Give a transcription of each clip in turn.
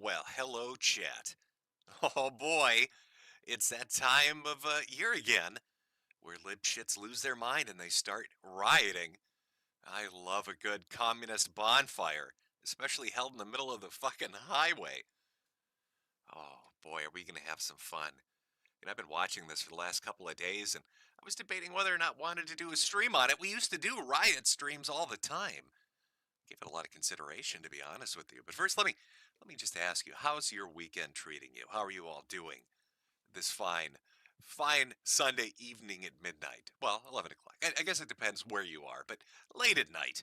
Well, hello, chat. Oh boy, it's that time of year again where lipshits lose their mind and they start rioting. I love a good communist bonfire, especially held in the middle of the fucking highway. Oh boy, are we going to have some fun. And I've been watching this for the last couple of days and I was debating whether or not wanted to do a stream on it. We used to do riot streams all the time. Give it a lot of consideration, to be honest with you. But first, let me just ask you, how's your weekend treating you? How are you all doing this fine Sunday evening at midnight? Well, 11 o'clock. I guess it depends where you are, but late at night.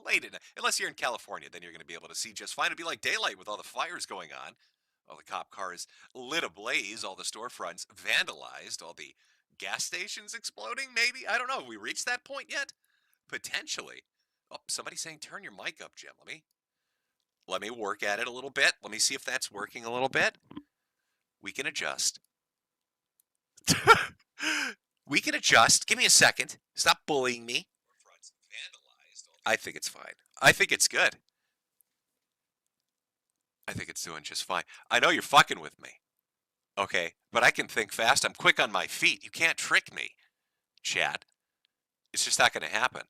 Late at night. Unless you're in California, then you're going to be able to see just fine. It'd be like daylight with all the fires going on, all the cop cars lit ablaze, all the storefronts vandalized, all the gas stations exploding. Maybe, I don't know. Have we reached that point yet? Potentially. Oh, somebody's saying turn your mic up, Jim. Let me work at it a little bit. Let me see if that's working a little bit. We can adjust. We can adjust. Give me a second. Stop bullying me. I think it's fine. I think it's good. I think it's doing just fine. I know you're fucking with me. Okay, but I can think fast. I'm quick on my feet. You can't trick me, chat. It's just not going to happen.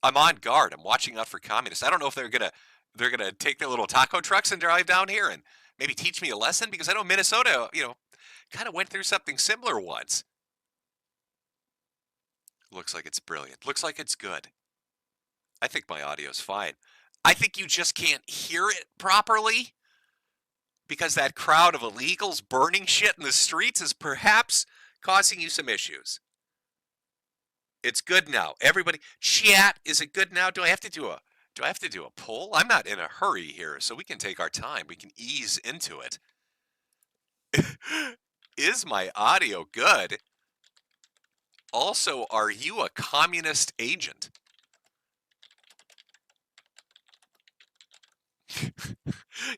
I'm on guard. I'm watching out for communists. I don't know if they're gonna take their little taco trucks and drive down here and maybe teach me a lesson because I know Minnesota, kind of went through something similar once. Looks like it's brilliant. Looks like it's good. I think my audio's fine. I think you just can't hear it properly because that crowd of illegals burning shit in the streets is perhaps causing you some issues. It's good now. Everybody, chat, is it good now? Do I have to do a poll? I'm not in a hurry here, so we can take our time. We can ease into it. Is my audio good? Also, are you a communist agent?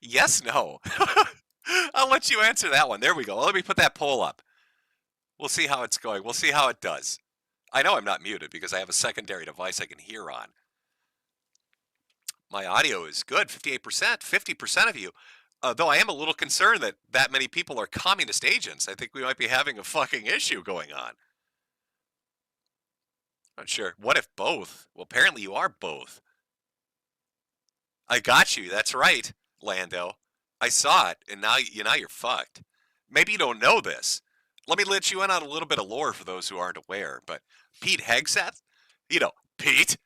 Yes, no. I'll let you answer that one. There we go. Let me put that poll up. We'll see how it's going. We'll see how it does. I know I'm not muted because I have a secondary device I can hear on. My audio is good, 58%, 50% of you. Though I am a little concerned that many people are communist agents. I think we might be having a fucking issue going on. Not sure. What if both? Well, apparently you are both. I got you. That's right, Lando. I saw it, and now you're fucked. Maybe you don't know this. Let me let you in on a little bit of lore for those who aren't aware. But Pete Hegseth, Pete,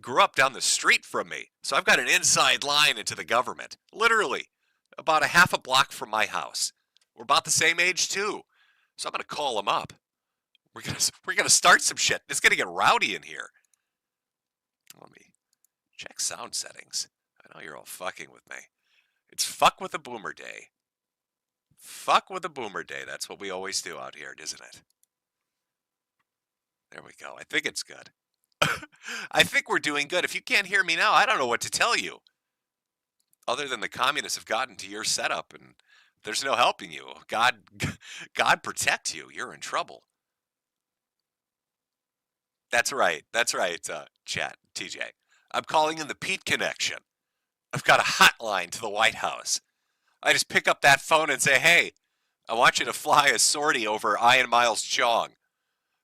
grew up down the street from me, so I've got an inside line into the government. Literally, about a half a block from my house. We're about the same age too, so I'm gonna call him up. We're gonna start some shit. It's gonna get rowdy in here. Let me check sound settings. I know you're all fucking with me. It's fuck with a boomer day. Fuck with a boomer day. That's what we always do out here, isn't it? There we go. I think it's good. I think we're doing good. If you can't hear me now, I don't know what to tell you. Other than the communists have gotten to your setup and there's no helping you. God protect you. You're in trouble. That's right. That's right, chat, TJ. I'm calling in the Pete connection. I've got a hotline to the White House. I just pick up that phone and say, hey, I want you to fly a sortie over Ian Miles Chong.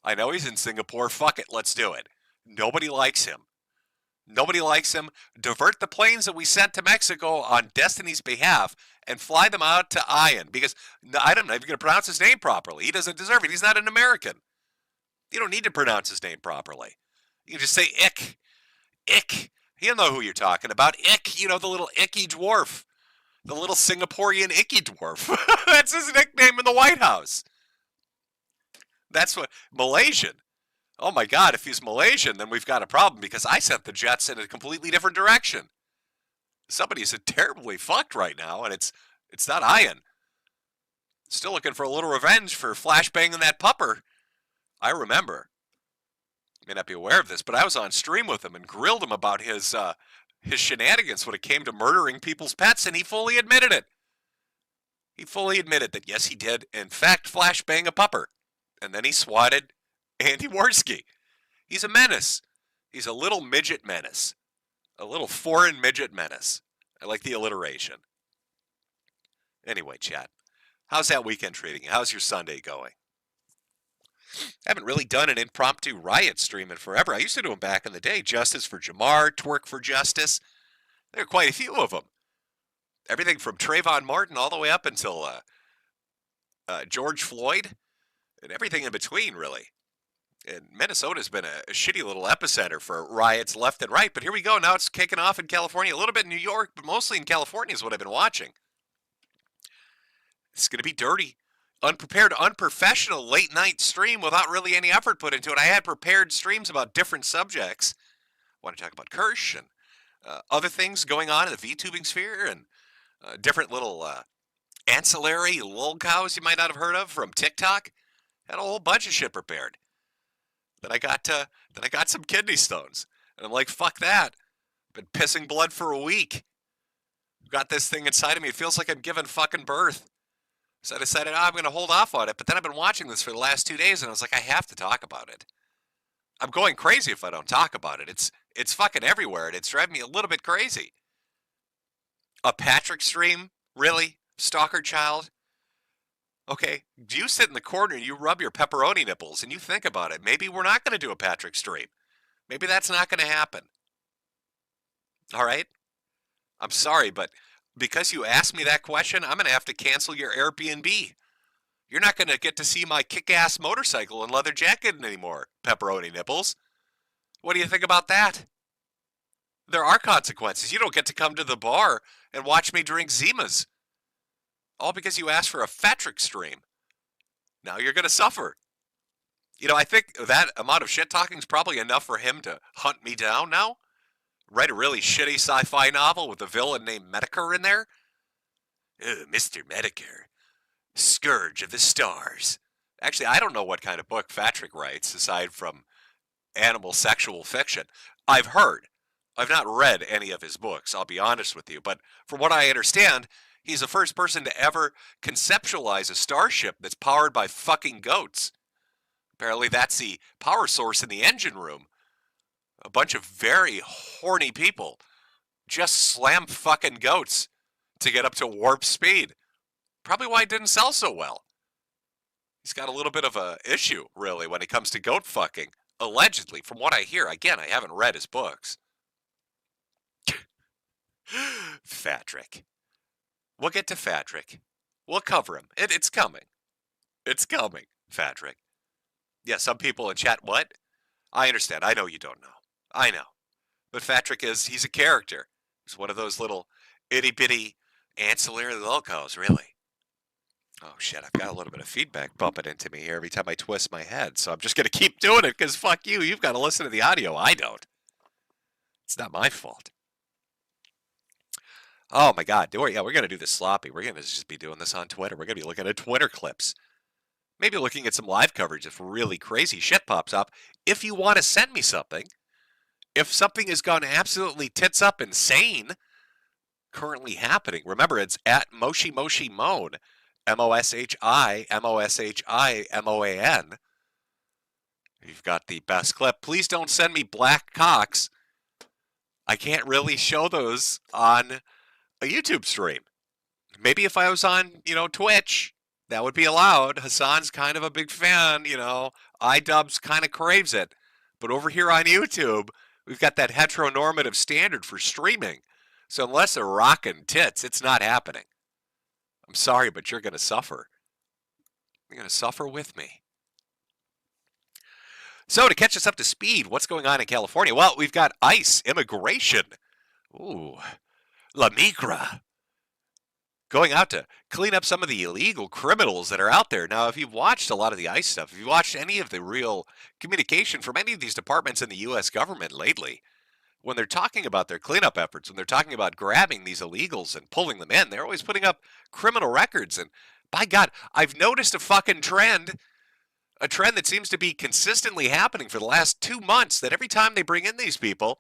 I know he's in Singapore. Fuck it. Let's do it. Nobody likes him. Nobody likes him. Divert the planes that we sent to Mexico on Destiny's behalf and fly them out to Ian because I don't know if you're going to pronounce his name properly. He doesn't deserve it. He's not an American. You don't need to pronounce his name properly. You can just say Ick. Ick. You know who you're talking about. Ick, the little icky dwarf. The little Singaporean icky dwarf. That's his nickname in the White House. That's what Malaysian. Oh my God, if he's Malaysian, then we've got a problem because I sent the Jets in a completely different direction. Somebody's terribly fucked right now, and it's not Ian. Still looking for a little revenge for flashbanging that pupper. I remember. You may not be aware of this, but I was on stream with him and grilled him about his shenanigans when it came to murdering people's pets, and he fully admitted it. He fully admitted that yes, he did, in fact, flashbang a pupper. And then he swatted Andy Worski. He's a menace. He's a little midget menace. A little foreign midget menace. I like the alliteration. Anyway, chat, how's that weekend treating you? How's your Sunday going? I haven't really done an impromptu riot stream in forever. I used to do them back in the day. Justice for Jamar, Twerk for Justice. There are quite a few of them. Everything from Trayvon Martin all the way up until George Floyd and everything in between, really. And Minnesota's been a shitty little epicenter for riots left and right. But here we go. Now it's kicking off in California, a little bit in New York, but mostly in California is what I've been watching. It's going to be dirty. Unprepared, unprofessional late night stream without really any effort put into it. I had prepared streams about different subjects. I want to talk about Kirsch and other things going on in the VTubing sphere and different little ancillary lolcows you might not have heard of from TikTok. Had a whole bunch of shit prepared. Then I got some kidney stones, and I'm like, fuck that. Been pissing blood for a week. Got this thing inside of me. It feels like I'm giving fucking birth. So I decided, I'm going to hold off on it. But then I've been watching this for the last 2 days, and I was like, I have to talk about it. I'm going crazy if I don't talk about it. It's fucking everywhere, and it's driving me a little bit crazy. A Patrick stream? Really? Stalker child? Okay, you sit in the corner and you rub your pepperoni nipples and you think about it. Maybe we're not going to do a Patrick stream. Maybe that's not going to happen. All right? I'm sorry, but because you asked me that question, I'm going to have to cancel your Airbnb. You're not going to get to see my kick-ass motorcycle and leather jacket anymore, pepperoni nipples. What do you think about that? There are consequences. You don't get to come to the bar and watch me drink Zimas. All because you asked for a Patrick stream. Now you're going to suffer. You know, I think that amount of shit-talking is probably enough for him to hunt me down now. Write a really shitty sci-fi novel with a villain named Metokur in there. Mr. Metokur, Scourge of the Stars. Actually, I don't know what kind of book Patrick writes, aside from animal sexual fiction. I've heard. I've not read any of his books, I'll be honest with you. But from what I understand, he's the first person to ever conceptualize a starship that's powered by fucking goats. Apparently that's the power source in the engine room. A bunch of very horny people just slam fucking goats to get up to warp speed. Probably why it didn't sell so well. He's got a little bit of a issue, really, when it comes to goat fucking. Allegedly, from what I hear. Again, I haven't read his books. Patrick. We'll get to Patrick. We'll cover him. It's coming. It's coming, Patrick. Yeah, some people in chat, what? I understand. I know you don't know. I know. But Patrick he's a character. He's one of those little itty-bitty ancillary locos, really. Oh, shit, I've got a little bit of feedback bumping into me here every time I twist my head, so I'm just going to keep doing it because fuck you. You've got to listen to the audio. I don't. It's not my fault. Oh, my God. Yeah, we're going to do this sloppy. We're going to just be doing this on Twitter. We're going to be looking at Twitter clips. Maybe looking at some live coverage if really crazy shit pops up. If you want to send me something, if something has gone absolutely tits up insane currently happening, remember it's at Moshi Moshi Moan, MOSHIMOSHIMOAN. You've got the best clip. Please don't send me black cocks. I can't really show those on a YouTube stream. Maybe if I was on, Twitch, that would be allowed. Hassan's kind of a big fan, iDubbbz kind of craves it. But over here on YouTube, we've got that heteronormative standard for streaming. So unless they're rocking tits, it's not happening. I'm sorry, but you're going to suffer. You're going to suffer with me. So to catch us up to speed, what's going on in California? Well, we've got ICE immigration. Ooh, La Migra. Going out to clean up some of the illegal criminals that are out there. Now, if you've watched a lot of the ICE stuff, if you watched any of the real communication from any of these departments in the U.S. government lately, when they're talking about their cleanup efforts, when they're talking about grabbing these illegals and pulling them in, they're always putting up criminal records. And by God, I've noticed a fucking trend, a trend that seems to be consistently happening for the last 2 months, that every time they bring in these people,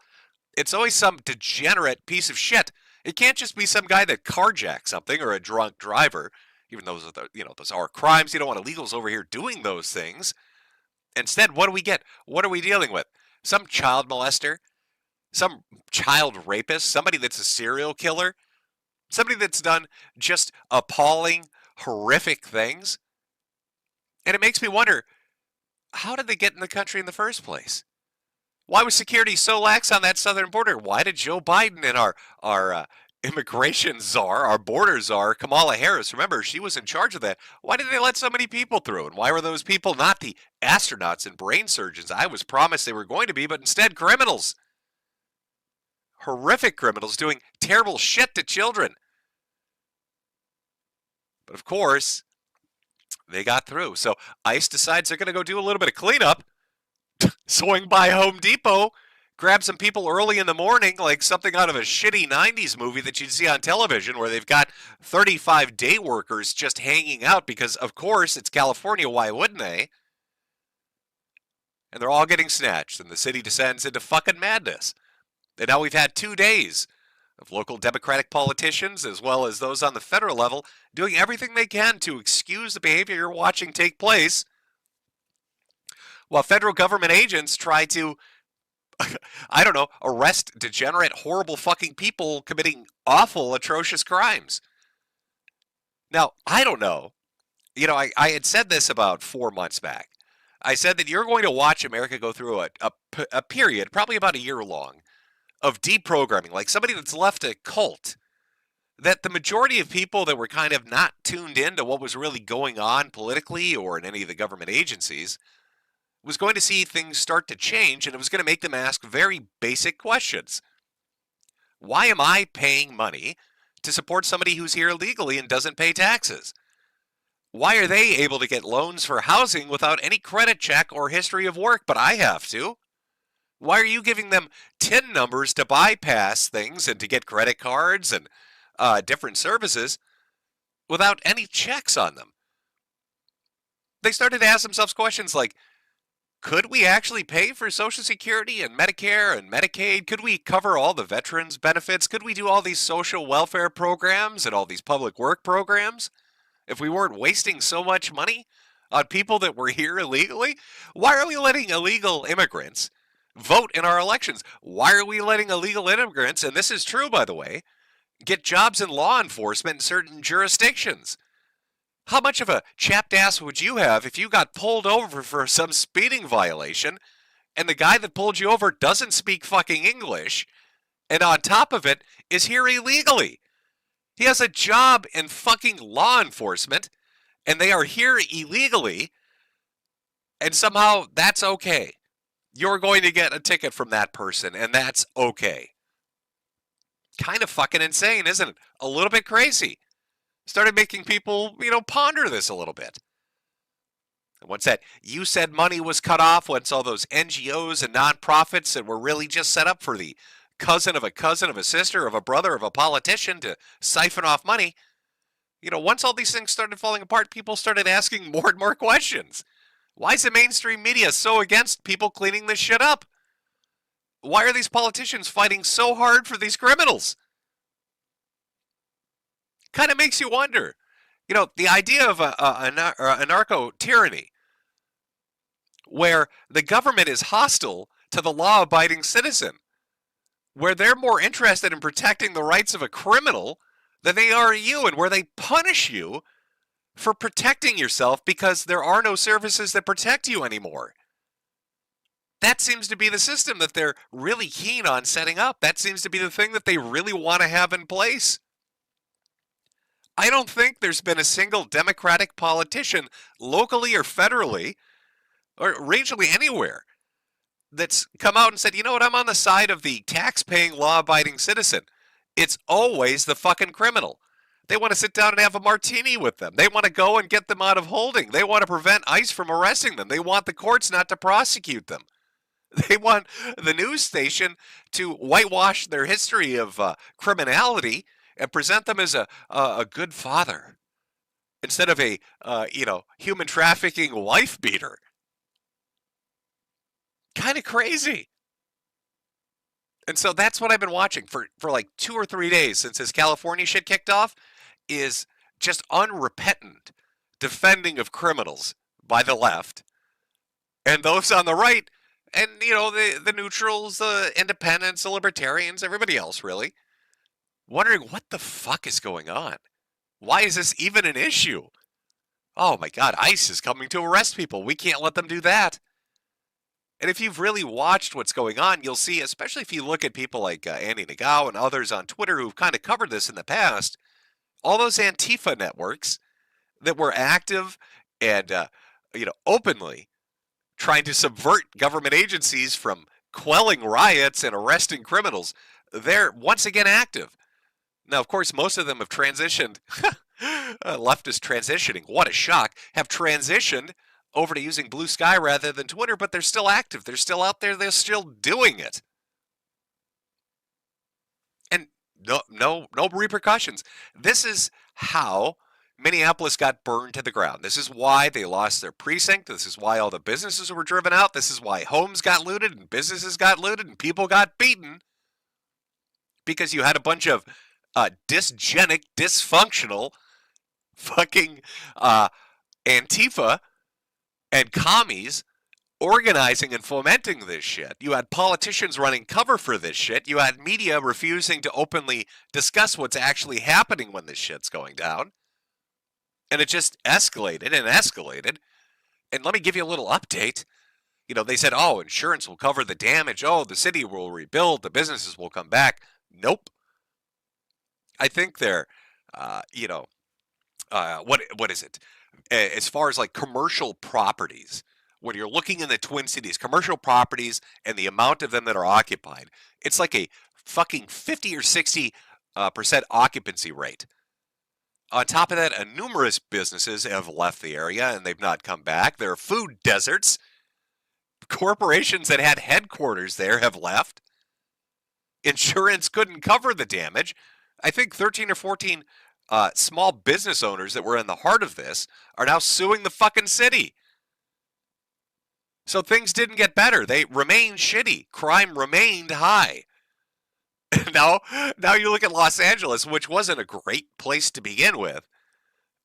it's always some degenerate piece of shit. It can't just be some guy that carjacked something or a drunk driver, even though those are crimes. You don't want illegals over here doing those things. Instead, what do we get? What are we dealing with? Some child molester? Some child rapist? Somebody that's a serial killer? Somebody that's done just appalling, horrific things. And it makes me wonder, how did they get in the country in the first place? Why was security so lax on that southern border? Why did Joe Biden and our immigration czar, our border czar, Kamala Harris, remember, she was in charge of that. Why did they let so many people through? And why were those people not the astronauts and brain surgeons I was promised they were going to be, but instead criminals? Horrific criminals doing terrible shit to children. But of course, they got through. So ICE decides they're going to go do a little bit of cleanup, swing by Home Depot, grab some people early in the morning, like something out of a shitty 90s movie that you'd see on television where they've got 35 day workers just hanging out because, of course, it's California. Why wouldn't they? And they're all getting snatched, and the city descends into fucking madness. And now we've had 2 days of local Democratic politicians, as well as those on the federal level, doing everything they can to excuse the behavior you're watching take place, while federal government agents try to, I don't know, arrest degenerate, horrible fucking people committing awful, atrocious crimes. Now, I don't know. You know, I had said this about 4 months back. I said that you're going to watch America go through a period, probably about a year long, of deprogramming, like somebody that's left a cult, that the majority of people that were kind of not tuned in to what was really going on politically or in any of the government agencies was going to see things start to change, and it was going to make them ask very basic questions. Why am I paying money to support somebody who's here illegally and doesn't pay taxes? Why are they able to get loans for housing without any credit check or history of work, but I have to? Why are you giving them TIN numbers to bypass things and to get credit cards and different services without any checks on them? They started to ask themselves questions like, could we actually pay for Social Security and Medicare and Medicaid? Could we cover all the veterans' benefits? Could we do all these social welfare programs and all these public work programs if we weren't wasting so much money on people that were here illegally? Why are we letting illegal immigrants vote in our elections? Why are we letting illegal immigrants, and this is true, by the way, get jobs in law enforcement in certain jurisdictions? How much of a chapped ass would you have if you got pulled over for some speeding violation and the guy that pulled you over doesn't speak fucking English and on top of it is here illegally? He has a job in fucking law enforcement and they are here illegally, and somehow that's okay. You're going to get a ticket from that person, and that's okay. Kind of fucking insane, isn't it? A little bit crazy. Started making people, ponder this a little bit. And once that you said money was cut off, once all those NGOs and nonprofits that were really just set up for the cousin of a sister of a brother of a politician to siphon off money, once all these things started falling apart, people started asking more and more questions. Why is the mainstream media so against people cleaning this shit up? Why are these politicians fighting so hard for these criminals? Kind of makes you wonder. The idea of a narco-tyranny where the government is hostile to the law-abiding citizen, where they're more interested in protecting the rights of a criminal than they are you, and where they punish you for protecting yourself because there are no services that protect you anymore. That seems to be the system that they're really keen on setting up. That seems to be the thing that they really want to have in place. I don't think there's been a single Democratic politician, locally or federally, or regionally anywhere, that's come out and said, you know what, I'm on the side of the tax-paying, law-abiding citizen. It's always the fucking criminal. They want to sit down and have a martini with them. They want to go and get them out of holding. They want to prevent ICE from arresting them. They want the courts not to prosecute them. They want the news station to whitewash their history of criminality and present them as a good father instead of a human trafficking wife beater. Kind of crazy. And so that's what I've been watching for like 2 or 3 days since this California shit kicked off, is just unrepentant defending of criminals by the left, and those on the right, and the neutrals, the independents, the libertarians, everybody else really, wondering what the fuck is going on. Why is this even an issue? Oh my God, ICE is coming to arrest people. We can't let them do that. And if you've really watched what's going on, you'll see, especially if you look at people like Andy Nagao and others on Twitter who've kind of covered this in the past, all those Antifa networks that were active and, openly trying to subvert government agencies from quelling riots and arresting criminals, they're once again active. Now, of course, most of them have transitioned, leftist transitioning, what a shock, have transitioned over to using Blue Sky rather than Twitter, but they're still active. They're still out there. They're still doing it. And no repercussions. This is how Minneapolis got burned to the ground. This is why they lost their precinct. This is why all the businesses were driven out. This is why homes got looted and businesses got looted and people got beaten. Because you had a bunch of dysgenic, dysfunctional fucking Antifa and commies organizing and fomenting this shit. You had politicians running cover for this shit. You had media refusing to openly discuss what's actually happening when this shit's going down. And it just escalated and escalated. And let me give you a little update. They said, oh, insurance will cover the damage. Oh, the city will rebuild. The businesses will come back. Nope. I think they're, what is it? As far as like commercial properties, when you're looking in the Twin Cities, commercial properties and the amount of them that are occupied, it's like a fucking 50 or 60% occupancy rate. On top of that, numerous businesses have left the area and they've not come back. There are food deserts. Corporations that had headquarters there have left. Insurance couldn't cover the damage. I think 13 or 14 small business owners that were in the heart of this are now suing the fucking city. So things didn't get better. They remained shitty. Crime remained high. Now you look at Los Angeles, which wasn't a great place to begin with,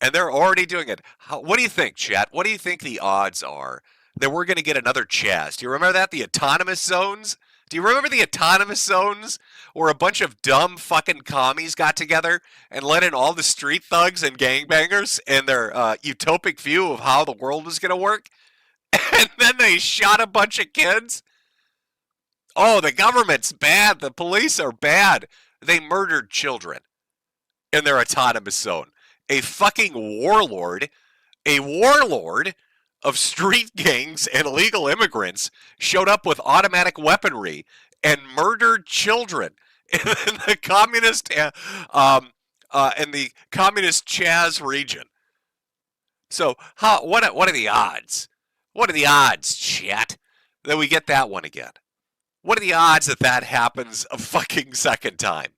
and they're already doing it. What do you think, chat? What do you think the odds are that we're going to get another Chaz? Do you remember that? The autonomous zones? Do you remember the autonomous zones where a bunch of dumb fucking commies got together and let in all the street thugs and gangbangers and their utopic view of how the world was going to work? And then they shot a bunch of kids? Oh, the government's bad. The police are bad. They murdered children in their autonomous zone. A fucking warlord, of street gangs and illegal immigrants showed up with automatic weaponry and murdered children in the communist Chaz region. So, what are the odds? What are the odds, chat, that we get that one again? What are the odds that that happens a fucking second time?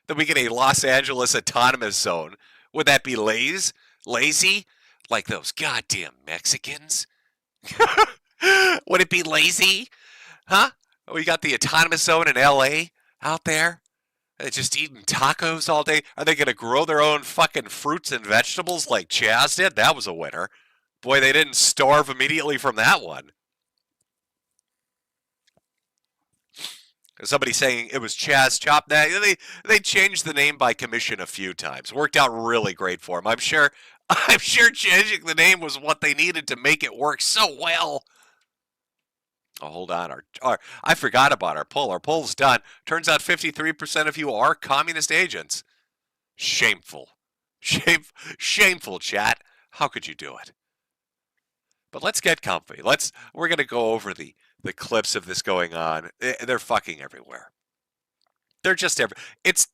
That we get a Los Angeles autonomous zone? Would that be lazy? Like those goddamn Mexicans? Would it be lazy? Huh? We got the autonomous zone in LA out there. They're just eating tacos all day. Are they going to grow their own fucking fruits and vegetables like Chaz did? That was a winner. Boy, they didn't starve immediately from that one. Somebody saying it was Chaz Chop. They changed the name by commission a few times. Worked out really great for them. I'm sure changing the name was what they needed to make it work so well. Oh, hold on. I forgot about our poll. Our poll's done. Turns out 53% of you are communist agents. Shameful. Shameful, chat. How could you do it? But let's get comfy. We're going to go over the clips of this going on. They're fucking everywhere. They're just it's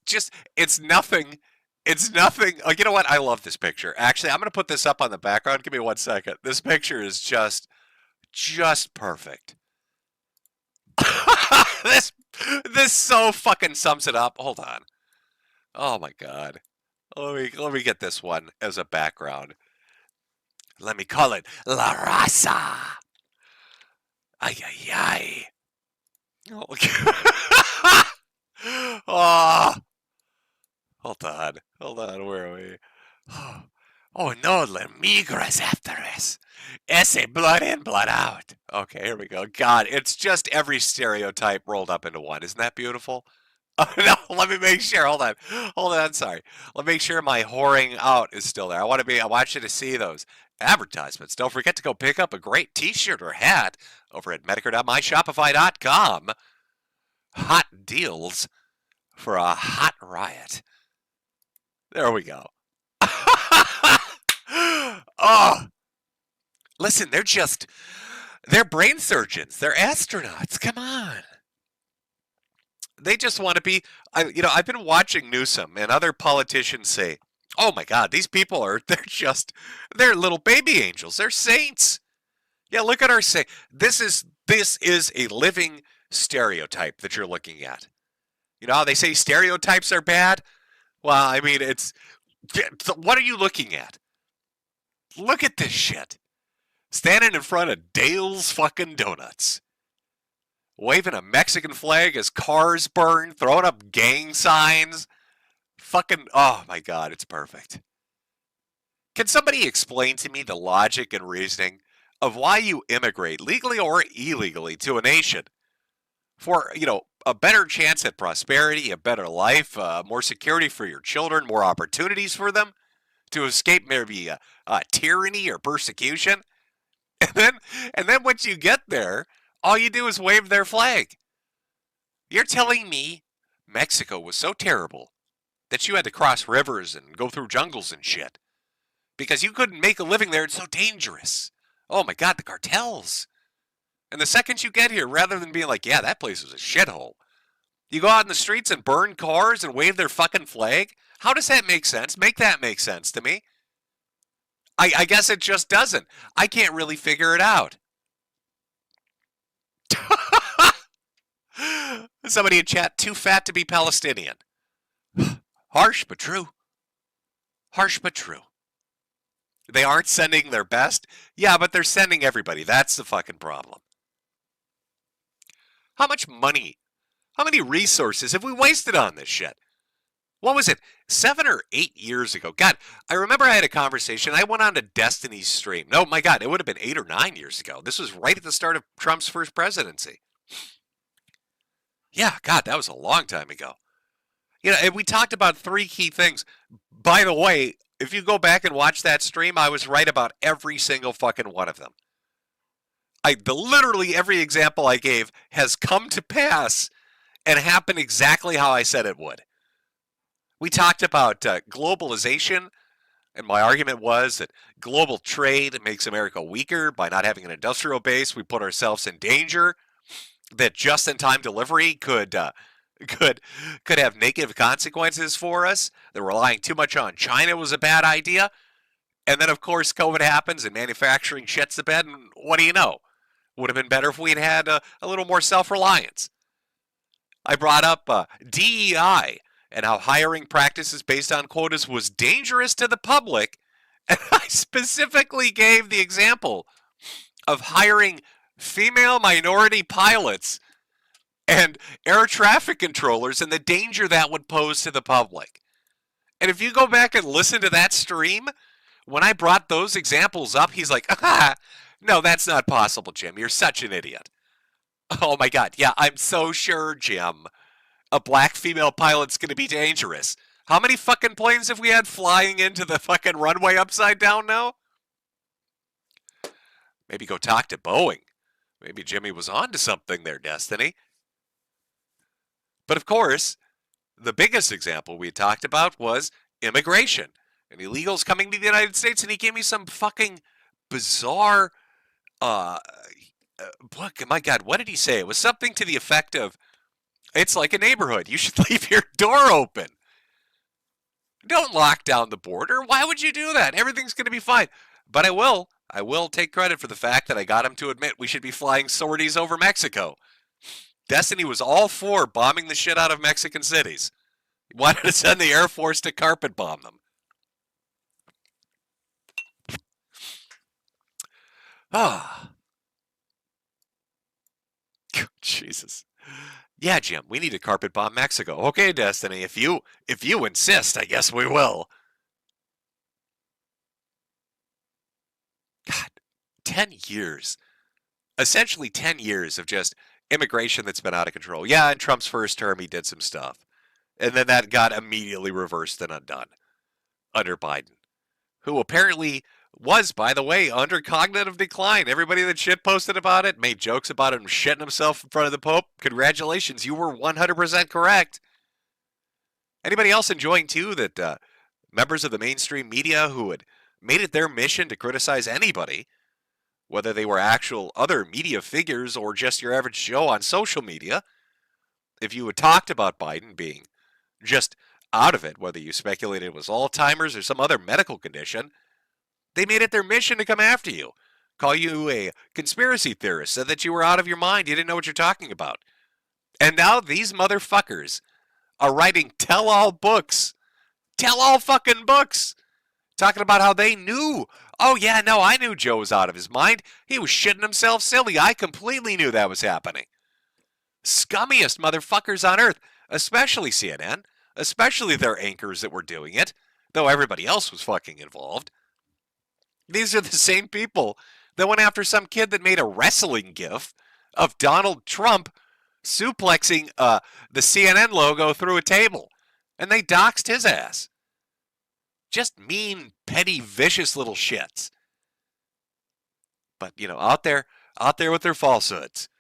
nothing. It's nothing. Oh, you know what? I love this picture. Actually, I'm going to put this up on the background. Give me 1 second. This picture is just perfect. This so fucking sums it up. Hold on. Oh my God. Let me get this one as a background. Let me call it La Raza. Ay, ay, ay. Oh, oh, hold on, where are we? Oh no, La Migra's after us. Ese blood in, blood out. Okay, here we go. God, it's just every stereotype rolled up into one. Isn't that beautiful? Oh, no, let me make sure. Hold on. Hold on. Sorry. Let me make sure my whoring out is still there. I want you to see those advertisements. Don't forget to go pick up a great t-shirt or hat over at Metokur.myshopify.com. Hot deals for a hot riot. There we go. Oh, listen, they're brain surgeons. They're astronauts. Come on. They just want to be, I've been watching Newsom and other politicians say, oh my God, these people they're little baby angels. They're saints. Yeah, look at our saint. This is a living stereotype that you're looking at. You know how they say stereotypes are bad? Well, I mean, what are you looking at? Look at this shit. Standing in front of Dale's fucking Donuts. Waving a Mexican flag as cars burn, throwing up gang signs. Fucking, oh my God, it's perfect. Can somebody explain to me the logic and reasoning of why you immigrate, legally or illegally, to a nation for, a better chance at prosperity, a better life, more security for your children, more opportunities for them, to escape maybe tyranny or persecution? And then once you get there, all you do is wave their flag. You're telling me Mexico was so terrible that you had to cross rivers and go through jungles and shit because you couldn't make a living there. It's so dangerous. Oh my God, the cartels. And the second you get here, rather than being like, yeah, that place was a shithole, you go out in the streets and burn cars and wave their fucking flag? How does that make sense? Make that make sense to me. I guess it just doesn't. I can't really figure it out. Somebody in chat, too fat to be Palestinian. Harsh but true. Harsh but true. They aren't sending their best? Yeah, but they're sending everybody. That's the fucking problem. How much money, how many resources have we wasted on this shit? What was it, 7 or 8 years ago? God, I remember I had a conversation. I went on to Destiny's stream. No, my God, it would have been 8 or 9 years ago. This was right at the start of Trump's first presidency. Yeah, God, that was a long time ago. And we talked about 3 key things. By the way, if you go back and watch that stream, I was right about every single fucking one of them. Literally every example I gave has come to pass and happened exactly how I said it would. We talked about globalization, and my argument was that global trade makes America weaker. By not having an industrial base, we put ourselves in danger. That just-in-time delivery could have negative consequences for us. That relying too much on China was a bad idea. And then, of course, COVID happens and manufacturing shits the bed, and what do you know? Would have been better if we'd had a little more self-reliance. I brought up DEI and how hiring practices based on quotas was dangerous to the public. And I specifically gave the example of hiring female minority pilots and air traffic controllers and the danger that would pose to the public. And if you go back and listen to that stream, when I brought those examples up, he's like, no, that's not possible, Jim. You're such an idiot. Oh my God. Yeah, I'm so sure, Jim. A black female pilot's going to be dangerous. How many fucking planes have we had flying into the fucking runway upside down now? Maybe go talk to Boeing. Maybe Jimmy was on to something there, Destiny. But of course, the biggest example we talked about was immigration and illegals coming to the United States, and he gave me some fucking bizarre, my God, what did he say? It was something to the effect of, it's like a neighborhood. You should leave your door open. Don't lock down the border. Why would you do that? Everything's going to be fine. But I will take credit for the fact that I got him to admit we should be flying sorties over Mexico. Destiny was all for bombing the shit out of Mexican cities. He wanted to send the Air Force to carpet bomb them. Ah. Jesus. Yeah, Jim, we need to carpet bomb Mexico. Okay, Destiny, if you insist, I guess we will. God, 10 years. Essentially 10 years of just immigration that's been out of control. Yeah, in Trump's first term, he did some stuff. And then that got immediately reversed and undone under Biden, who apparently was, by the way, under cognitive decline. Everybody that shit posted about it, made jokes about him shitting himself in front of the Pope. Congratulations, you were 100% correct. Anybody else enjoying, too, that members of the mainstream media who had made it their mission to criticize anybody, whether they were actual other media figures or just your average Joe on social media, if you had talked about Biden being just out of it, whether you speculated it was Alzheimer's or some other medical condition, they made it their mission to come after you, call you a conspiracy theorist, said that you were out of your mind, you didn't know what you're talking about. And now these motherfuckers are writing tell-all books, tell-all fucking books, talking about how they knew. Oh yeah, no, I knew Joe was out of his mind. He was shitting himself silly. I completely knew that was happening. Scummiest motherfuckers on earth, especially CNN, especially their anchors that were doing it, though everybody else was fucking involved. These are the same people that went after some kid that made a wrestling gif of Donald Trump suplexing the CNN logo through a table, and they doxed his ass. Just mean, petty, vicious little shits. But, out there with their falsehoods.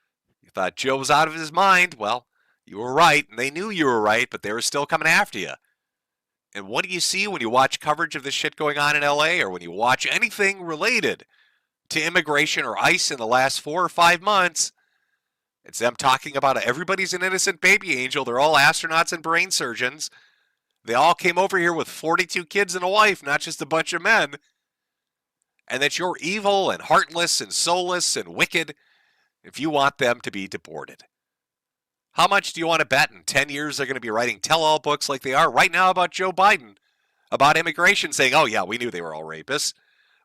You thought Joe was out of his mind. Well, you were right, and they knew you were right, but they were still coming after you. And what do you see when you watch coverage of this shit going on in LA, or when you watch anything related to immigration or ICE in the last 4 or 5 months? It's them talking about everybody's an innocent baby angel. They're all astronauts and brain surgeons. They all came over here with 42 kids and a wife, not just a bunch of men. And that you're evil and heartless and soulless and wicked if you want them to be deported. How much do you want to bet in 10 years they're going to be writing tell-all books like they are right now about Joe Biden, about immigration, saying, oh yeah, we knew they were all rapists.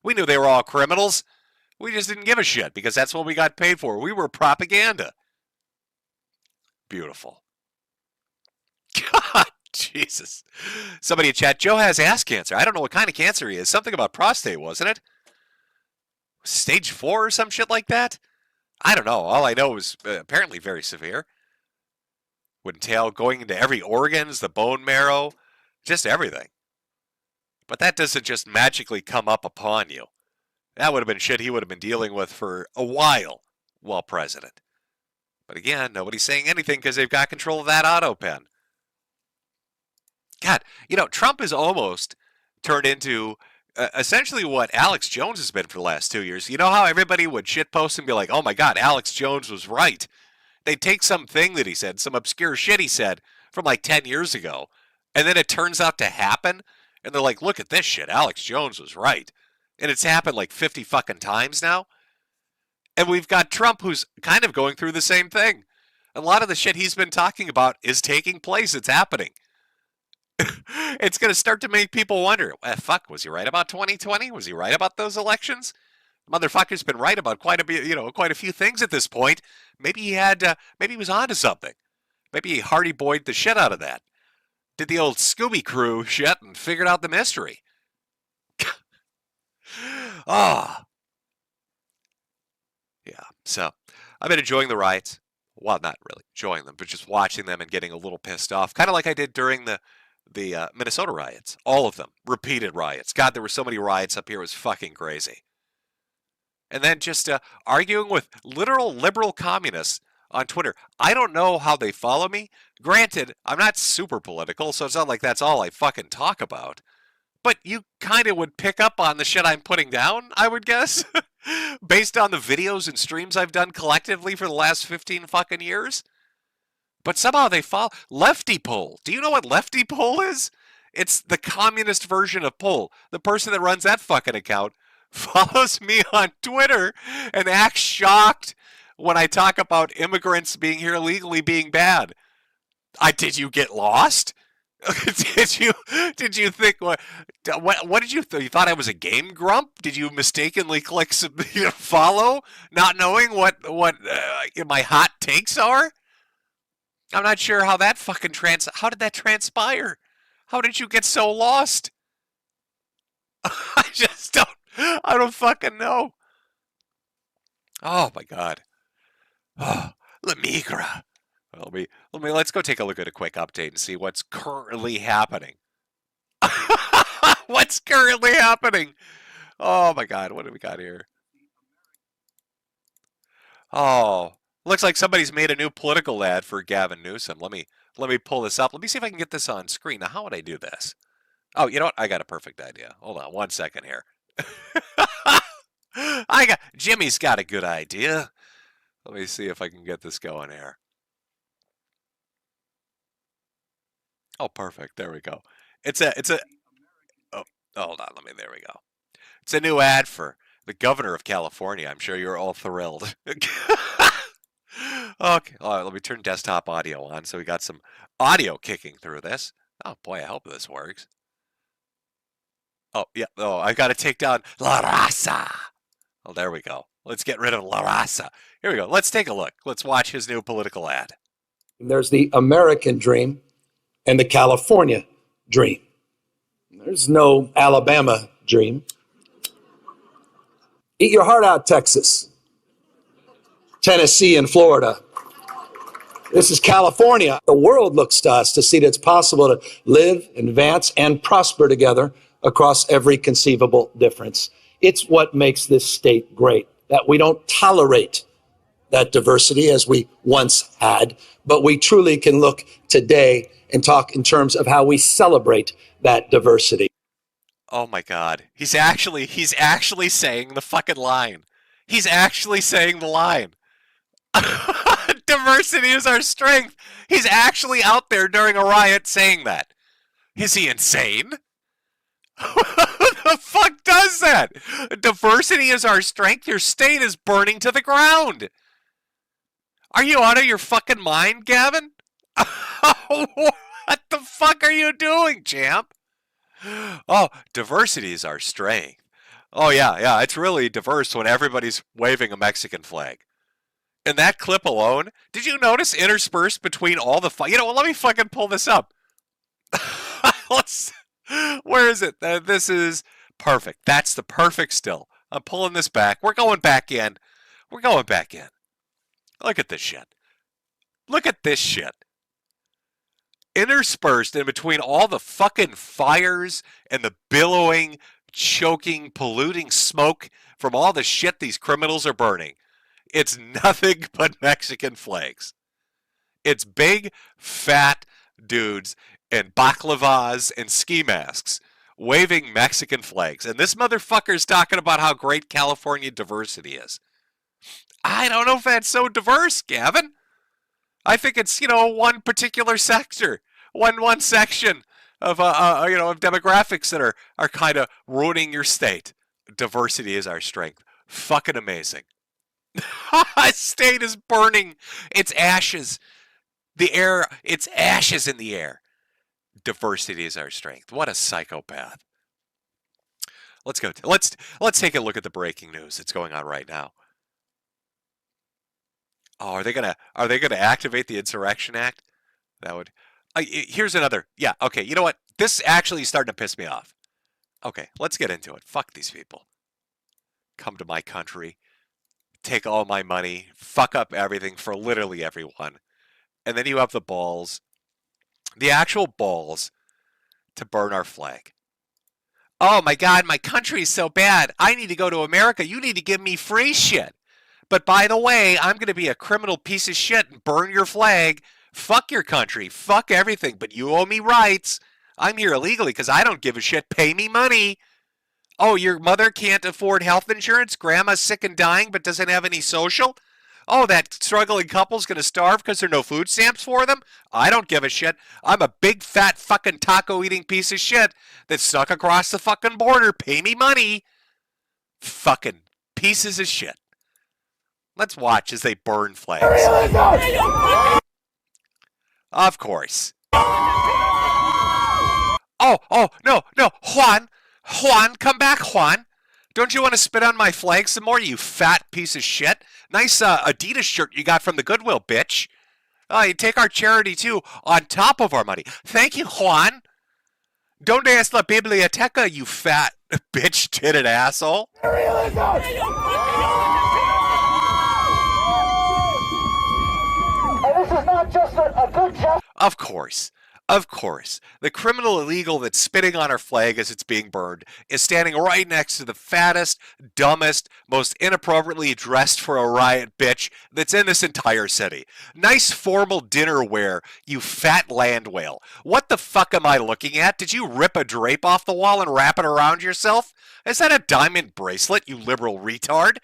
We knew they were all criminals. We just didn't give a shit because that's what we got paid for. We were propaganda. Beautiful. God, Jesus. Somebody in chat, Joe has ass cancer. I don't know what kind of cancer he is. Something about prostate, wasn't it? Stage 4 or some shit like that? I don't know. All I know was apparently very severe. Would entail going into every organs, the bone marrow, just everything. But that doesn't just magically come up upon you. That would have been shit he would have been dealing with for a while president. But again, nobody's saying anything because they've got control of that auto pen. God, Trump has almost turned into essentially what Alex Jones has been for the last 2 years. You know how everybody would shitpost and be like, oh my God, Alex Jones was right. They'd take something that he said, some obscure shit he said from like 10 years ago, and then it turns out to happen, and they're like, look at this shit, Alex Jones was right. And it's happened like 50 fucking times now. And we've got Trump who's kind of going through the same thing. A lot of the shit he's been talking about is taking place. It's happening. It's going to start to make people wonder, fuck, was he right about 2020? Was he right about those elections? Motherfucker's been right about quite a few things at this point. Maybe he was onto something. Maybe he Hardy Boy'd the shit out of that. Did the old Scooby Crew shit and figured out the mystery. Ah. Yeah, so I've been enjoying the riots. Well, not really enjoying them, but just watching them and getting a little pissed off. Kind of like I did during the Minnesota riots. All of them. Repeated riots. God, there were so many riots up here. It was fucking crazy. And then just arguing with literal liberal communists on Twitter. I don't know how they follow me. Granted, I'm not super political, so it's not like that's all I fucking talk about. But you kind of would pick up on the shit I'm putting down, I would guess, based on the videos and streams I've done collectively for the last 15 fucking years. But somehow they follow. Lefty Poll. Do you know what Lefty Poll is? It's the communist version of Poll. The person that runs that fucking account follows me on Twitter and acts shocked when I talk about immigrants being here illegally being bad. Did you get lost? Did you think what did you you thought I was a game grump? Did you mistakenly click follow, not knowing what my hot takes are? I'm not sure how that fucking how did that transpire? How did you get so lost? I don't fucking know. Oh my God. Oh, La Migra. Let's go take a look at a quick update and see what's currently happening. What's currently happening? Oh my God, what do we got here? Oh, looks like somebody's made a new political ad for Gavin Newsom. Let me pull this up. Let me see if I can get this on screen. Now, how would I do this? Oh, you know what? I got a perfect idea. Hold on 1 second here. Jimmy's got a good idea. Let me see if I can get this going here. Oh, perfect. There we go. It's a oh, hold on. There we go. It's a new ad for the governor of California. I'm sure you're all thrilled. Okay, all right, let me turn desktop audio on so we got some audio kicking through this. Oh boy, I hope this works. Oh, yeah. Oh, I got to take down La Raza. Oh, there we go. Let's get rid of La Raza. Here we go. Let's take a look. Let's watch his new political ad. There's the American dream and the California dream. There's no Alabama dream. Eat your heart out, Texas, Tennessee, and Florida. This is California. The world looks to us to see that it's possible to live, advance, and prosper together across every conceivable difference. It's what makes this state great, that we don't tolerate that diversity as we once had, but we truly can look today and talk in terms of how we celebrate that diversity. Oh my God. He's actually saying the fucking line. He's actually saying the line. Diversity is our strength. He's actually out there during a riot saying that. Is he insane? Who the fuck does that? Diversity is our strength. Your state is burning to the ground. Are you out of your fucking mind, Gavin? What the fuck are you doing, champ? Oh, diversity is our strength. Oh, yeah, it's really diverse when everybody's waving a Mexican flag. In that clip alone, did you notice interspersed between all the let me fucking pull this up. Where is it? This is perfect. That's the perfect still. I'm pulling this back. We're going back in. Look at this shit. Look at this shit. Interspersed in between all the fucking fires and the billowing, choking, polluting smoke from all the shit these criminals are burning. It's nothing but Mexican flags. It's big, fat dudes and baklavas and ski masks waving Mexican flags. And this motherfucker's talking about how great California diversity is. I don't know if that's so diverse, Gavin. I think it's, one particular sector, one section of, of demographics that are kind of ruining your state. Diversity is our strength. Fucking amazing. State is burning. It's ashes. It's ashes in the air. Diversity is our strength. What a psychopath. Let's go. Let's take a look at the breaking news that's going on right now. Oh, are they gonna activate the Insurrection Act? That would. Here's another. Yeah. Okay. You know what? This actually is starting to piss me off. Okay. Let's get into it. Fuck these people. Come to my country. Take all my money, fuck up everything for literally everyone. And then you have the balls, the actual balls, to burn our flag. Oh my God, my country is so bad. I need to go to America. You need to give me free shit. But by the way, I'm going to be a criminal piece of shit and burn your flag. Fuck your country. Fuck everything. But you owe me rights. I'm here illegally because I don't give a shit. Pay me money. Oh, your mother can't afford health insurance? Grandma's sick and dying but doesn't have any social? Oh, that struggling couple's going to starve because there are no food stamps for them? I don't give a shit. I'm a big, fat, fucking taco-eating piece of shit that's stuck across the fucking border. Pay me money. Fucking pieces of shit. Let's watch as they burn flags. Of course. Oh, no, Juan, come back, Juan. Don't you want to spit on my flag some more, you fat piece of shit? Nice Adidas shirt you got from the Goodwill, bitch. You take our charity, too, on top of our money. Thank you, Juan. Donde es la biblioteca, you fat bitch-titted asshole? And this is not just Of course. Of course. The criminal illegal that's spitting on our flag as it's being burned is standing right next to the fattest, dumbest, most inappropriately dressed for a riot bitch that's in this entire city. Nice formal dinner wear, you fat land whale. What the fuck am I looking at? Did you rip a drape off the wall and wrap it around yourself? Is that a diamond bracelet, you liberal retard?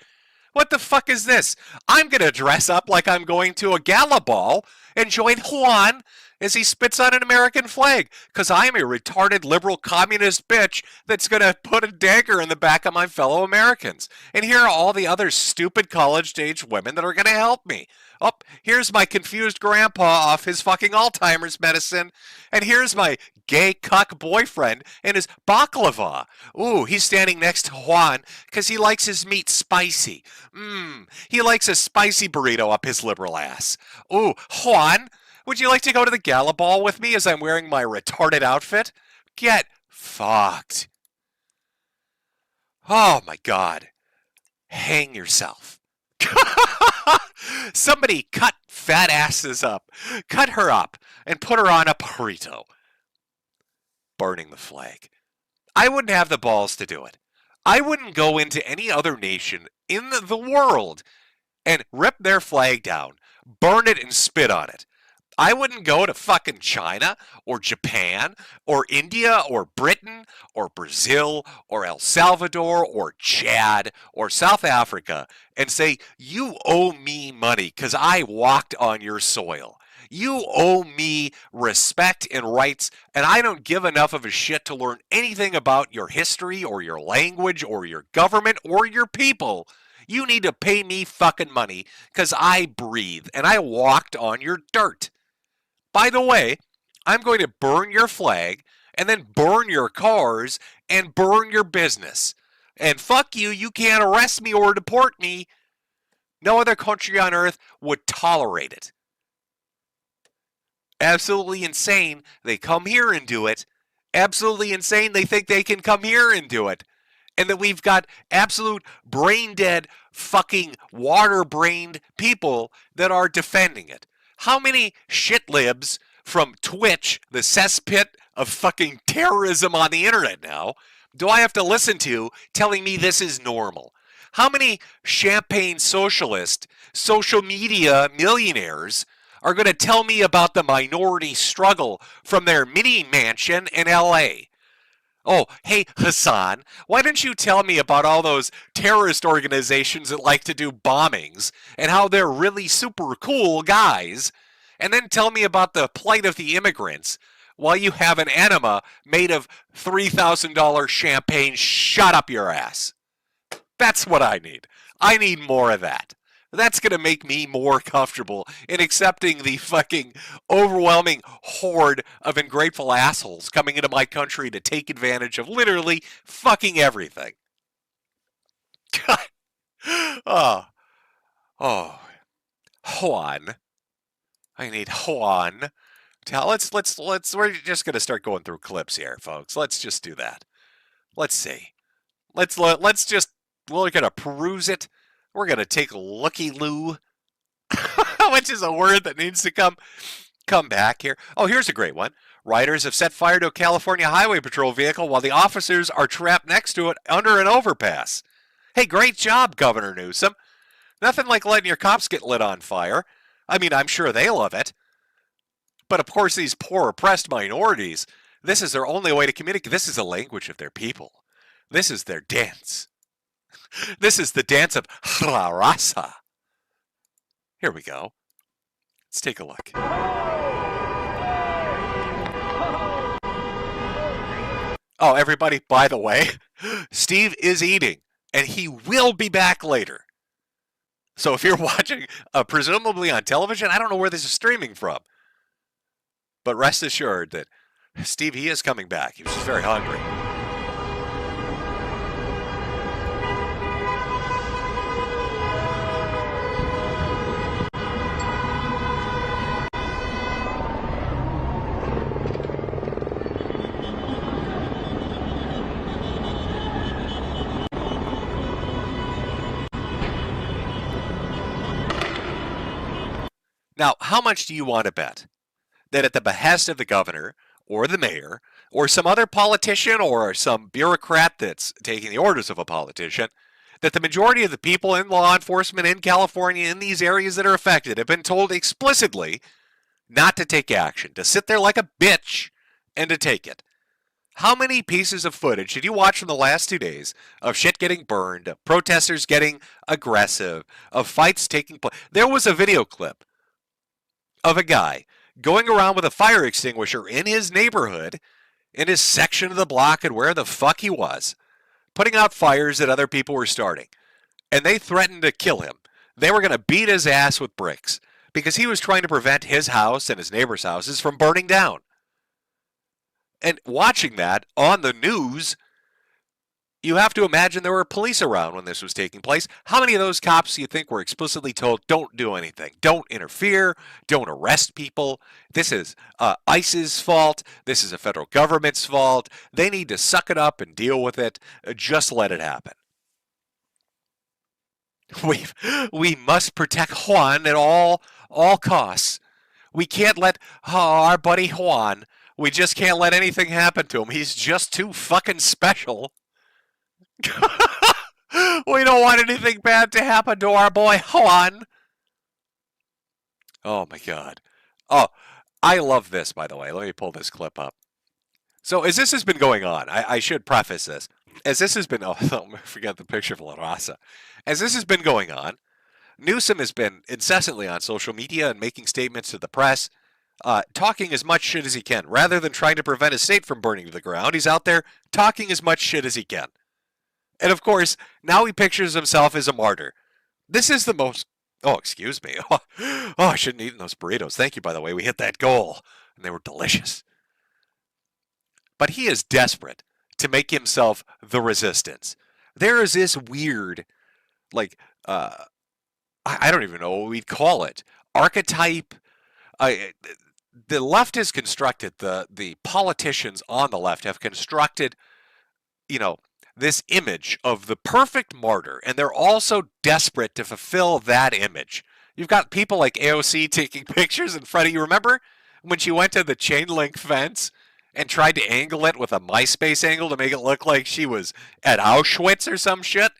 What the fuck is this? I'm gonna dress up like I'm going to a gala ball and join Juan as he spits on an American flag, because I'm a retarded liberal communist bitch that's gonna put a dagger in the back of my fellow Americans. And here are all the other stupid college-age women that are gonna help me. Oh, here's my confused grandpa off his fucking Alzheimer's medicine, and here's my gay cuck boyfriend and his baklava. Ooh, he's standing next to Juan because he likes his meat spicy. He likes a spicy burrito up his liberal ass. Ooh, Juan, would you like to go to the gala ball with me as I'm wearing my retarded outfit? Get fucked. Oh my god. Hang yourself. Somebody cut fat asses up. Cut her up and put her on a burrito. Burning the flag. I wouldn't have the balls to do it. I wouldn't go into any other nation in the world and rip their flag down, burn it and spit on it. I wouldn't go to fucking China or Japan or India or Britain or Brazil or El Salvador or Chad or South Africa and say, you owe me money because I walked on your soil. You owe me respect and rights, and I don't give enough of a shit to learn anything about your history or your language or your government or your people. You need to pay me fucking money because I breathe and I walked on your dirt. By the way, I'm going to burn your flag and then burn your cars and burn your business. And fuck you, you can't arrest me or deport me. No other country on earth would tolerate it. Absolutely insane, they come here and do it. Absolutely insane, they think they can come here and do it. And that we've got absolute brain-dead, fucking water-brained people that are defending it. How many shit libs from Twitch, the cesspit of fucking terrorism on the internet now, do I have to listen to telling me this is normal? How many champagne socialist, social media millionaires are going to tell me about the minority struggle from their mini mansion in LA? Oh, hey, Hassan, why don't you tell me about all those terrorist organizations that like to do bombings and how they're really super cool guys, and then tell me about the plight of the immigrants while you have an enema made of $3,000 champagne shot up your ass. That's what I need. I need more of that. That's going to make me more comfortable in accepting the fucking overwhelming horde of ungrateful assholes coming into my country to take advantage of literally fucking everything. God. Oh. Juan. I need Juan. Let's we're just going to start going through clips here, folks. Let's just do that. Let's see. Let's just, we're going to peruse it. We're going to take a looky-loo, which is a word that needs to come back here. Oh, here's a great one. Riders have set fire to a California Highway Patrol vehicle while the officers are trapped next to it under an overpass. Hey, great job, Governor Newsom. Nothing like letting your cops get lit on fire. I mean, I'm sure they love it. But of course, these poor oppressed minorities, this is their only way to communicate. This is the language of their people. This is their dance. This is the dance of La Raza. Here we go. Let's take a look. Oh, everybody, by the way, Steve is eating, and he will be back later. So if you're watching, presumably on television, I don't know where this is streaming from. But rest assured that Steve, he is coming back. He was just very hungry. Now, how much do you want to bet that at the behest of the governor or the mayor or some other politician or some bureaucrat that's taking the orders of a politician, that the majority of the people in law enforcement in California in these areas that are affected have been told explicitly not to take action, to sit there like a bitch and to take it. How many pieces of footage did you watch from the last 2 days of shit getting burned, of protesters getting aggressive, of fights taking place? There was a video clip of a guy going around with a fire extinguisher in his neighborhood, in his section of the block, and where the fuck he was, putting out fires that other people were starting. And they threatened to kill him. They were going to beat his ass with bricks because he was trying to prevent his house and his neighbors' houses from burning down. And watching that on the news, you have to imagine there were police around when this was taking place. How many of those cops do you think were explicitly told, don't do anything, don't interfere, don't arrest people? This is ICE's fault. This is a federal government's fault. They need to suck it up and deal with it. Just let it happen. We must protect Juan at all costs. We can't let our buddy Juan, we just can't let anything happen to him. He's just too fucking special. We don't want anything bad to happen to our boy Juan. Oh my God. Oh, I love this, by the way. Let me pull this clip up. So as this has been going on, I should preface this. As this has been, oh, I forgot the picture of La Raza. As this has been going on, Newsom has been incessantly on social media and making statements to the press, talking as much shit as he can. Rather than trying to prevent his state from burning to the ground, he's out there talking as much shit as he can. And of course, now he pictures himself as a martyr. This is the most... Oh, excuse me. Oh, I shouldn't have eaten those burritos. Thank you, by the way. We hit that goal, and they were delicious. But he is desperate to make himself the resistance. There is this weird, like, I don't even know what we'd call it, archetype. The left has constructed, the politicians on the left have constructed, this image of the perfect martyr, and they're also desperate to fulfill that image. You've got people like AOC taking pictures in front of you. Remember when she went to the chain link fence and tried to angle it with a MySpace angle to make it look like she was at Auschwitz or some shit?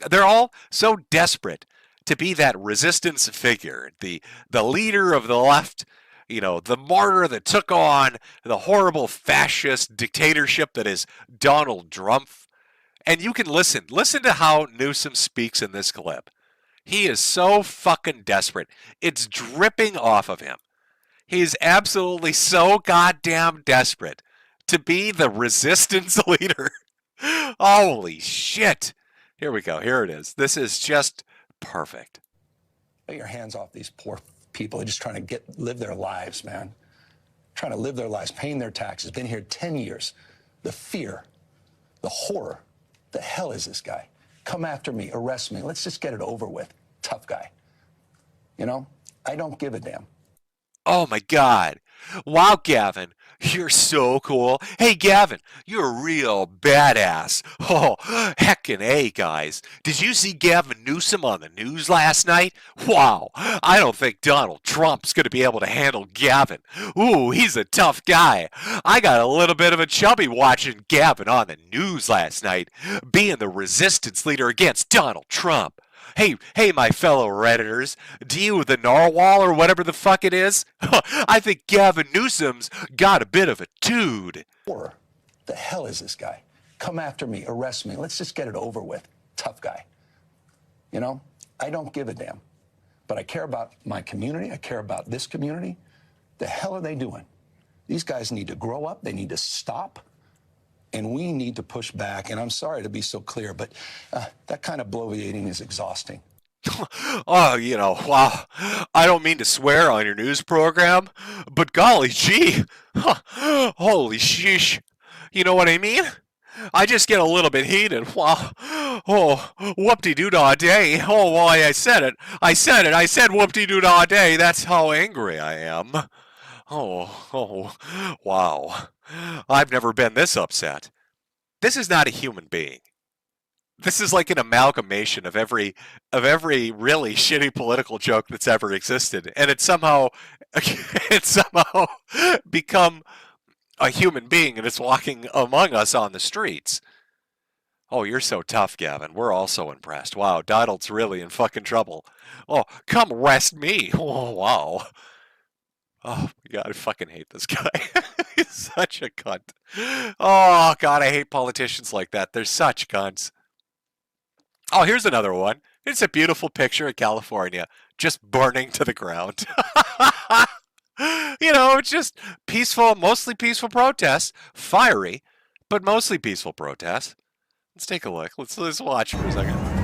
They're all so desperate to be that resistance figure, the leader of the left, the martyr that took on the horrible fascist dictatorship that is Donald Trump. And you can listen to how Newsom speaks in this clip. He is so fucking desperate. It's dripping off of him. He's absolutely so goddamn desperate to be the resistance leader. Holy shit. Here we go. Here it is. This is just perfect. Get your hands off these poor people. They're just trying to live their lives, man. Trying to live their lives, paying their taxes. Been here 10 years. The fear, the horror. The hell is this guy? Come after me, arrest me. Let's just get it over with. Tough guy. I don't give a damn. Oh my God. Wow, Gavin, you're so cool. Hey, Gavin, you're a real badass. Oh, heckin' A, guys. Did you see Gavin Newsom on the news last night? Wow, I don't think Donald Trump's going to be able to handle Gavin. Ooh, he's a tough guy. I got a little bit of a chubby watching Gavin on the news last night, being the resistance leader against Donald Trump. Hey, my fellow Redditors, do you, the narwhal or whatever the fuck it is? I think Gavin Newsom's got a bit of a dude. The hell is this guy? Come after me, arrest me. Let's just get it over with. Tough guy. I don't give a damn. But I care about my community. I care about this community. The hell are they doing? These guys need to grow up. They need to stop. And we need to push back. And I'm sorry to be so clear, but that kind of bloviating is exhausting. Oh, wow. I don't mean to swear on your news program, but golly gee. Holy sheesh. You know what I mean? I just get a little bit heated. Wow. Oh, whoop-de-doo-dah day. Oh, well, I said it. I said whoop-de-doo-dah day. That's how angry I am. Oh, wow. I've never been this upset. This is not a human being. This is like an amalgamation of every really shitty political joke that's ever existed, and it's somehow become a human being and it's walking among us on the streets. Oh, you're so tough, Gavin. We're all so impressed. Wow, Donald's really in fucking trouble. Oh, come arrest me. Oh, wow. Oh my god, I fucking hate this guy. He's such a cunt. Oh god, I hate politicians like that. They're such cunts. Oh, here's another one. It's a beautiful picture of California just burning to the ground. It's just peaceful, mostly peaceful protests, fiery, but mostly peaceful protests. Let's take a look. Let's watch for a second.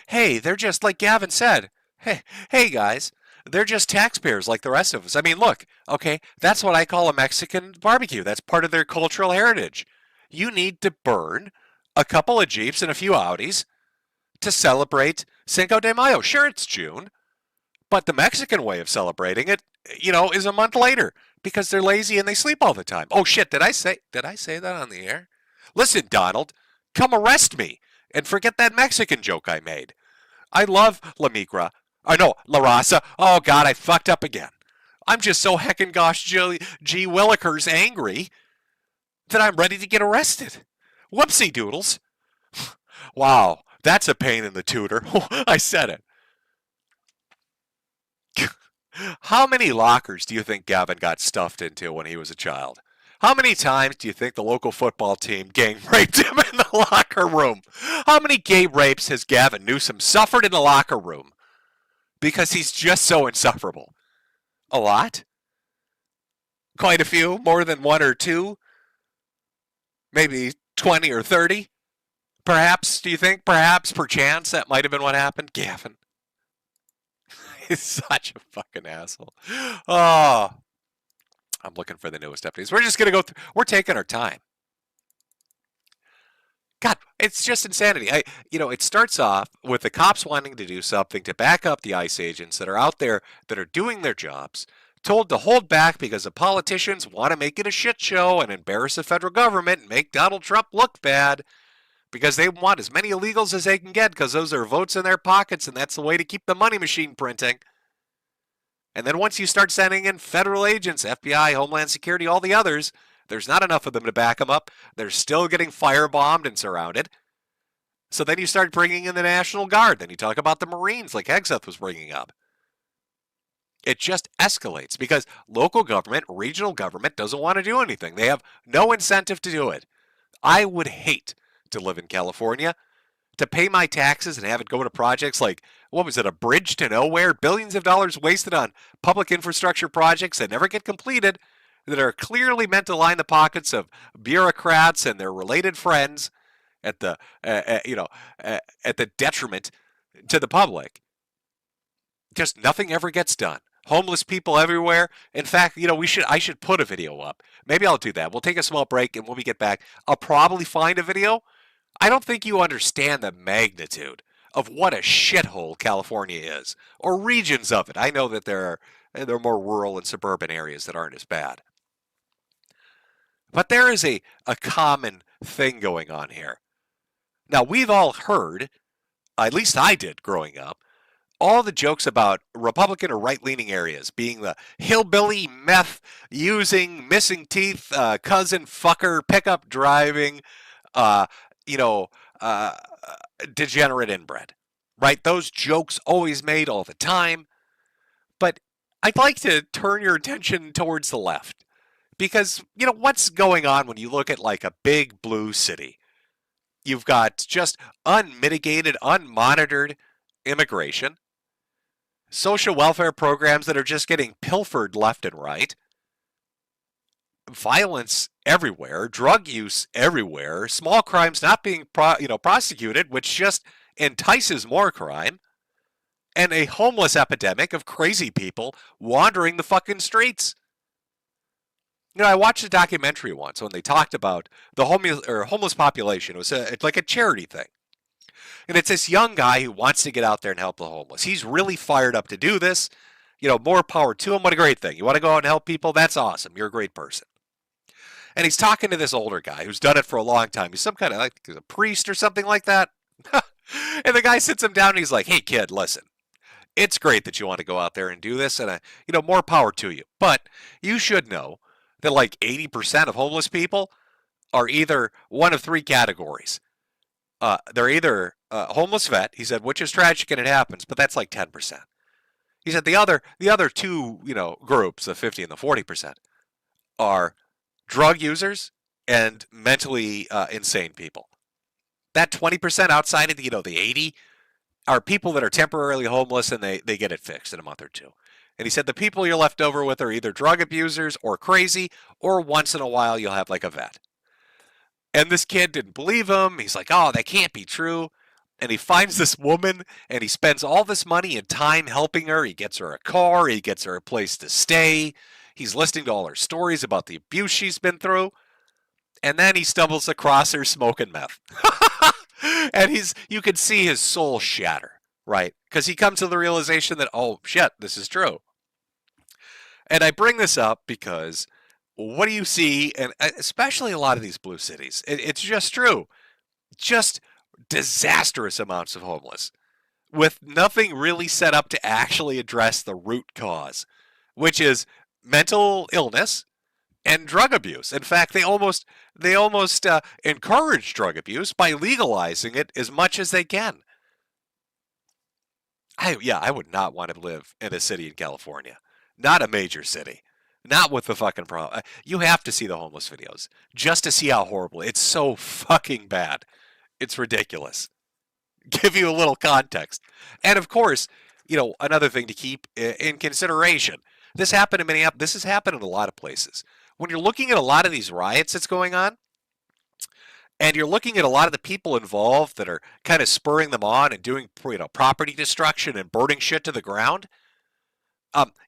Hey, they're just like Gavin said. Hey guys, they're just taxpayers like the rest of us. I mean, look, okay, that's what I call a Mexican barbecue. That's part of their cultural heritage. You need to burn a couple of Jeeps and a few Audis to celebrate Cinco de Mayo. Sure, it's June, but the Mexican way of celebrating it, is a month later because they're lazy and they sleep all the time. Oh shit, did I say that on the air? Listen, Donald, come arrest me and forget that Mexican joke I made. I love La Migra. I know, La Raza. Oh god, I fucked up again. I'm just so heckin' gosh G Willikers angry that I'm ready to get arrested. Whoopsie doodles. Wow, that's a pain in the tutor. I said it. How many lockers do you think Gavin got stuffed into when he was a child? How many times do you think the local football team gang raped him in the locker room? How many gay rapes has Gavin Newsom suffered in the locker room? Because he's just so insufferable. A lot? Quite a few? More than one or two? Maybe 20 or 30? Perhaps, do you think? Perhaps, perchance, that might have been what happened? Gavin. He's such a fucking asshole. Oh, I'm looking for the newest updates. We're just going to go through. We're taking our time. God, it's just insanity. It starts off with the cops wanting to do something to back up the ICE agents that are out there that are doing their jobs, told to hold back because the politicians want to make it a shit show and embarrass the federal government and make Donald Trump look bad because they want as many illegals as they can get because those are votes in their pockets and that's the way to keep the money machine printing. And then once you start sending in federal agents, FBI, Homeland Security, all the others, there's not enough of them to back them up. They're still getting firebombed and surrounded. So then you start bringing in the National Guard. Then you talk about the Marines, like Hegseth was bringing up. It just escalates because local government, regional government doesn't want to do anything. They have no incentive to do it. I would hate to live in California, to pay my taxes and have it go to projects like, what was it, a bridge to nowhere? Billions of dollars wasted on public infrastructure projects that never get completed, that are clearly meant to line the pockets of bureaucrats and their related friends at the, at the detriment to the public. Just nothing ever gets done. Homeless people everywhere. In fact, I should put a video up. Maybe I'll do that. We'll take a small break, and when we get back, I'll probably find a video. I don't think you understand the magnitude of what a shithole California is, or regions of it. I know that there are more rural and suburban areas that aren't as bad. But there is a common thing going on here. Now, we've all heard, at least I did growing up, all the jokes about Republican or right-leaning areas being the hillbilly, meth using, missing teeth, cousin fucker, pickup driving, uh, you know, uh, degenerate inbred, right? Those jokes always made all the time. But I'd like to turn your attention towards the left because, what's going on when you look at like a big blue city? You've got just unmitigated, unmonitored immigration, social welfare programs that are just getting pilfered left and right, violence everywhere, drug use everywhere, small crimes not being prosecuted, which just entices more crime, and a homeless epidemic of crazy people wandering the fucking streets. I watched a documentary once when they talked about the homeless population. It's like a charity thing. And it's this young guy who wants to get out there and help the homeless. He's really fired up to do this. more power to him. What a great thing. You want to go out and help people? That's awesome. You're a great person. And he's talking to this older guy who's done it for a long time. He's some kind of like a priest or something like that. And the guy sits him down and he's like, hey, kid, listen. It's great that you want to go out there and do this, and more power to you. But you should know that like 80% of homeless people are either one of three categories. They're either a homeless vet, he said, which is tragic and it happens, but that's like 10%. He said the other two, groups, the 50 and the 40%, are drug users and mentally insane people. That 20% outside of the 80 are people that are temporarily homeless and they get it fixed in a month or two. And he said the people you're left over with are either drug abusers or crazy, or once in a while you'll have like a vet. And this kid didn't believe him. He's like, oh, that can't be true. And he finds this woman and he spends all this money and time helping her. He gets her a car. He gets her a place to stay. He's listening to all her stories about the abuse she's been through. And then he stumbles across her smoking meth. And you can see his soul shatter, right? Because he comes to the realization that, oh, shit, this is true. And I bring this up because what do you see, and especially a lot of these blue cities, it's just true. Just disastrous amounts of homeless with nothing really set up to actually address the root cause, which is mental illness and drug abuse. In fact, they almost encourage drug abuse by legalizing it as much as they can. I would not want to live in a city in California, not a major city, not with the fucking problem. You have to see the homeless videos just to see how horrible. It's so fucking bad. It's ridiculous. Give you a little context, and of course, another thing to keep in consideration. This happened in Minneapolis. This has happened in a lot of places. When you're looking at a lot of these riots that's going on, and you're looking at a lot of the people involved that are kind of spurring them on and doing property destruction and burning shit to the ground,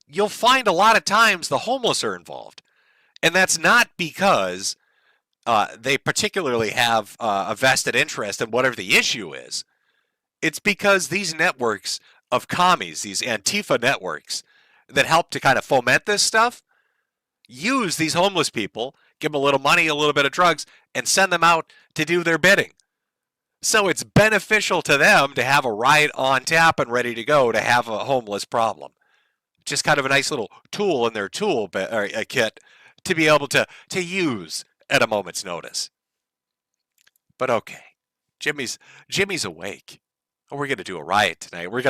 you'll find a lot of times the homeless are involved. And that's not because they particularly have a vested interest in whatever the issue is. It's because these networks of commies, these Antifa networks that help to kind of foment this stuff, use these homeless people, give them a little money, a little bit of drugs, and send them out to do their bidding. So it's beneficial to them to have a riot on tap and ready to go to have a homeless problem. Just kind of a nice little tool in their tool kit to be able to use at a moment's notice. But okay, Jimmy's awake. We're gonna do a riot tonight. We're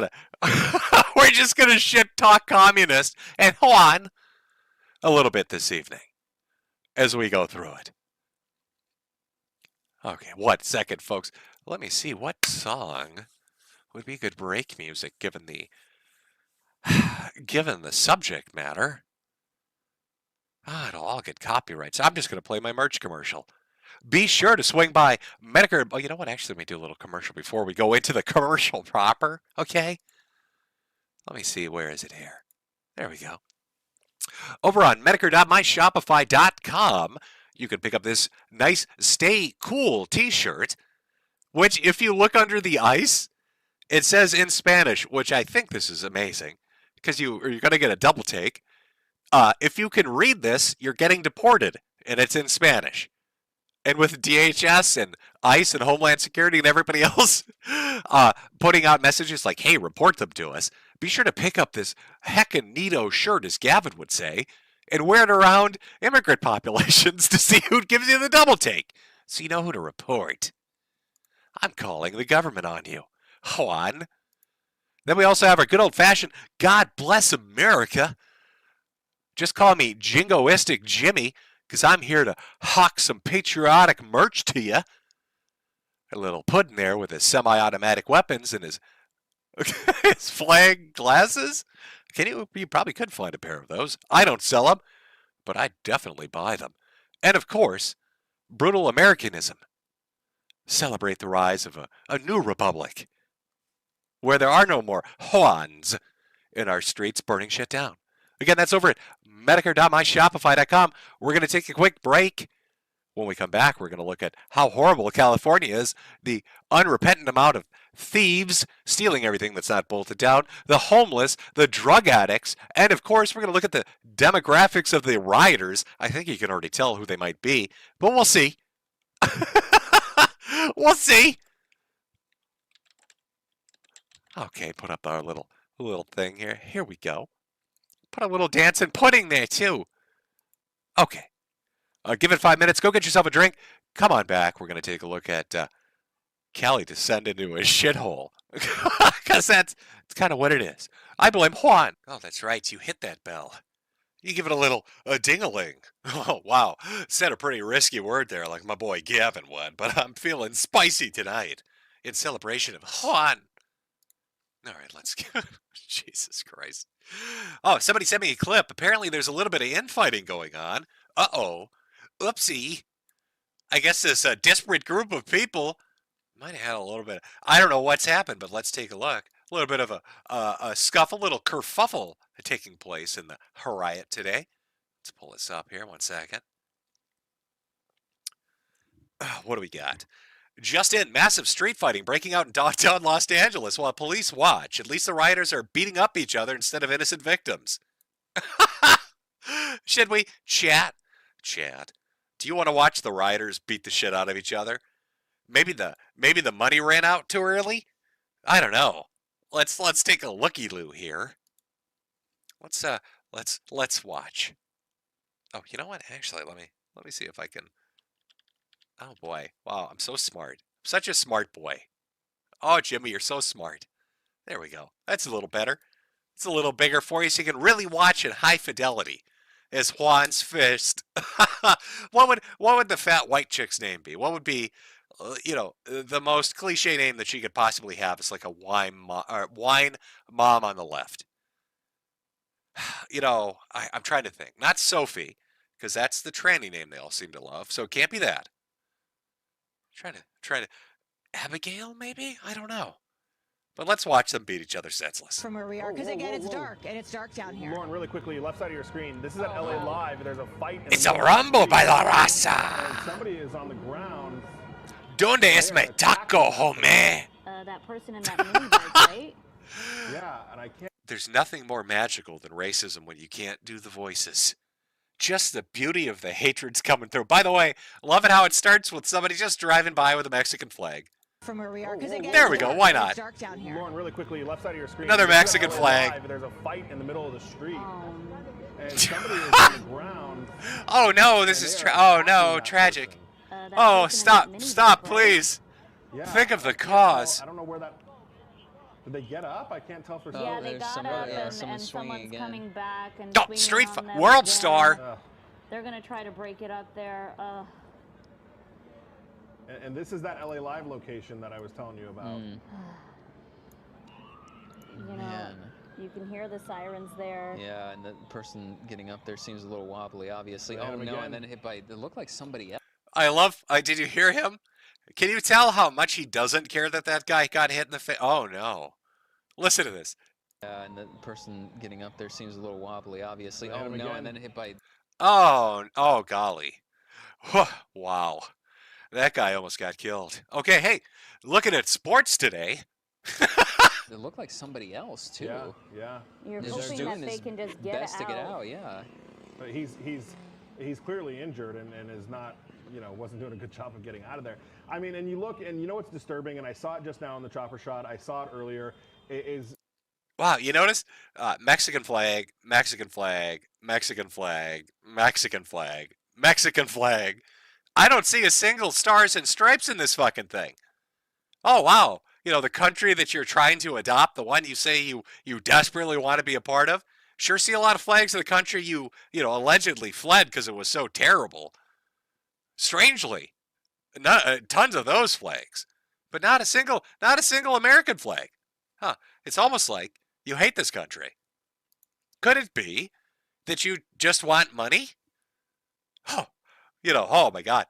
just gonna shit talk communists and Juan a little bit this evening as we go through it. Okay, 1 second, folks. Let me see what song would be good break music given the subject matter. It'll all get copyrights. I'm just going to play my merch commercial. Be sure to swing by Metokur. Oh, you know what? Actually, let me do a little commercial before we go into the commercial proper. Okay? Let me see. Where is it here? There we go. Over on Metokur.myshopify.com, you can pick up this nice Stay Cool t-shirt, which if you look under the ice, it says in Spanish, which I think this is amazing, because you're going to get a double take. If you can read this, you're getting deported, and it's in Spanish. And with DHS and ICE and Homeland Security and everybody else putting out messages like, hey, report them to us, be sure to pick up this heckin' neato shirt, as Gavin would say, and wear it around immigrant populations to see who gives you the double take, so you know who to report. I'm calling the government on you. Juan. Then we also have our good old-fashioned God Bless America. Just call me Jingoistic Jimmy, because I'm here to hawk some patriotic merch to you. A little puddin' there with his semi-automatic weapons and his flag glasses. You probably could find a pair of those. I don't sell them, but I definitely buy them. And of course, brutal Americanism. Celebrate the rise of a new republic, where there are no more Juans in our streets burning shit down. Again, that's over at Metokur.myshopify.com. We're going to take a quick break. When we come back, we're going to look at how horrible California is, the unrepentant amount of thieves stealing everything that's not bolted down, the homeless, the drug addicts, and of course, we're going to look at the demographics of the rioters. I think you can already tell who they might be, but we'll see. We'll see. Okay, put up our little thing here. Here we go. Put a little dancing pudding there too. Okay. Give it 5 minutes. Go get yourself a drink. Come on back. We're going to take a look at Callie descend into a shithole. Because that's kind of what it is. I blame Juan. Oh, that's right. You hit that bell. You give it a little ding-a-ling. Oh, wow. Said a pretty risky word there, like my boy Gavin would. But I'm feeling spicy tonight in celebration of Juan. All right, let's go. Jesus Christ. Oh, somebody sent me a clip. Apparently there's a little bit of infighting going on. Uh-oh. Oopsie. I guess this disparate group of people might have had a little bit. I don't know what's happened, but let's take a look. A little bit of a scuffle, a little kerfuffle taking place in the riot today. Let's pull this up here 1 second. What do we got? Just in, massive street fighting breaking out in downtown Los Angeles while police watch. At least the rioters are beating up each other instead of innocent victims. Should we? Chat. Do you want to watch the rioters beat the shit out of each other? Maybe the money ran out too early? I don't know. Let's take a looky-loo here. Let's watch. Oh, you know what? Actually, let me see if I can. Oh boy. Wow, I'm so smart. I'm such a smart boy. Oh, Jimmy, you're so smart. There we go. That's a little better. It's a little bigger for you so you can really watch in high fidelity. As Juan's fist. What would the fat white chick's name be? What would be, the most cliche name that she could possibly have? Is like a wine mom on the left. I'm trying to think. Not Sophie, because that's the tranny name they all seem to love. So it can't be that. Trying to Abigail, maybe? I don't know. But let's watch them beat each other senseless. From where we are, because again, it's dark, and it's dark down here. Lauren, really quickly, left side of your screen. This is at LA Live. There's a fight. It's a rumble by la raza. And somebody is on the ground. Donde es mi taco, homie? That person in that minibike, right? Yeah, and I can't. There's nothing more magical than racism when you can't do the voices. Just the beauty of the hatred's coming through. By the way, love it how it starts with somebody just driving by with a Mexican flag. From where we are, because again, there we go. Why not? It's dark down here. Lauren, really quickly, left side of your screen. Another Mexican flag. Live. There's a fight in the middle of the street. Oh, And somebody is on the ground. Oh no, this is tragic. Oh, stop, please. Yeah, Think of the I can't cause. tell- I don't know where that. Did they get up? I can't tell for sure. yeah, they there's got somebody- up yeah, and someone's swinging someone's again. coming back and Oh, swinging street on fight, them world again. star. They're gonna try to break it up there. And this is that LA Live location that I was telling you about. You know, Man. you can hear the sirens there. Yeah, and the person getting up there seems a little wobbly, obviously. Hit Oh him no, again. and then hit by. It looked like somebody else. Did you hear him? Can you tell how much he doesn't care that guy got hit in the face? Oh no. Listen to this. Yeah, and the person getting up there seems a little wobbly, obviously. Hit Oh him no, again. and then hit by. Oh golly. Wow. That guy almost got killed. Okay, hey, looking at sports today. It looked like somebody else too. Yeah. You're They're hoping doing that they his can just get best to get out. Yeah. But he's clearly injured and is not, wasn't doing a good job of getting out of there. I mean, and you look and you know what's disturbing, and I saw it just now in the chopper shot. I saw it earlier. Is Wow, you notice? Mexican flag, Mexican flag, Mexican flag, Mexican flag, Mexican flag. I don't see a single stars and stripes in this fucking thing. Oh, wow. The country that you're trying to adopt, the one you say you desperately want to be a part of. Sure see a lot of flags of the country you allegedly fled because it was so terrible. Strangely, tons of those flags, but not a single American flag. Huh. It's almost like you hate this country. Could it be that you just want money? Oh, oh my God.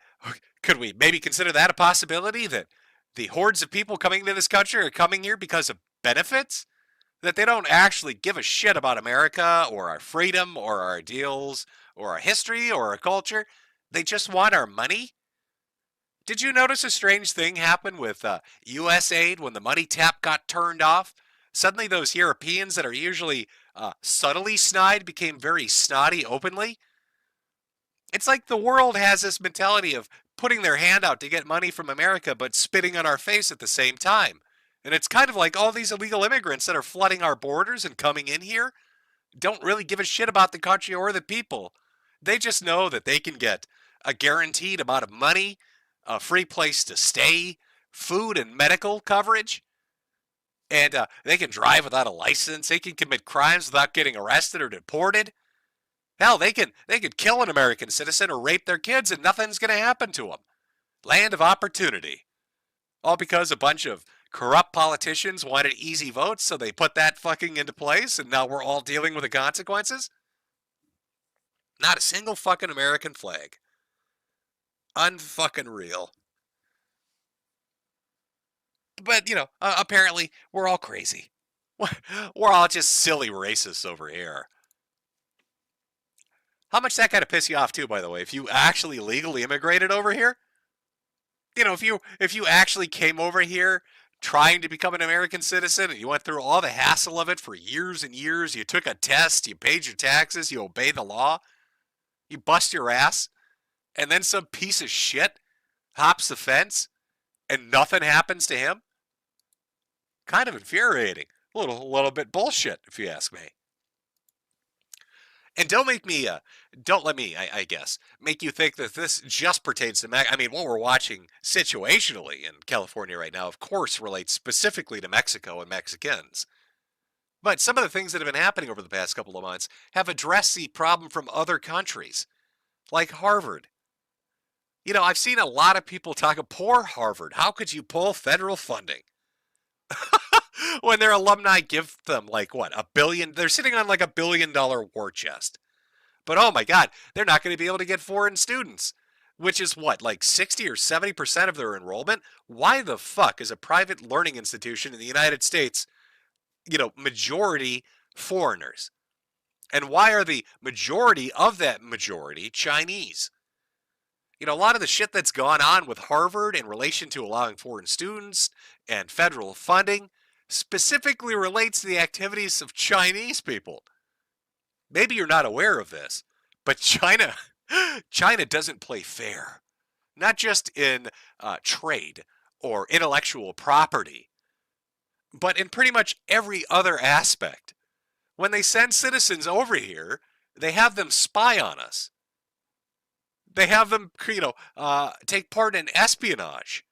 Could we maybe consider that a possibility, that the hordes of people coming to this country are coming here because of benefits? That they don't actually give a shit about America or our freedom or our ideals or our history or our culture. They just want our money? Did you notice a strange thing happen with U.S. aid when the money tap got turned off? Suddenly, those Europeans that are usually subtly snide became very snotty openly. It's like the world has this mentality of putting their hand out to get money from America, but spitting on our face at the same time. And it's kind of like all these illegal immigrants that are flooding our borders and coming in here don't really give a shit about the country or the people. They just know that they can get a guaranteed amount of money, a free place to stay, food and medical coverage, and they can drive without a license. They can commit crimes without getting arrested or deported. Hell, they could kill an American citizen or rape their kids and nothing's going to happen to them. Land of opportunity. All because a bunch of corrupt politicians wanted easy votes, so they put that fucking into place, and now we're all dealing with the consequences? Not a single fucking American flag. Unfucking real. But, apparently we're all crazy. We're all just silly racists over here. How much that kind of piss you off too, by the way, if you actually legally immigrated over here? If you actually came over here trying to become an American citizen and you went through all the hassle of it for years and years, you took a test, you paid your taxes, you obey the law, you bust your ass, and then some piece of shit hops the fence and nothing happens to him? Kind of infuriating. A little bit bullshit, if you ask me. And don't let me, I guess, make you think that this just pertains to what we're watching situationally in California right now, of course, relates specifically to Mexico and Mexicans. But some of the things that have been happening over the past couple of months have addressed the problem from other countries, like Harvard. I've seen a lot of people talk of poor Harvard. How could you pull federal funding? When their alumni give them $1 billion, they're sitting on $1 billion war chest. But oh my God, they're not going to be able to get foreign students, which is 60 or 70% of their enrollment? Why the fuck is a private learning institution in the United States, majority foreigners? And why are the majority of that majority Chinese? A lot of the shit that's gone on with Harvard in relation to allowing foreign students and federal funding specifically relates to the activities of Chinese people. Maybe you're not aware of this, but China doesn't play fair. Not just in trade or intellectual property, but in pretty much every other aspect. When they send citizens over here, they have them spy on us. They have them, take part in espionage.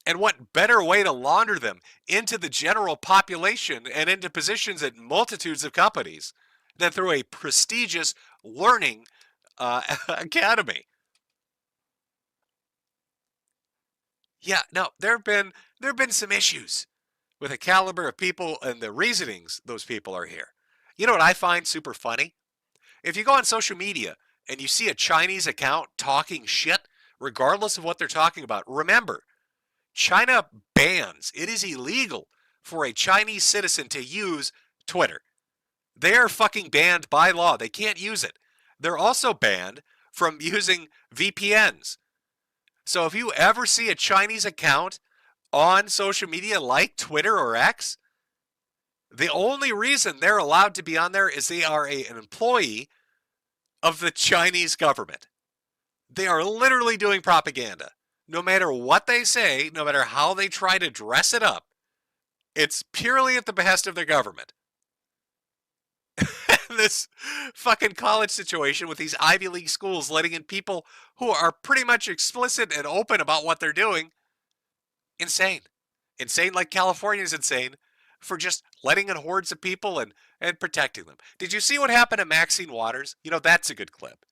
And what better way to launder them into the general population and into positions at multitudes of companies than through a prestigious learning academy? Yeah, no, there have been some issues with the caliber of people and the reasonings those people are here. You know what I find super funny? If you go on social media and you see a Chinese account talking shit, regardless of what they're talking about, remember, China bans, it is illegal for a Chinese citizen to use Twitter. They are fucking banned by law. They can't use it. They're also banned from using VPNs. So if you ever see a Chinese account on social media like Twitter or X, the only reason they're allowed to be on there is they are an employee of the Chinese government. They are literally doing propaganda. No matter what they say, no matter how they try to dress it up, it's purely at the behest of their government. This fucking college situation with these Ivy League schools letting in people who are pretty much explicit and open about what they're doing. Insane. Insane like California's insane for just letting in hordes of people and protecting them. Did you see what happened to Maxine Waters? That's a good clip.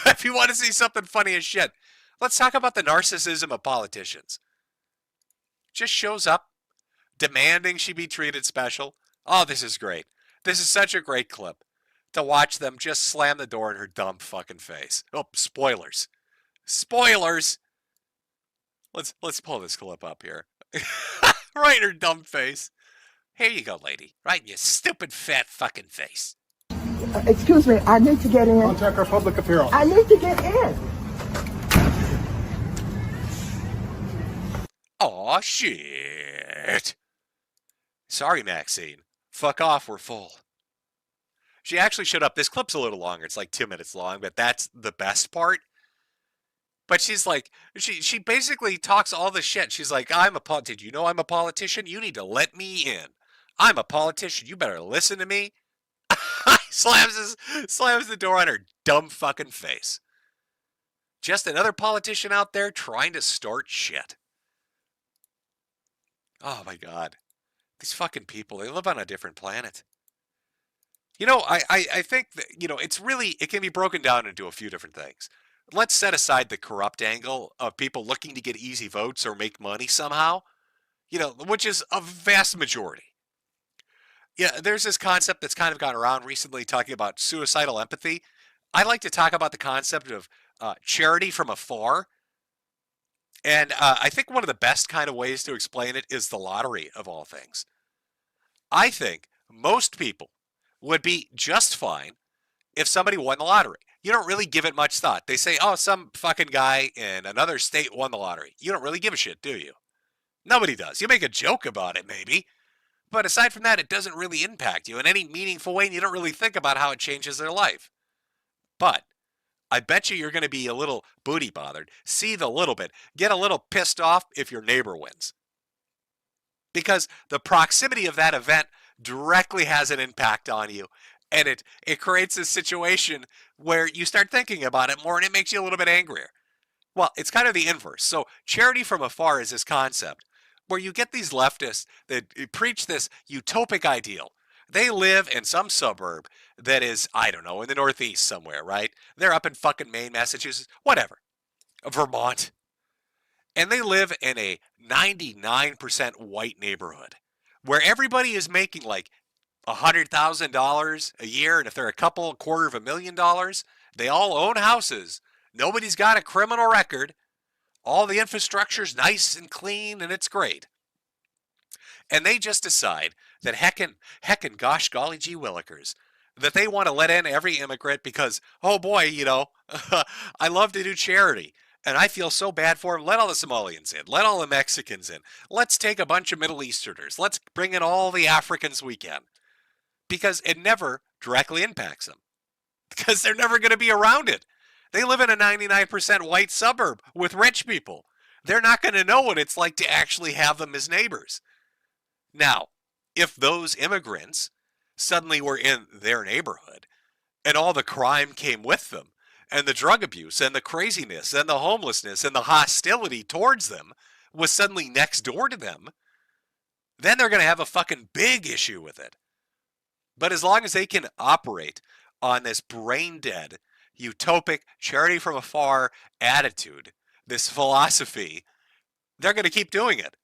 If you want to see something funny as shit, let's talk about the narcissism of politicians. Just shows up, demanding she be treated special. Oh, this is great. This is such a great clip to watch them just slam the door in her dumb fucking face. Oh, spoilers. Spoilers! Let's pull this clip up here. Right in her dumb face. Here you go, lady. Right in your stupid fat fucking face. Excuse me, I need to get in. Contact our public appearance. I need to get in. Aw, shit. Sorry, Maxine. Fuck off, we're full. She actually showed up. This clip's a little longer. It's like 2 minutes long, but that's the best part. But she's like, she basically talks all this shit. She's like, did you know I'm a politician? You need to let me in. I'm a politician. You better listen to me. slams the door on her dumb fucking face. Just another politician out there trying to start shit. Oh my God. These fucking people, they live on a different planet. You know, I think that, you know, it can be broken down into a few different things. Let's set aside the corrupt angle of people looking to get easy votes or make money somehow, you know, which is a vast majority. Yeah, there's this concept that's kind of gone around recently talking about suicidal empathy. I like to talk about the concept of charity from afar. And I think one of the best kind of ways to explain it is the lottery of all things. I think most people would be just fine if somebody won the lottery. You don't really give it much thought. They say, oh, some fucking guy in another state won the lottery. You don't really give a shit, do you? Nobody does. You make a joke about it, maybe. But aside from that, it doesn't really impact you in any meaningful way, and you don't really think about how it changes their life. But I bet you're going to be a little booty bothered, seethe a little bit, get a little pissed off if your neighbor wins. Because the proximity of that event directly has an impact on you. And it creates a situation where you start thinking about it more and it makes you a little bit angrier. Well, it's kind of the inverse. So charity from afar is this concept where you get these leftists that preach this utopic ideal. They live in some suburb that is, I don't know, in the Northeast somewhere, right? They're up in fucking Maine, Massachusetts, whatever, Vermont. And they live in a 99% white neighborhood where everybody is making like $100,000 a year, and if they're a $250,000, they all own houses. Nobody's got a criminal record. All the infrastructure's nice and clean, and it's great. And they just decide that heckin' gosh golly gee willikers, that they want to let in every immigrant because, oh boy, you know, I love to do charity. And I feel so bad for them. Let all the Somalians in. Let all the Mexicans in. Let's take a bunch of Middle Easterners. Let's bring in all the Africans we can. Because it never directly impacts them. Because they're never going to be around it. They live in a 99% white suburb with rich people. They're not going to know what it's like to actually have them as neighbors. Now, if those immigrants suddenly were in their neighborhood and all the crime came with them, and the drug abuse and the craziness and the homelessness and the hostility towards them was suddenly next door to them, then they're going to have a fucking big issue with it. But as long as they can operate on this brain-dead, utopic, charity from afar attitude, this philosophy, they're going to keep doing it.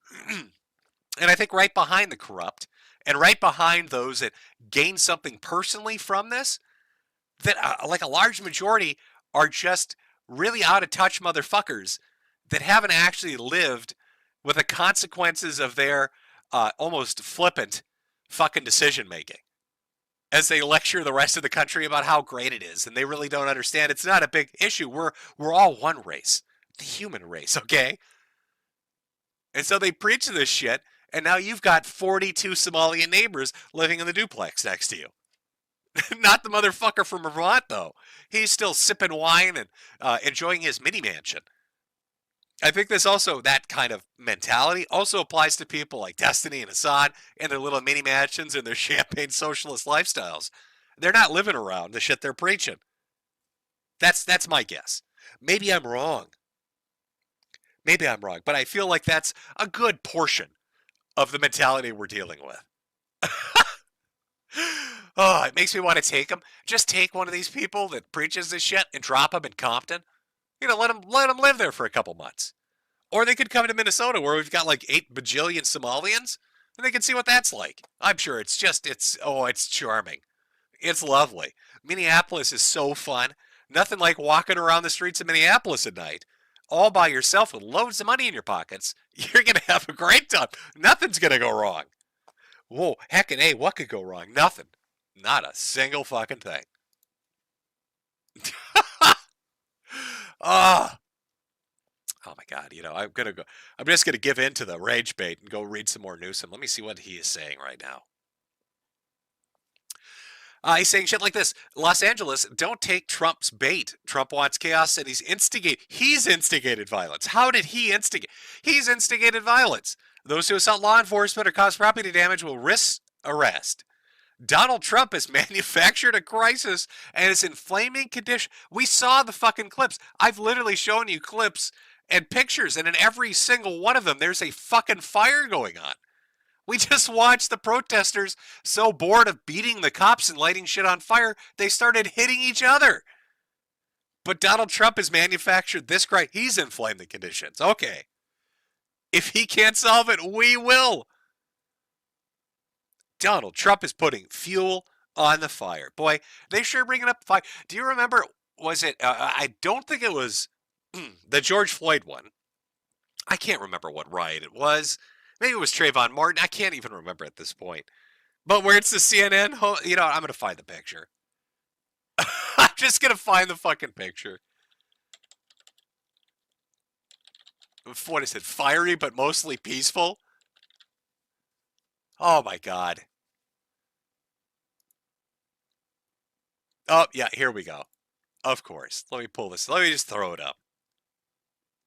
And I think right behind the corrupt and right behind those that gain something personally from this, that like a large majority are just really out of touch motherfuckers that haven't actually lived with the consequences of their almost flippant fucking decision making. As they lecture the rest of the country about how great it is, and they really don't understand it's not a big issue. We're all one race, the human race, okay? And so they preach this shit, and now you've got 42 Somalian neighbors living in the duplex next to you. Not the motherfucker from Vermont, though. He's still sipping wine and enjoying his mini mansion. I think that kind of mentality also applies to people like Destiny and Assad and their little mini mansions and their champagne socialist lifestyles. They're not living around the shit they're preaching. That's my guess. Maybe I'm wrong. But I feel like that's a good portion of the mentality we're dealing with. Oh, it makes me want to take them. Just take one of these people that preaches this shit and drop them in Compton. You know, let them live there for a couple months. Or they could come to Minnesota where we've got like 8 bajillion Somalians, and they can see what that's like. I'm sure it's charming. It's lovely. Minneapolis is so fun. Nothing like walking around the streets of Minneapolis at night, all by yourself with loads of money in your pockets. You're going to have a great time. Nothing's going to go wrong. Whoa, heckin' A, what could go wrong? Nothing. Not a single fucking thing. Oh my God, I'm just gonna give in to the rage bait and go read some more Newsom. Let me see what he is saying right now. He's saying shit like this. Los Angeles, don't take Trump's bait. Trump wants chaos and he's instigated violence. How did he instigate? He's instigated violence. Those who assault law enforcement or cause property damage will risk arrest. Donald Trump has manufactured a crisis and is inflaming condition. We saw the fucking clips. I've literally shown you clips and pictures, and in every single one of them, there's a fucking fire going on. We just watched the protesters so bored of beating the cops and lighting shit on fire, they started hitting each other. But Donald Trump has manufactured this crisis. He's inflamed the conditions. Okay. If he can't solve it, we will. Donald Trump is putting fuel on the fire. Boy, they sure bringing up fire. Do you remember, was it, I don't think it was the George Floyd one. I can't remember what riot it was. Maybe it was Trayvon Martin. I can't even remember at this point. But where it's the CNN, I'm going to find the picture. I'm just going to find the fucking picture. What is it? Fiery but mostly peaceful? Oh my God. Oh, yeah, here we go. Of course. Let me pull this. Let me just throw it up.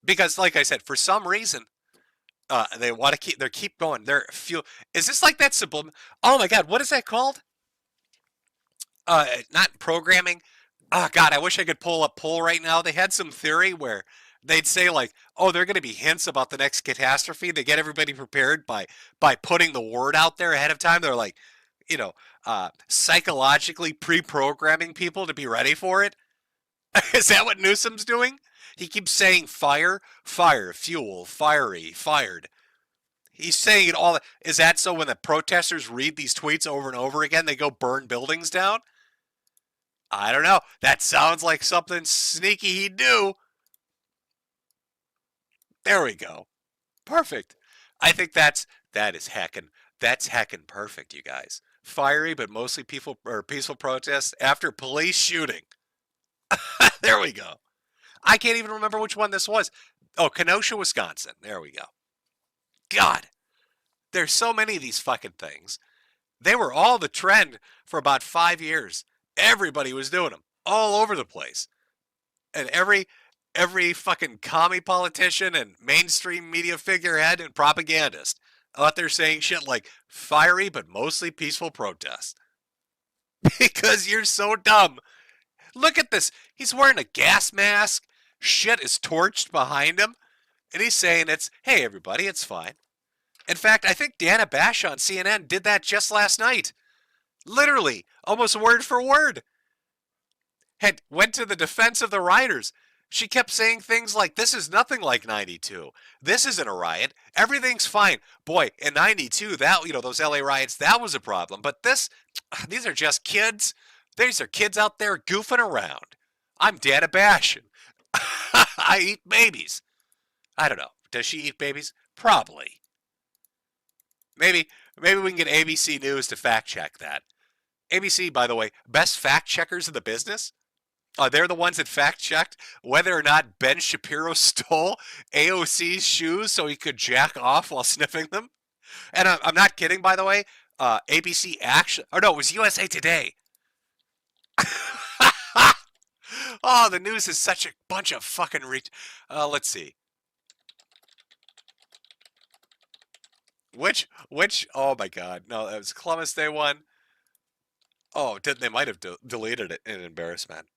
Because, like I said, for some reason, they want to keep going. They're fuel. Is this like that subliminal? Oh my God, what is that called? Not programming. Oh God, I wish I could pull up poll right now. They had some theory where they'd say like, oh, there are going to be hints about the next catastrophe. They get everybody prepared by putting the word out there ahead of time. They're like, psychologically pre-programming people to be ready for it. Is that what Newsom's doing? He keeps saying fire, fire, fuel, fiery, fired. He's saying it all. Is that so when the protesters read these tweets over and over again, they go burn buildings down? I don't know. That sounds like something sneaky he'd do. There we go. Perfect. I think that's heckin' perfect, you guys. Fiery but mostly peaceful protests after police shooting. There we go. I can't even remember which one this was. Oh, Kenosha, Wisconsin. There we go. God, there's so many of these fucking things. They were all the trend for about 5 years. Everybody was doing them all over the place. And every fucking commie politician and mainstream media figurehead and propagandist out there saying shit like fiery but mostly peaceful protest. Because you're so dumb. Look at this. He's wearing a gas mask. Shit is torched behind him. And he's saying hey everybody, it's fine. In fact, I think Dana Bash on CNN did that just last night. Literally, almost word for word. Went to the defense of the rioters. She kept saying things like, this is nothing like 92. This isn't a riot. Everything's fine. Boy, in 92, those LA riots, that was a problem. But these are just kids. These are kids out there goofing around. I'm Dana Bash. I eat babies. I don't know. Does she eat babies? Probably. Maybe we can get ABC News to fact check that. ABC, by the way, best fact checkers in the business. They're the ones that fact checked whether or not Ben Shapiro stole AOC's shoes so he could jack off while sniffing them. And I'm not kidding, by the way. ABC actually, or no, it was USA Today. Oh, the news is such a bunch of fucking let's see. Which, oh my God. No, that was Columbus Day one. Oh, they might have deleted it in embarrassment.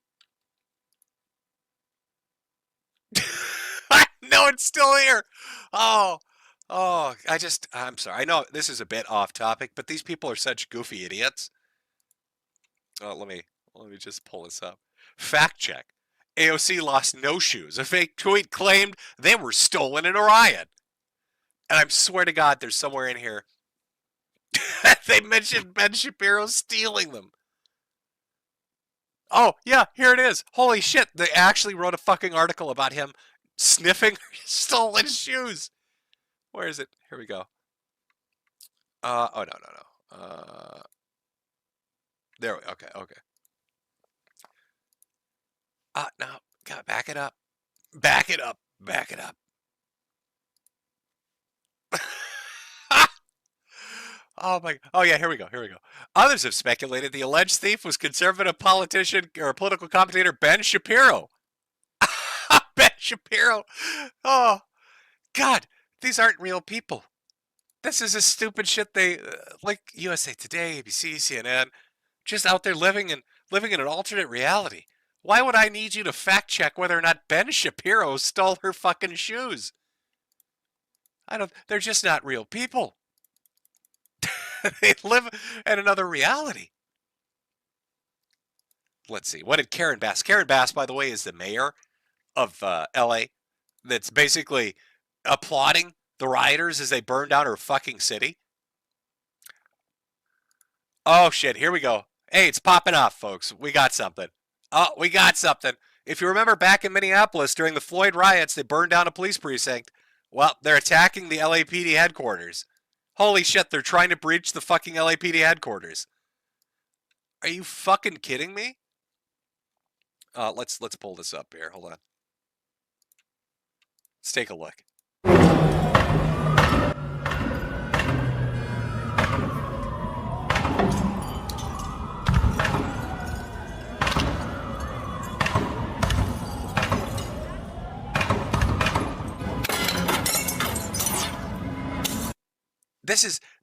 No, it's still here. Oh, I'm sorry. I know this is a bit off topic, but these people are such goofy idiots. Oh, let me just pull this up. Fact check. AOC lost no shoes. A fake tweet claimed they were stolen in a riot. And I swear to God, there's somewhere in here they mentioned Ben Shapiro stealing them. Oh, yeah, here it is. Holy shit. They actually wrote a fucking article about him sniffing stolen shoes. Where is it? Here we go. Oh, no. There we go. Okay. No. God, back it up. Back it up. Oh my. Oh yeah, here we go. Here we go. Others have speculated the alleged thief was conservative politician or political commentator Ben Shapiro. Ben Shapiro. Oh God, these aren't real people. This is a stupid shit they like USA Today, ABC, CNN, just out there living in an alternate reality. Why would I need you to fact check whether or not Ben Shapiro stole her fucking shoes? I don't. They're just not real people. They live in another reality. Let's see. What did Karen Bass? Karen Bass, by the way, is the mayor of L.A. That's basically applauding the rioters as they burn down her fucking city. Oh shit! Here we go. Hey, it's popping off, folks. We got something. Oh, we got something. If you remember back in Minneapolis during the Floyd riots, they burned down a police precinct. Well, they're attacking the LAPD headquarters. Holy shit, they're trying to breach the fucking LAPD headquarters. Are you fucking kidding me? Let's pull this up here. Hold on. Let's take a look.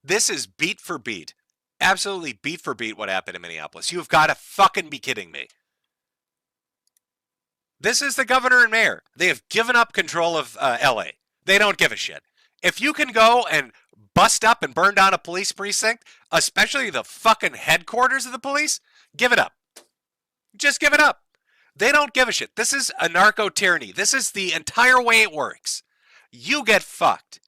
This is beat for beat. Absolutely beat for beat what happened in Minneapolis. You've got to fucking be kidding me. This is the governor and mayor. They have given up control of LA. They don't give a shit. If you can go and bust up and burn down a police precinct, especially the fucking headquarters of the police, give it up. Just give it up. They don't give a shit. This is a narco tyranny. This is the entire way it works. You get fucked.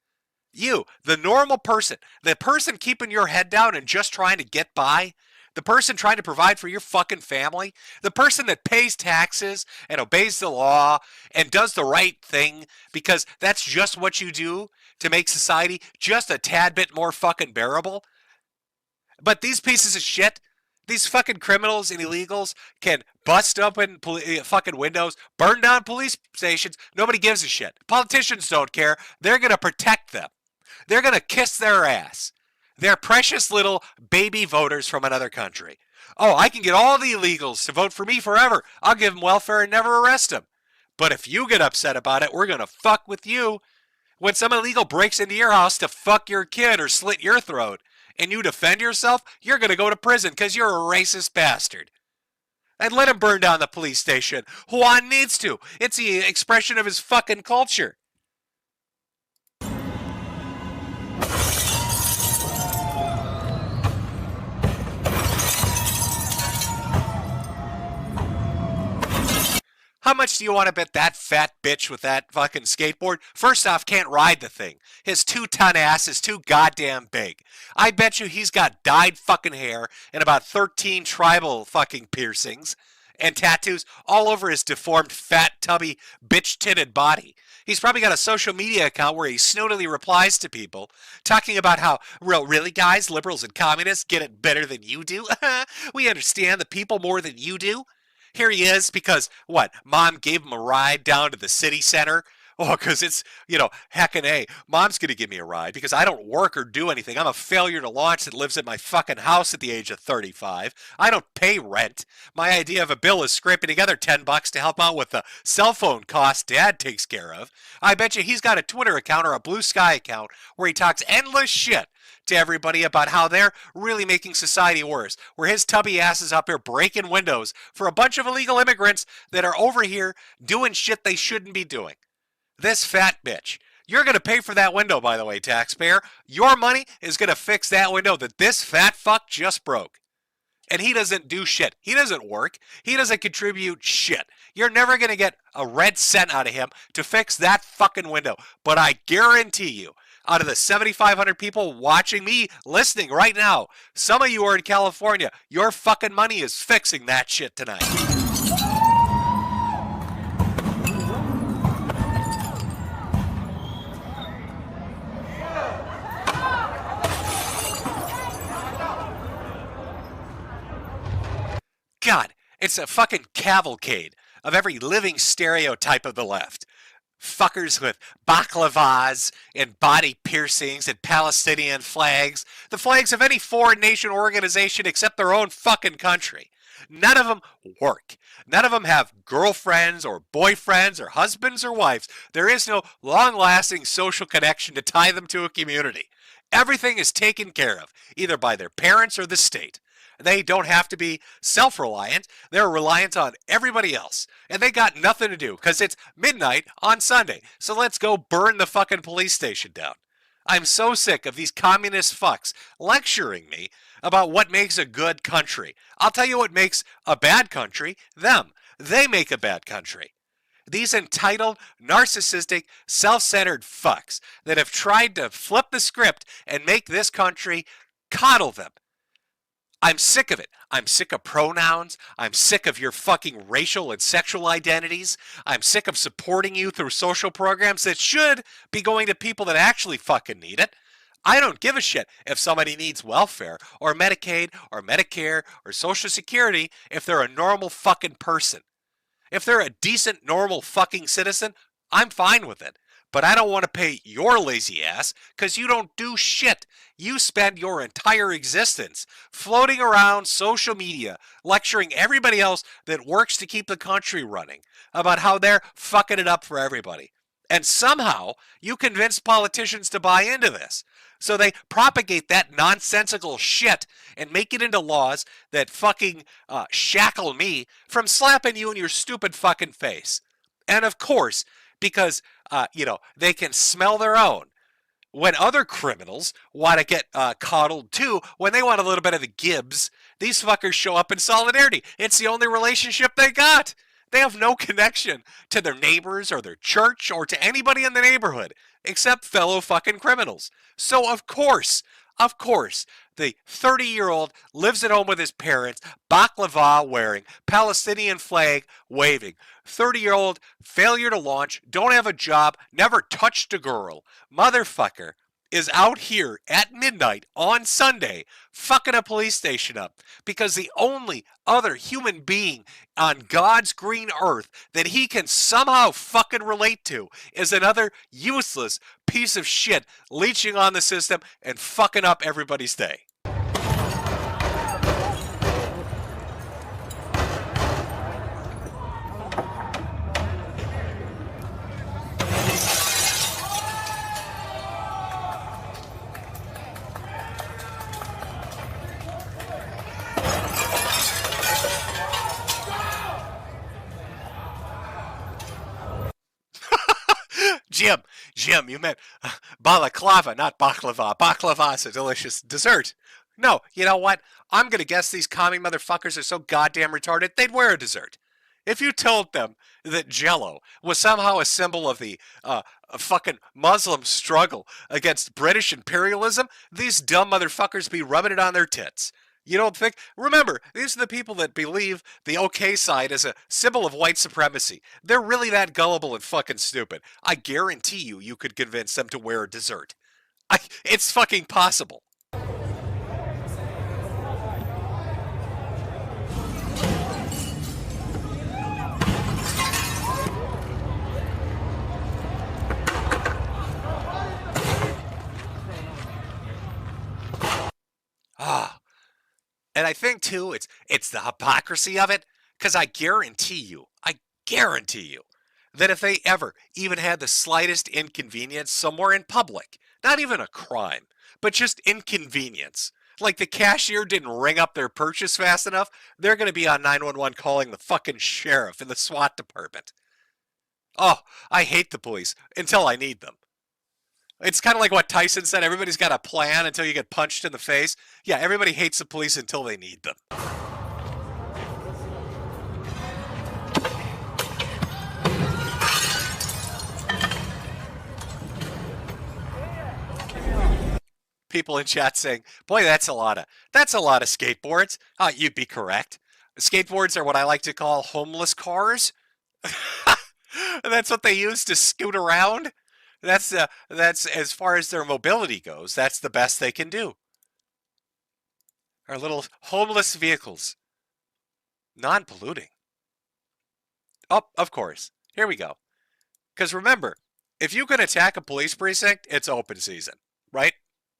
You, the normal person, the person keeping your head down and just trying to get by, the person trying to provide for your fucking family, the person that pays taxes and obeys the law and does the right thing because that's just what you do to make society just a tad bit more fucking bearable. But these pieces of shit, these fucking criminals and illegals can bust open fucking windows, burn down police stations. Nobody gives a shit. Politicians don't care. They're going to protect them. They're going to kiss their ass. They're precious little baby voters from another country. Oh, I can get all the illegals to vote for me forever. I'll give them welfare and never arrest them. But if you get upset about it, we're going to fuck with you. When some illegal breaks into your house to fuck your kid or slit your throat, and you defend yourself, you're going to go to prison because you're a racist bastard. And let him burn down the police station. Juan needs to. It's the expression of his fucking culture. How much do you want to bet that fat bitch with that fucking skateboard? First off, can't ride the thing. His 2-ton ass is too goddamn big. I bet you he's got dyed fucking hair and about 13 tribal fucking piercings and tattoos all over his deformed, fat, tubby, bitch-titted body. He's probably got a social media account where he snootily replies to people, talking about how, really guys, liberals and communists get it better than you do? We understand the people more than you do? Here he is because, what, mom gave him a ride down to the city center? Oh, because it's, heckin' A. Mom's going to give me a ride because I don't work or do anything. I'm a failure to launch that lives at my fucking house at the age of 35. I don't pay rent. My idea of a bill is scraping together $10 to help out with the cell phone cost Dad takes care of. I bet you he's got a Twitter account or a Blue Sky account where he talks endless shit to everybody about how they're really making society worse, where his tubby ass is up here breaking windows for a bunch of illegal immigrants that are over here doing shit they shouldn't be doing. This fat bitch. You're going to pay for that window, by the way, taxpayer. Your money is going to fix that window that this fat fuck just broke. And he doesn't do shit. He doesn't work. He doesn't contribute shit. You're never going to get a red cent out of him to fix that fucking window. But I guarantee you, out of the 7,500 people watching me, listening right now, some of you are in California. Your fucking money is fixing that shit tonight. God, it's a fucking cavalcade of every living stereotype of the left. fuckers with baklavas and body piercings and Palestinian flags, the flags of any foreign nation organization except their own fucking country. None of them work. None of them have girlfriends or boyfriends or husbands or wives. There is no long-lasting social connection to tie them to a community. Everything is taken care of, either by their parents or the state. They don't have to be self-reliant. They're reliant on everybody else. And they got nothing to do because it's midnight on Sunday. So let's go burn the fucking police station down. I'm so sick of these communist fucks lecturing me about what makes a good country. I'll tell you what makes a bad country. Them. They make a bad country. These entitled, narcissistic, self-centered fucks that have tried to flip the script and make this country coddle them. I'm sick of it. I'm sick of pronouns. I'm sick of your fucking racial and sexual identities. I'm sick of supporting you through social programs that should be going to people that actually fucking need it. I don't give a shit if somebody needs welfare or Medicaid or Medicare or Social Security if they're a normal fucking person. If they're a decent, normal fucking citizen, I'm fine with it. But I don't want to pay your lazy ass because you don't do shit. You spend your entire existence floating around social media, lecturing everybody else that works to keep the country running about how they're fucking it up for everybody. And somehow you convince politicians to buy into this. So they propagate that nonsensical shit and make it into laws that fucking shackle me from slapping you in your stupid fucking face. And of course, because, they can smell their own. When other criminals want to get coddled too, when they want a little bit of the gibs, these fuckers show up in solidarity. It's the only relationship they got. They have no connection to their neighbors or their church or to anybody in the neighborhood except fellow fucking criminals. So of course, the 30-year-old lives at home with his parents, baklava wearing, Palestinian flag waving. 30-year-old, failure to launch, don't have a job, never touched a girl, motherfucker is out here at midnight on Sunday fucking a police station up because the only other human being on God's green earth that he can somehow fucking relate to is another useless piece of shit leeching on the system and fucking up everybody's day. Jim, you meant balaclava, not baklava. Baklava is a delicious dessert. No, you know what? I'm going to guess these commie motherfuckers are so goddamn retarded, they'd wear a dessert. If you told them that Jell-O was somehow a symbol of the fucking Muslim struggle against British imperialism, these dumb motherfuckers be rubbing it on their tits. You don't think? Remember, these are the people that believe the OK side is a symbol of white supremacy. They're really that gullible and fucking stupid. I guarantee you could convince them to wear a dessert. It's fucking possible. And I think too, it's the hypocrisy of it, because I guarantee you that if they ever even had the slightest inconvenience somewhere in public, not even a crime, but just inconvenience, like the cashier didn't ring up their purchase fast enough, they're going to be on 911 calling the fucking sheriff and the SWAT department. Oh, I hate the police until I need them. It's kind of like what Tyson said, everybody's got a plan until you get punched in the face. Yeah, everybody hates the police until they need them. People in chat saying, boy, that's a lot of skateboards. You'd be correct. Skateboards are what I like to call homeless cars. That's what they use to scoot around. That's as far as their mobility goes. That's the best they can do. Our little homeless vehicles, non-polluting. Oh, of course. Here we go. Because remember, if you can attack a police precinct, it's open season, right?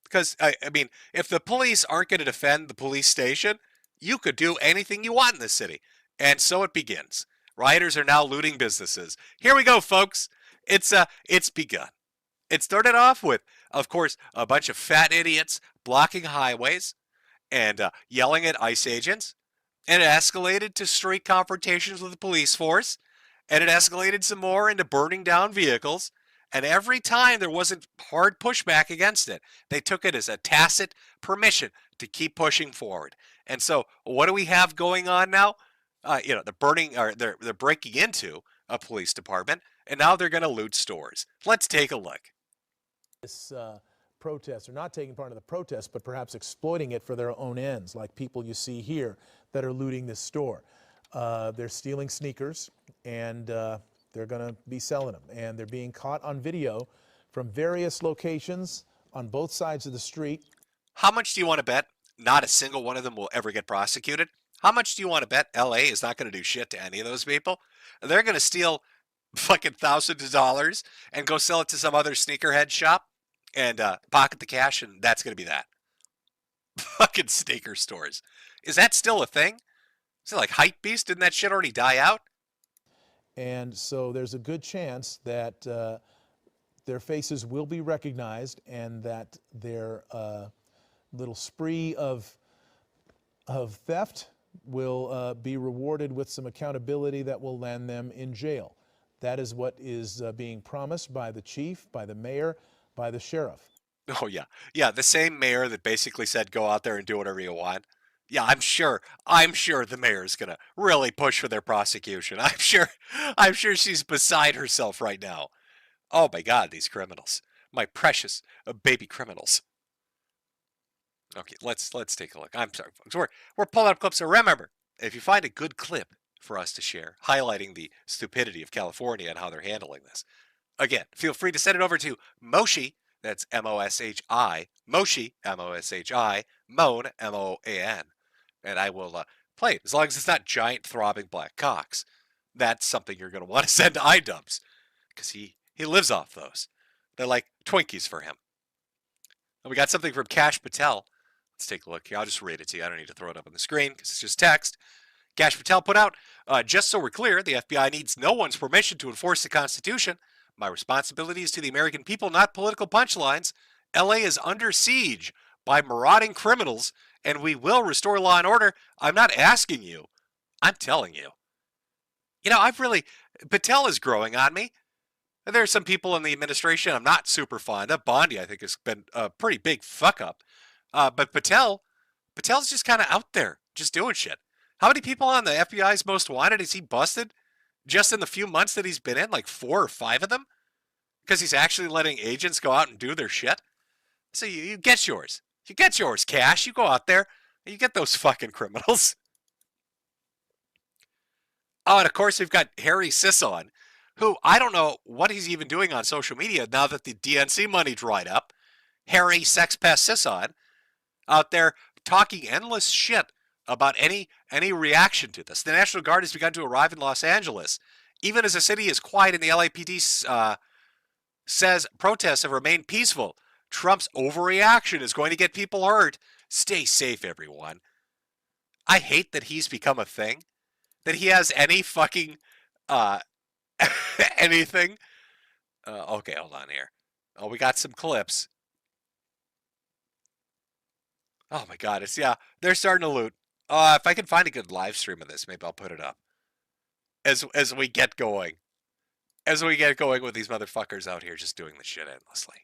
Because, I mean, if the police aren't going to defend the police station, you could do anything you want in this city. And so it begins. Rioters are now looting businesses. Here we go, folks. It's begun. It started off with, of course, a bunch of fat idiots blocking highways and yelling at ICE agents. And it escalated to street confrontations with the police force. And it escalated some more into burning down vehicles. And every time there wasn't hard pushback against it, they took it as a tacit permission to keep pushing forward. And so, what do we have going on now? They're breaking into a police department, and now they're going to loot stores. Let's take a look. This protest, or not taking part in the protest, but perhaps exploiting it for their own ends, like people you see here that are looting this store. They're stealing sneakers, and they're going to be selling them. And they're being caught on video from various locations on both sides of the street. How much do you want to bet not a single one of them will ever get prosecuted? How much do you want to bet LA is not going to do shit to any of those people? They're going to steal fucking thousands of dollars and go sell it to some other sneakerhead shop and pocket the cash, and that's going to be that. Fucking sneaker stores. Is that still a thing? Is it like Hype Beast? Didn't that shit already die out? And so there's a good chance that their faces will be recognized and that their little spree of theft will be rewarded with some accountability that will land them in jail. That is what is being promised by the chief, by the mayor, by the sheriff. Oh, yeah. Yeah, the same mayor that basically said go out there and do whatever you want. Yeah, I'm sure the mayor's going to really push for their prosecution. I'm sure she's beside herself right now. Oh my God, these criminals. My precious baby criminals. Okay, let's take a look. I'm sorry, folks. We're pulling up clips. So remember, if you find a good clip for us to share highlighting the stupidity of California and how they're handling this, again, feel free to send it over to Moshi. That's M-O-S-H-I, Moshi, M-O-S-H-I, Moan, M-O-A-N. And I will play it, as long as it's not giant throbbing black cocks. That's something you're going to want to send to iDubbbz, because he lives off those. They're like Twinkies for him. And we got something from Kash Patel. Let's take a look here. I'll just read it to you. I don't need to throw it up on the screen, because it's just text. Kash Patel put out, just so we're clear, the FBI needs no one's permission to enforce the Constitution. My responsibility is to the American people, not political punchlines. LA is under siege by marauding criminals, and we will restore law and order. I'm not asking you. I'm telling you. You know, Patel is growing on me. There are some people in the administration I'm not super fond of. Bondi, I think, has been a pretty big fuck up. But Patel's just kind of out there, just doing shit. How many people on the FBI's most wanted has he busted just in the few months that he's been in? Like 4 or 5 of them? Because he's actually letting agents go out and do their shit? So you get yours. You get yours, Cash. You go out there and you get those fucking criminals. Oh, and of course we've got Harry Sisson, who I don't know what he's even doing on social media now that the DNC money dried up. Harry Sex Pest Sisson out there talking endless shit about any reaction to this. The National Guard has begun to arrive in Los Angeles. Even as the city is quiet and the LAPD says protests have remained peaceful, Trump's overreaction is going to get people hurt. Stay safe, everyone. I hate that he's become a thing. That he has any fucking anything. Okay, hold on here. Oh, we got some clips. Oh my God, they're starting to loot. If I can find a good live stream of this, maybe I'll put it up. As we get going. As we get going with these motherfuckers out here just doing this shit endlessly.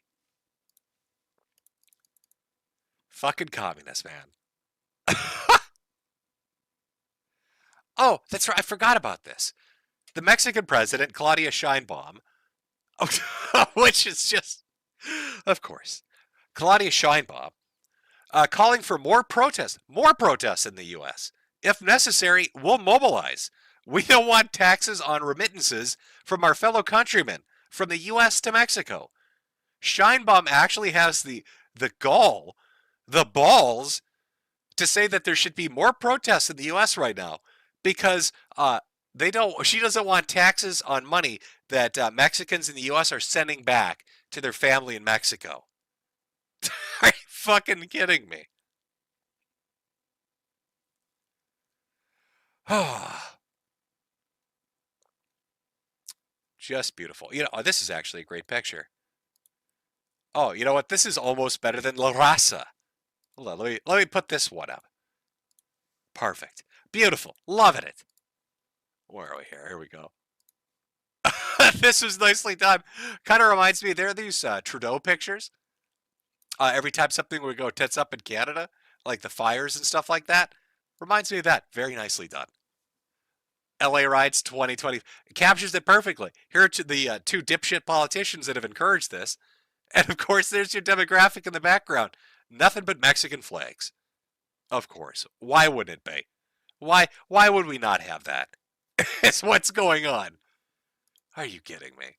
Fucking communist, man. Oh, that's right. I forgot about this. The Mexican president, Claudia Sheinbaum, which is just, of course, Claudia Sheinbaum, calling for more protests in the U.S. If necessary, we'll mobilize. We don't want taxes on remittances from our fellow countrymen from the U.S. to Mexico. Sheinbaum actually has the gall, the balls, to say that there should be more protests in the U.S. right now because They don't. She doesn't want taxes on money that Mexicans in the U.S. are sending back to their family in Mexico. Are you fucking kidding me? Just beautiful. You know, this is actually a great picture. Oh, you know what? This is almost better than La Raza. Hold on, let me put this one up. Perfect. Beautiful. Loving it. Where are we here? Here we go. This was nicely done. Kind of reminds me, there are these Trudeau pictures. Every time something would go tits up in Canada, like the fires and stuff like that. Reminds me of that. Very nicely done. LA Riots 2020 it captures it perfectly. Here are the two dipshit politicians that have encouraged this. And of course, there's your demographic in the background. Nothing but Mexican flags. Of course. Why wouldn't it be? Why would we not have that? It's what's going on. Are you kidding me?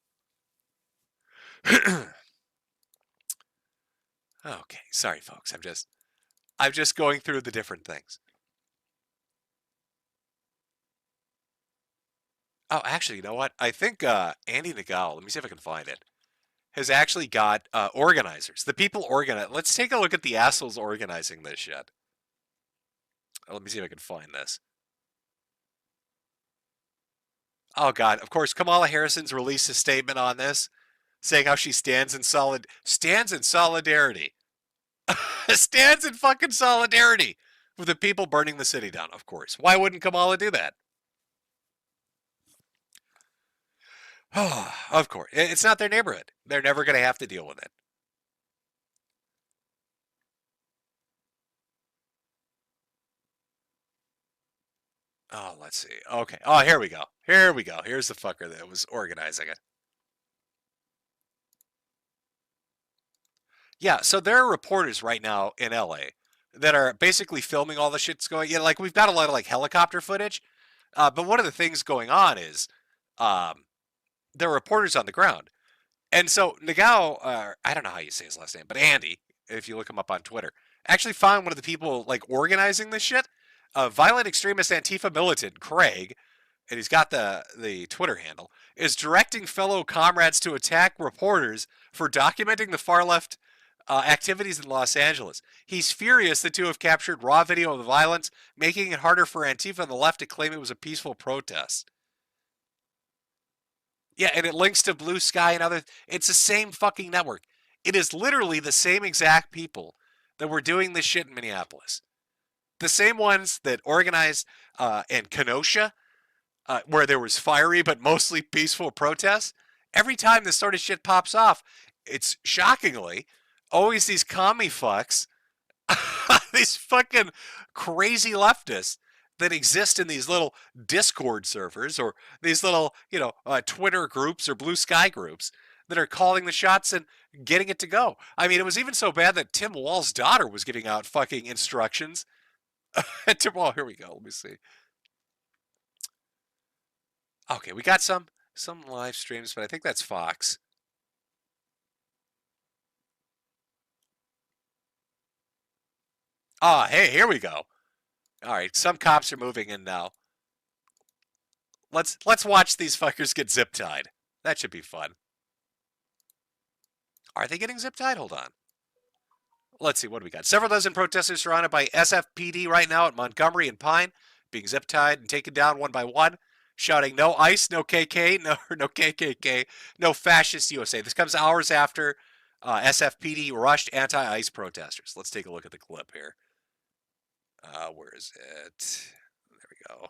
Okay, sorry folks. I'm just going through the different things. Oh, actually, you know what? I think Andy Nagel, let me see if I can find it, has actually got organizers. The people organize. Let's take a look at the assholes organizing this shit. Let me see if I can find this. Oh God! Of course, Kamala Harris's released a statement on this, saying how she stands in solidarity, stands in fucking solidarity with the people burning the city down. Of course, why wouldn't Kamala do that? Of course, it's not their neighborhood. They're never going to have to deal with it. Oh, let's see. Okay. Oh, here we go. Here we go. Here's the fucker that was organizing it. Yeah, so there are reporters right now in LA that are basically filming all the shit's going. Yeah, like we've got a lot of like helicopter footage, but one of the things going on is there are reporters on the ground, and so Nagao, I don't know how you say his last name, but Andy, if you look him up on Twitter, actually found one of the people like organizing this shit, violent extremist Antifa militant Craig, and he's got the Twitter handle, is directing fellow comrades to attack reporters for documenting the far left activities in Los Angeles. He's furious that two have captured raw video of the violence, making it harder for Antifa and the left to claim it was a peaceful protest. Yeah, and it links to Blue Sky and other. It's the same fucking network. It is literally the same exact people that were doing this shit in Minneapolis. The same ones that organized in Kenosha, where there was fiery but mostly peaceful protests. Every time this sort of shit pops off, it's shockingly always these commie fucks, these fucking crazy leftists that exist in these little Discord servers or these little, Twitter groups or Blue Sky groups that are calling the shots and getting it to go. I mean, it was even so bad that Tim Wall's daughter was giving out fucking instructions. Tim Wall, here we go. Let me see. Okay, we got some live streams, but I think that's Fox. Ah, hey, here we go. All right, some cops are moving in now. Let's watch these fuckers get zip tied. That should be fun. Are they getting zip tied? Hold on. Let's see, what do we got? Several dozen protesters surrounded by SFPD right now at Montgomery and Pine, being zip tied and taken down one by one, shouting no ICE, no KK, no KKK, no fascist USA. This comes hours after SFPD rushed anti-ICE protesters. Let's take a look at the clip here. Where is it? There we go.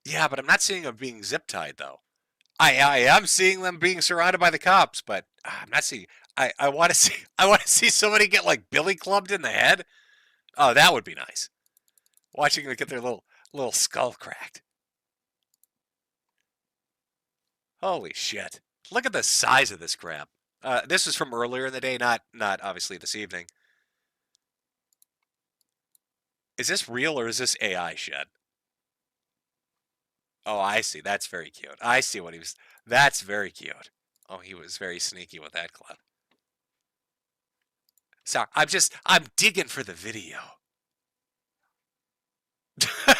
Yeah, but I'm not seeing them being zip tied though. I am seeing them being surrounded by the cops, but I'm not seeing. I want to see somebody get like billy clubbed in the head. Oh, that would be nice. Watching them get their little skull cracked. Holy shit! Look at the size of this crap. This is from earlier in the day, not obviously this evening. Is this real or is this AI shit? Oh, I see. That's very cute. I see what he was. That's very cute. Oh, he was very sneaky with that clip. Sorry, I'm digging for the video.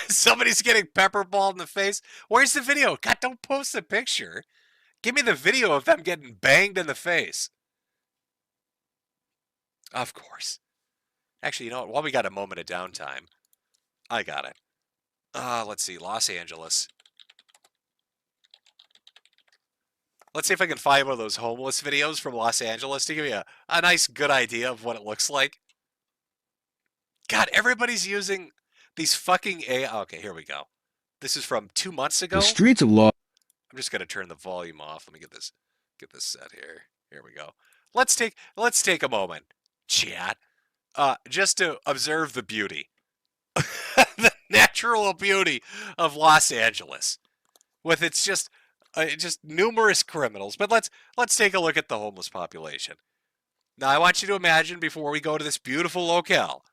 Somebody's getting pepper balled in the face. Where's the video? God, don't post a picture. Give me the video of them getting banged in the face. Of course. Actually, you know what? While we got a moment of downtime, I got it. Let's see. Los Angeles. Let's see if I can find one of those homeless videos from Los Angeles to give you a nice, good idea of what it looks like. God, everybody's using these fucking AI. Okay, here we go. This is from 2 months ago. The streets of Los. I'm just gonna turn the volume off. Let me get this set here. Here we go. Let's take a moment, chat, just to observe the beauty, the natural beauty of Los Angeles, with its just numerous criminals. But let's take a look at the homeless population. Now, I want you to imagine before we go to this beautiful locale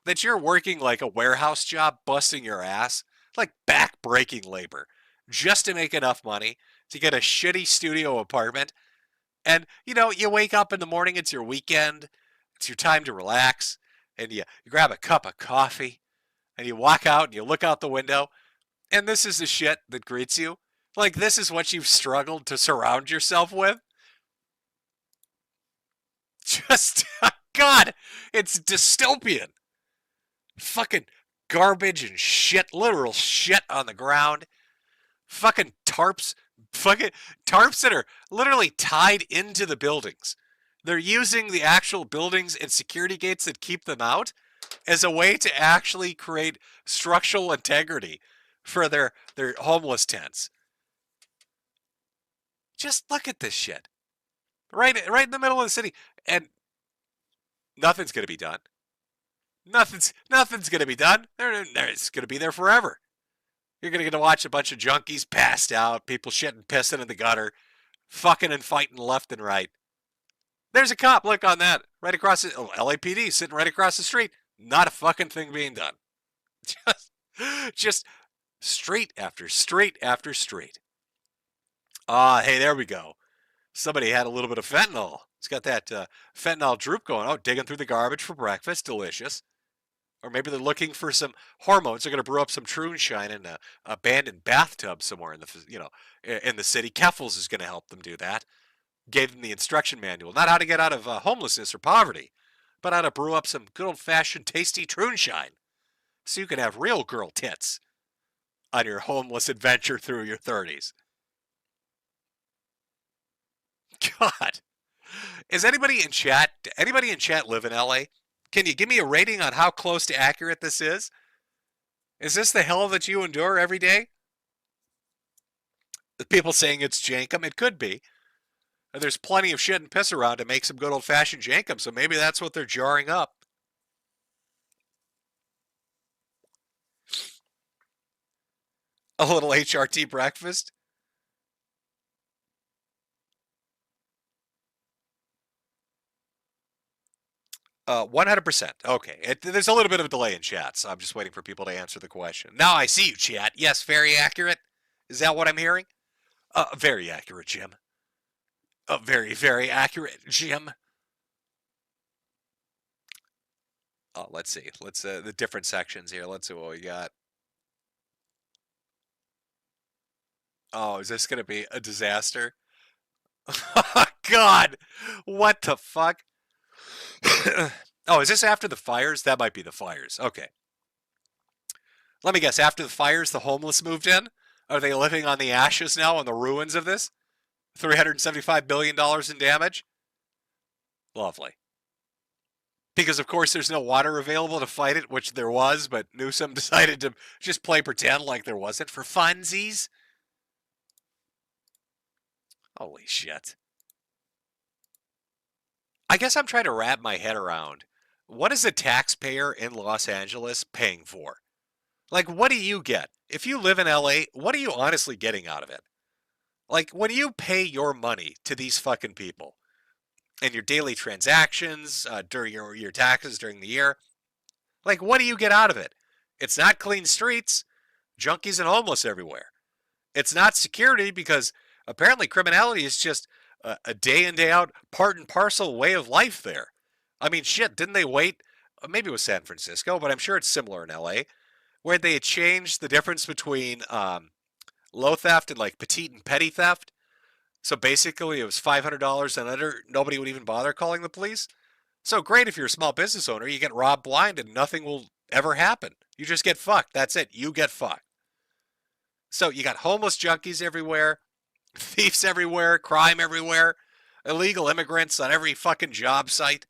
that you're working like a warehouse job, busting your ass, like back-breaking labor, just to make enough money to get a shitty studio apartment. And, you know, you wake up in the morning, it's your weekend, it's your time to relax, and you grab a cup of coffee, and you walk out and you look out the window, and this is the shit that greets you. Like, this is what you've struggled to surround yourself with. Just, God, it's dystopian. Fucking garbage and shit, literal shit on the ground. Fucking tarps that are literally tied into the buildings. They're using the actual buildings and security gates that keep them out as a way to actually create structural integrity for their homeless tents. Just look at this shit. Right in the middle of the city. And nothing's going to be done. Nothing's going to be done. It's going to be there forever. You're going to get to watch a bunch of junkies passed out, people shitting, pissing in the gutter, fucking and fighting left and right. There's a cop, look on that, right across the, LAPD sitting right across the street. Not a fucking thing being done. Just street after street after street. Hey, there we go. Somebody had a little bit of fentanyl. It's got that fentanyl droop going. Oh, digging through the garbage for breakfast. Delicious. Or maybe they're looking for some hormones. They're going to brew up some Troonshine in an abandoned bathtub somewhere in the city. Keffels is going to help them do that. Gave them the instruction manual. Not how to get out of homelessness or poverty, but how to brew up some good old-fashioned tasty Troonshine so you can have real girl tits on your homeless adventure through your 30s. God. Is anybody in chat live in LA? Can you give me a rating on how close to accurate this is? Is this the hell that you endure every day? The people saying it's jankum, it could be. There's plenty of shit and piss around to make some good old-fashioned jankum, so maybe that's what they're jarring up. A little HRT breakfast? Uh, 100%. Okay. There's a little bit of a delay in chat, so I'm just waiting for people to answer the question. Now I see you, chat. Yes, very accurate. Is that what I'm hearing? Very accurate, Jim. Very, very accurate, Jim. Let's see. Let's the different sections here. Let's see what we got. Oh, is this going to be a disaster? God, what the fuck? Oh, is this after the fires? That might be the fires. Okay. Let me guess. After the fires, the homeless moved in? Are they living on the ashes now, on the ruins of this? $375 billion in damage? Lovely. Because, of course, there's no water available to fight it, which there was, but Newsom decided to just play pretend like there wasn't for funsies. Holy shit. I guess I'm trying to wrap my head around, what is a taxpayer in Los Angeles paying for? Like, what do you get? If you live in LA, what are you honestly getting out of it? Like, when you pay your money to these fucking people and your daily transactions during your taxes during the year, like, what do you get out of it? It's not clean streets, junkies and homeless everywhere. It's not security because apparently criminality is just a day in, day out, part and parcel way of life there. I mean, shit, didn't they wait? Maybe it was San Francisco, but I'm sure it's similar in LA, where they had changed the difference between low theft and like petite and petty theft. So basically, it was $500 and under. Nobody would even bother calling the police. So great if you're a small business owner, you get robbed blind and nothing will ever happen. You just get fucked. That's it. You get fucked. So you got homeless junkies everywhere, thieves everywhere, crime everywhere, illegal immigrants on every fucking job site.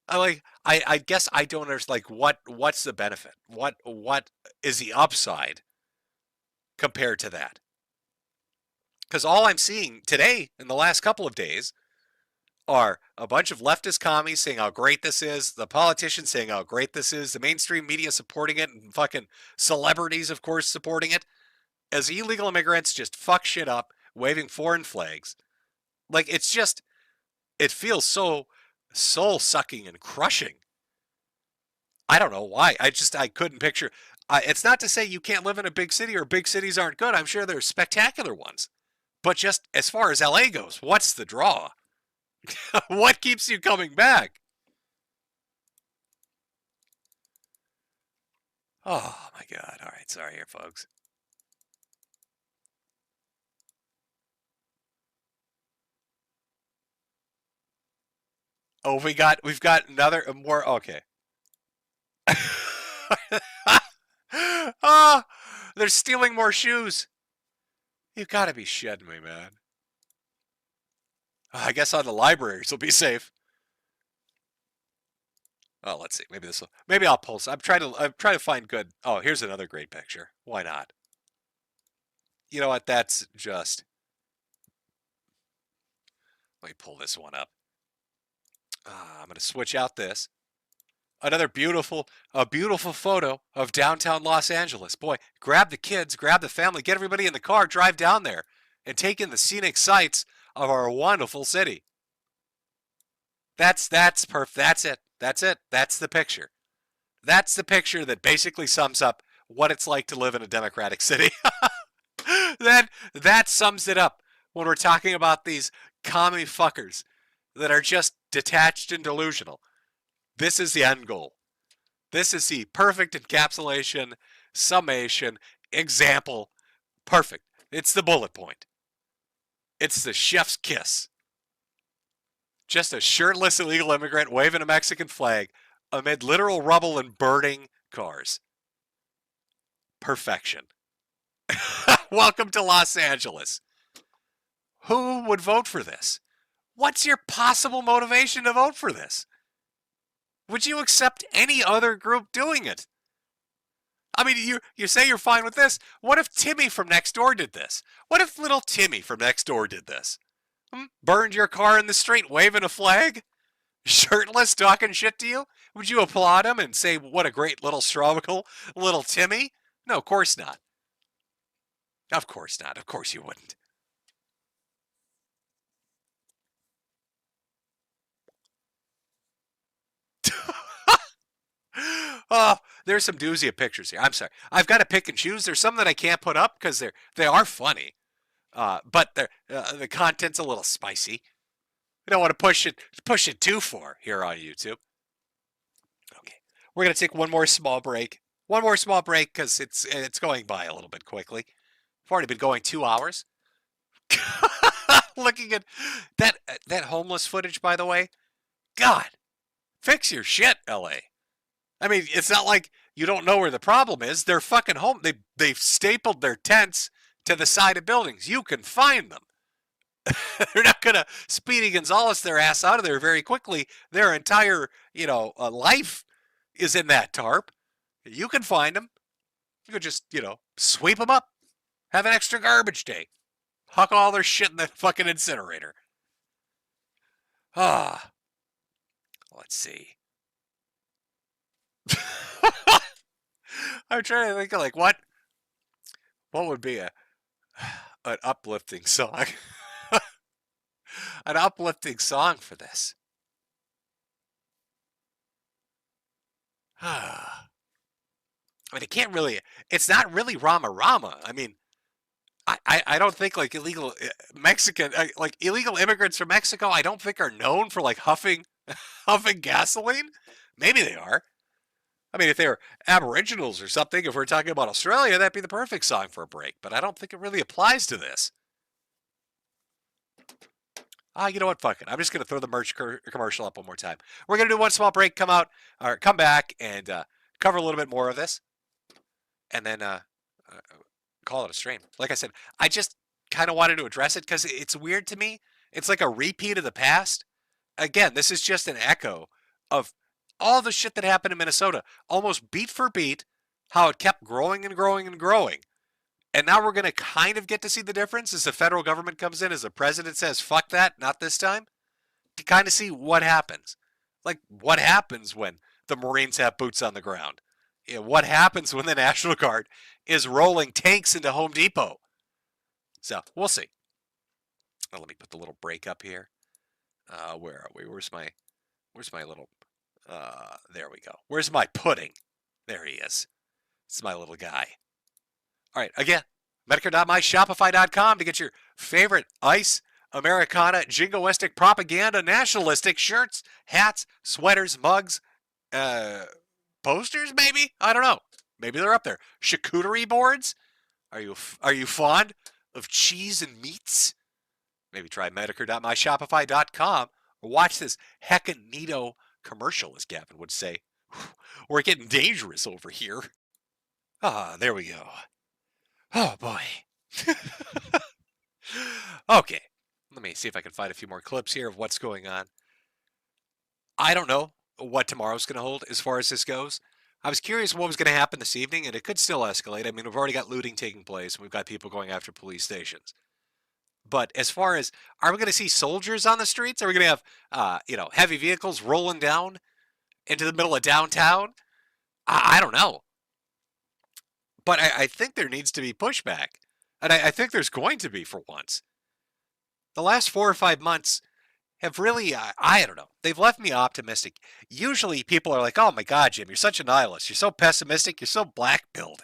I guess I don't understand what's the benefit? What is the upside compared to that? Because all I'm seeing today in the last couple of days are a bunch of leftist commies saying how great this is, the politicians saying how great this is, the mainstream media supporting it, and fucking celebrities, of course, supporting it, as illegal immigrants just fuck shit up, waving foreign flags. Like, it's just, it feels so soul-sucking and crushing. I don't know why. I couldn't picture. It's not to say you can't live in a big city or big cities aren't good. I'm sure there's spectacular ones. But just as far as LA goes, what's the draw? What keeps you coming back? Oh my God. All right. Sorry here, folks. Oh, we've got another more. Okay. Oh, they're stealing more shoes. You gotta be shitting me, man. I guess on the libraries will be safe. Oh, let's see. Maybe this will. Maybe I'll post. I'm trying to find good. Oh, here's another great picture. Why not? You know what? That's just. Let me pull this one up. I'm gonna switch out this. Another a beautiful photo of downtown Los Angeles. Boy, grab the kids, grab the family, get everybody in the car, drive down there, and take in the scenic sights of our wonderful city. That's perfect. That's it. That's it. That's the picture. That's the picture that basically sums up what it's like to live in a democratic city. that sums it up when we're talking about these commie fuckers that are just detached and delusional. This is the end goal. This is the perfect encapsulation, summation, example. Perfect. It's the bullet point. It's the chef's kiss. Just a shirtless illegal immigrant waving a Mexican flag amid literal rubble and burning cars. Perfection. Welcome to Los Angeles. Who would vote for this? What's your possible motivation to vote for this? Would you accept any other group doing it? I mean, you say you're fine with this. What if Timmy from next door did this? What if little Timmy from next door did this? Burned your car in the street waving a flag? Shirtless talking shit to you? Would you applaud him and say, what a great little strawberry, little Timmy? No, of course not. Of course not. Of course you wouldn't. Oh, there's some doozy of pictures here. I'm sorry. I've got to pick and choose. There's some that I can't put up because they are funny, but the content's a little spicy. I don't want to push it too far here on YouTube. Okay, we're gonna take one more small break. One more small break because it's going by a little bit quickly. I've already been going 2 hours. Looking at that homeless footage, by the way. God, fix your shit, LA. I mean, it's not like you don't know where the problem is. They're fucking home. They've stapled their tents to the side of buildings. You can find them. They're not gonna Speedy Gonzalez their ass out of there very quickly. Their entire, life is in that tarp. You can find them. You could just, sweep them up. Have an extra garbage day. Huck all their shit in the fucking incinerator. Let's see. I'm trying to think of what would be an uplifting song. An uplifting song for this. I mean, it can't really. It's not really Rama Rama. I mean, I don't think like illegal Mexican like illegal immigrants from Mexico. I don't think are known for like huffing gasoline. Maybe they are. I mean, if they were Aboriginals or something, if we're talking about Australia, that'd be the perfect song for a break. But I don't think it really applies to this. You know what? Fuck it. I'm just gonna throw the merch commercial up one more time. We're gonna do one small break, come back, and cover a little bit more of this, and then call it a stream. Like I said, I just kind of wanted to address it because it's weird to me. It's like a repeat of the past. Again, this is just an echo of all the shit that happened in Minnesota, almost beat for beat, how it kept growing and growing and growing. And now we're going to kind of get to see the difference as the federal government comes in, as the president says, fuck that, not this time, to kind of see what happens. Like, what happens when the Marines have boots on the ground? You know, what happens when the National Guard is rolling tanks into Home Depot? So, we'll see. Now, let me put the little break up here. Where are we? Where's my little, there we go. Where's my pudding? There he is. It's my little guy. All right, again, Metokur.myshopify.com to get your favorite ice, Americana, jingoistic, propaganda, nationalistic shirts, hats, sweaters, mugs, posters, maybe? I don't know. Maybe they're up there. Charcuterie boards? Are you fond of cheese and meats? Maybe try Metokur.myshopify.com or watch this heckin' neato commercial, as Gavin would say. We're getting dangerous over here. There we go. Oh, boy. Okay. Let me see if I can find a few more clips here of what's going on. I don't know what tomorrow's going to hold as far as this goes. I was curious what was going to happen this evening, and it could still escalate. I mean, we've already got looting taking place, and we've got people going after police stations. But as far as, are we going to see soldiers on the streets? Are we going to have, heavy vehicles rolling down into the middle of downtown? I don't know. But I think there needs to be pushback. And I think there's going to be for once. The last 4 or 5 months have really, I don't know, they've left me optimistic. Usually people are like, oh my God, Jim, you're such a nihilist. You're so pessimistic. You're so black-pilled.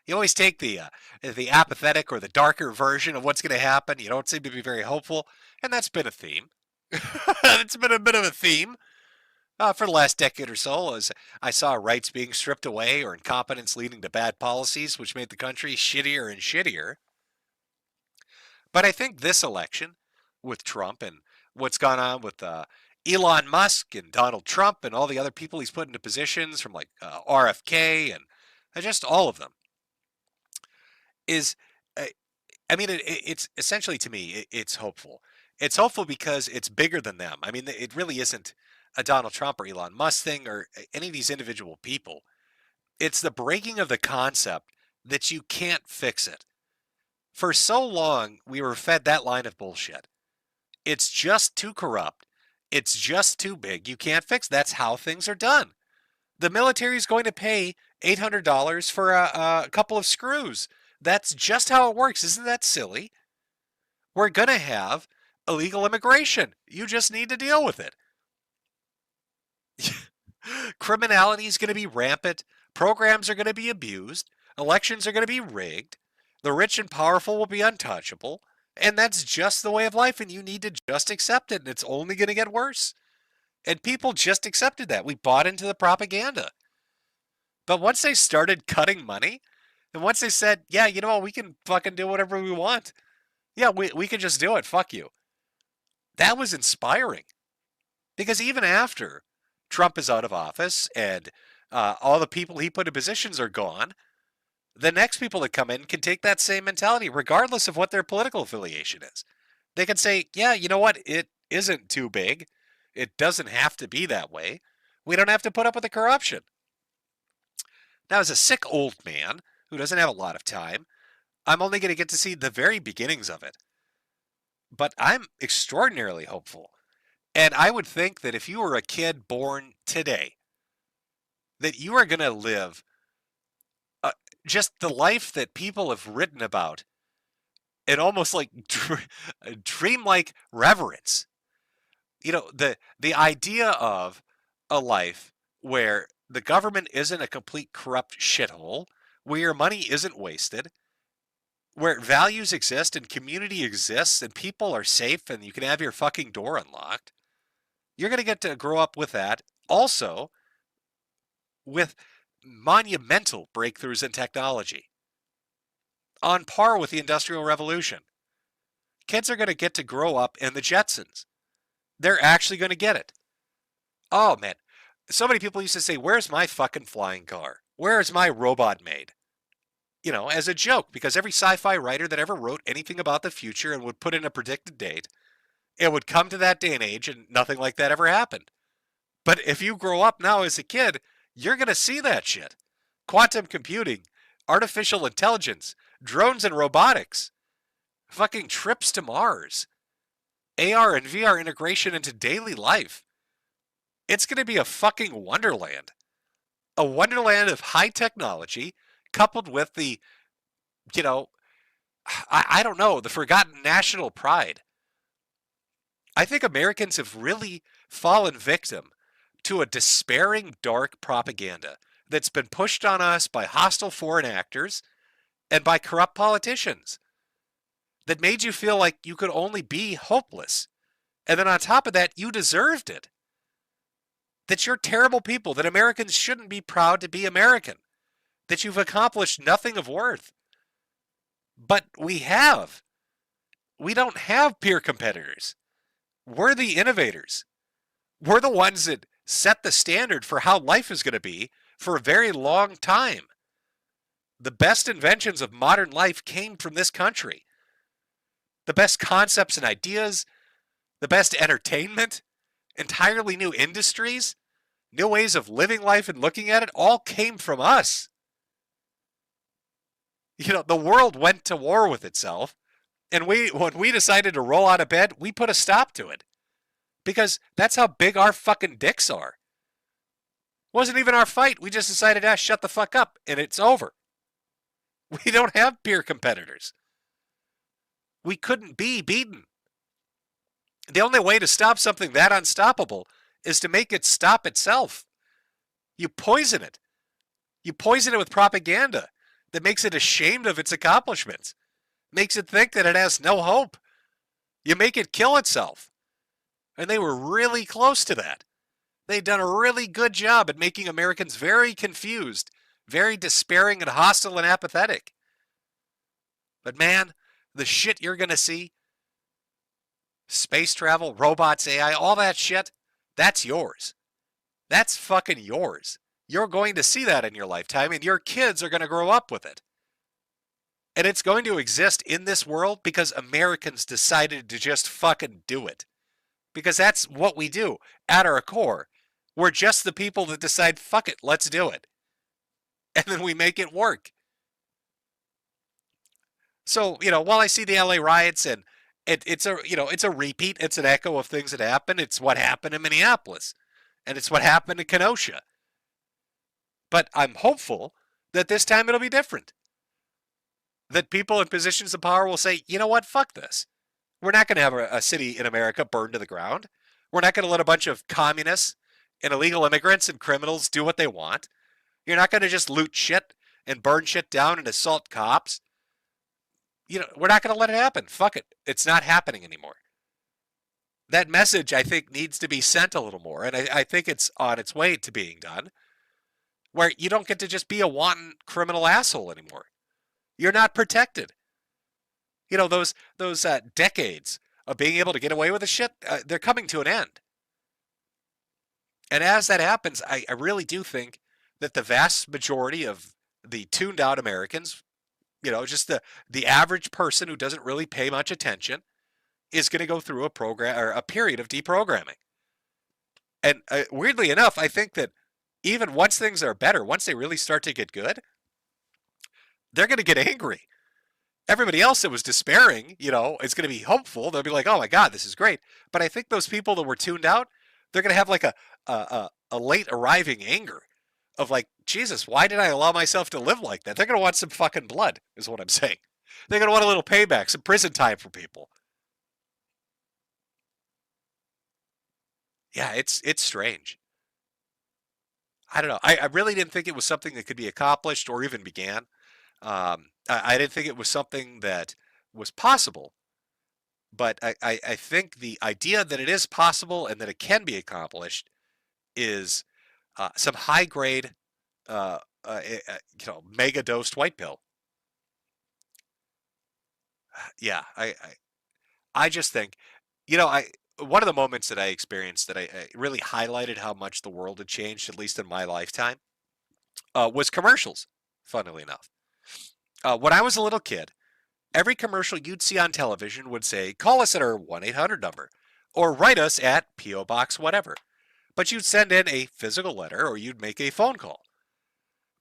You always take the apathetic or the darker version of what's going to happen. You don't seem to be very hopeful. And that's been a theme. It's been a bit of a theme. For the last decade or so, as I saw rights being stripped away or incompetence leading to bad policies, which made the country shittier and shittier. But I think this election, with Trump and what's gone on with Elon Musk and Donald Trump and all the other people he's put into positions, from like RFK and just all of them, is, it's essentially, to me, it's hopeful. It's hopeful because it's bigger than them. I mean, it really isn't a Donald Trump or Elon Musk thing or any of these individual people. It's the breaking of the concept that you can't fix it. For so long, we were fed that line of bullshit. It's just too corrupt. It's just too big. You can't fix it. That's how things are done. The military is going to pay $800 for a couple of screws. That's just how it works. Isn't that silly? We're going to have illegal immigration. You just need to deal with it. Criminality is going to be rampant. Programs are going to be abused. Elections are going to be rigged. The rich and powerful will be untouchable. And that's just the way of life, and you need to just accept it, and it's only going to get worse. And people just accepted that. We bought into the propaganda. But once they started cutting money, and once they said, yeah, you know what, we can fucking do whatever we want. Yeah, we can just do it. Fuck you. That was inspiring. Because even after Trump is out of office and all the people he put in positions are gone, the next people that come in can take that same mentality, regardless of what their political affiliation is. They can say, yeah, you know what? It isn't too big. It doesn't have to be that way. We don't have to put up with the corruption. Now, as a sick old man who doesn't have a lot of time, I'm only going to get to see the very beginnings of it. But I'm extraordinarily hopeful. And I would think that if you were a kid born today, that you are going to live just the life that people have written about in almost like dreamlike reverence. You know, the idea of a life where the government isn't a complete corrupt shithole, where your money isn't wasted, where values exist and community exists and people are safe and you can have your fucking door unlocked, you're going to get to grow up with that. Also, with monumental breakthroughs in technology, on par with the Industrial Revolution. Kids are going to get to grow up in the Jetsons. They're actually going to get it. Oh, man. So many people used to say, where's my fucking flying car? Where's my robot maid? You know, as a joke, because every sci-fi writer that ever wrote anything about the future and would put in a predicted date, it would come to that day and age and nothing like that ever happened. But if you grow up now as a kid, you're going to see that shit. Quantum computing, artificial intelligence, drones and robotics, fucking trips to Mars, AR and VR integration into daily life. It's going to be a fucking wonderland. A wonderland of high technology coupled with the, you know, I don't know, the forgotten national pride. I think Americans have really fallen victim to a despairing, dark propaganda that's been pushed on us by hostile foreign actors and by corrupt politicians that made you feel like you could only be hopeless. And then on top of that, you deserved it. That you're terrible people, that Americans shouldn't be proud to be American, that you've accomplished nothing of worth. But we have. We don't have peer competitors. We're the innovators. We're the ones that set the standard for how life is going to be for a very long time. The best inventions of modern life came from this country. The best concepts and ideas, the best entertainment, entirely new industries, new ways of living life and looking at it all came from us. You know, the world went to war with itself, and when we decided to roll out of bed, we put a stop to it. Because that's how big our fucking dicks are. It wasn't even our fight. We just decided, shut the fuck up, and it's over. We don't have peer competitors. We couldn't be beaten. The only way to stop something that unstoppable is to make it stop itself. You poison it. You poison it with propaganda that makes it ashamed of its accomplishments, makes it think that it has no hope. You make it kill itself. And they were really close to that. They'd done a really good job at making Americans very confused, very despairing and hostile and apathetic. But man, the shit you're going to see, space travel, robots, AI, all that shit, that's yours. That's fucking yours. You're going to see that in your lifetime, and your kids are going to grow up with it. And it's going to exist in this world because Americans decided to just fucking do it. Because that's what we do at our core. We're just the people that decide, fuck it, let's do it. And then we make it work. So, you know, while I see the LA riots and it's a repeat, it's an echo of things that happened. It's what happened in Minneapolis. And it's what happened in Kenosha. But I'm hopeful that this time it'll be different. That people in positions of power will say, you know what, fuck this. We're not going to have a city in America burned to the ground. We're not going to let a bunch of communists and illegal immigrants and criminals do what they want. You're not going to just loot shit and burn shit down and assault cops. You know, we're not going to let it happen. Fuck it. It's not happening anymore. That message, I think, needs to be sent a little more, and I think it's on its way to being done, where you don't get to just be a wanton criminal asshole anymore. You're not protected. You know, those decades of being able to get away with the shit, they're coming to an end. And as that happens, I really do think that the vast majority of the tuned out Americans, you know, just the average person who doesn't really pay much attention, is going to go through a program or a period of deprogramming. And weirdly enough, I think that even once things are better, once they really start to get good, they're going to get angry. Everybody else that was despairing, you know, is going to be hopeful. They'll be like, oh my God, this is great. But I think those people that were tuned out, they're going to have like a late arriving anger of like, Jesus, why did I allow myself to live like that? They're going to want some fucking blood, is what I'm saying. They're going to want a little payback, some prison time for people. Yeah, it's strange. I don't know. I really didn't think it was something that could be accomplished or even began. I didn't think it was something that was possible. But I think the idea that it is possible and that it can be accomplished is some high grade, mega dosed white pill. Yeah, I just think, one of the moments that I experienced that I really highlighted how much the world had changed, at least in my lifetime, was commercials, funnily enough. When I was a little kid, every commercial you'd see on television would say, call us at our 1-800 number, or write us at P.O. Box whatever. But you'd send in a physical letter or you'd make a phone call.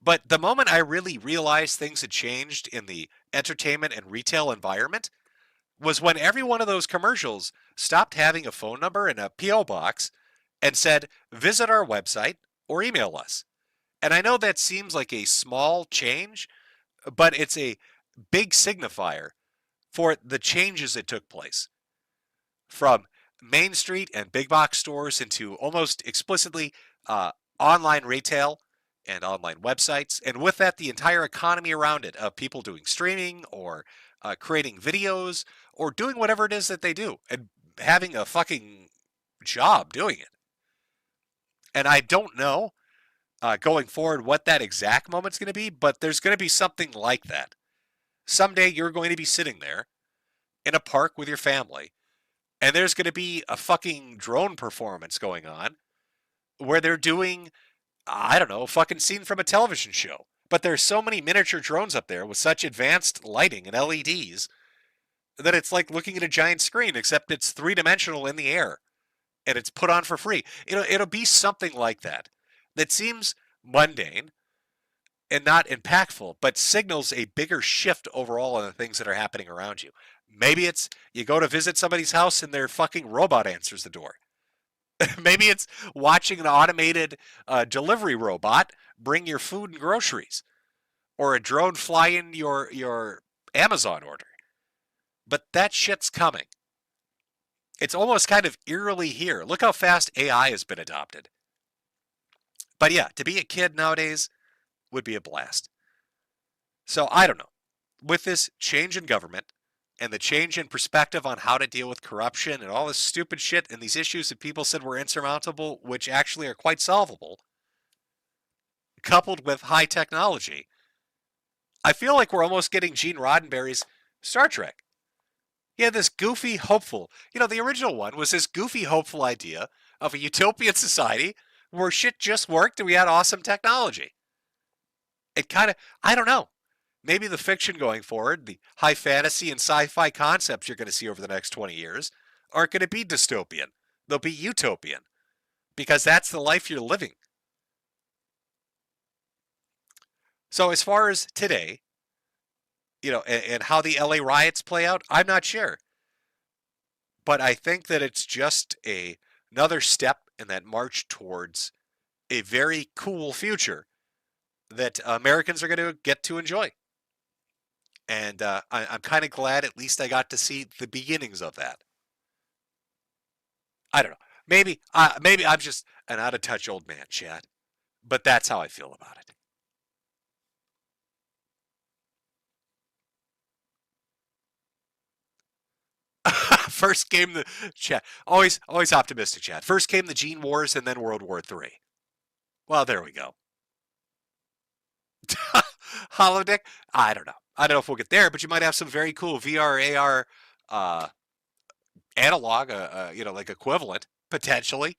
But the moment I really realized things had changed in the entertainment and retail environment was when every one of those commercials stopped having a phone number and a P.O. box and said, visit our website or email us. And I know that seems like a small change, but it's a big signifier for the changes that took place from Main Street and big box stores into almost explicitly online retail and online websites. And with that, the entire economy around it of people doing streaming or creating videos or doing whatever it is that they do and having a fucking job doing it. And I don't know going forward what that exact moment's going to be, but there's going to be something like that. Someday you're going to be sitting there in a park with your family, and there's going to be a fucking drone performance going on where they're doing, I don't know, a fucking scene from a television show. But there's so many miniature drones up there with such advanced lighting and LEDs that it's like looking at a giant screen, except it's three-dimensional in the air, and it's put on for free. It'll be something like that seems mundane and not impactful, but signals a bigger shift overall in the things that are happening around you. Maybe it's you go to visit somebody's house and their fucking robot answers the door. Maybe it's watching an automated delivery robot bring your food and groceries, or a drone fly in your Amazon order. But that shit's coming. It's almost kind of eerily here. Look how fast AI has been adopted. But yeah, to be a kid nowadays would be a blast. So I don't know. With this change in government and the change in perspective on how to deal with corruption and all this stupid shit and these issues that people said were insurmountable, which actually are quite solvable, coupled with high technology, I feel like we're almost getting Gene Roddenberry's Star Trek. He had this goofy, hopeful, the original one was this goofy, hopeful idea of a utopian society where shit just worked and we had awesome technology. It kind of, I don't know. Maybe the fiction going forward, the high fantasy and sci-fi concepts you're going to see over the next 20 years aren't going to be dystopian. They'll be utopian because that's the life you're living. So as far as today, and how the LA riots play out, I'm not sure. But I think that it's just another step in that march towards a very cool future that Americans are going to get to enjoy. And I'm kind of glad at least I got to see the beginnings of that. I don't know. Maybe I'm just an out-of-touch old man, Chad. But that's how I feel about it. First came the Chad. Always optimistic, Chad. First came the Gene Wars and then World War III. Well, there we go. Holodeck? I don't know. I don't know if we'll get there, but you might have some very cool VR, AR analog, like equivalent, potentially.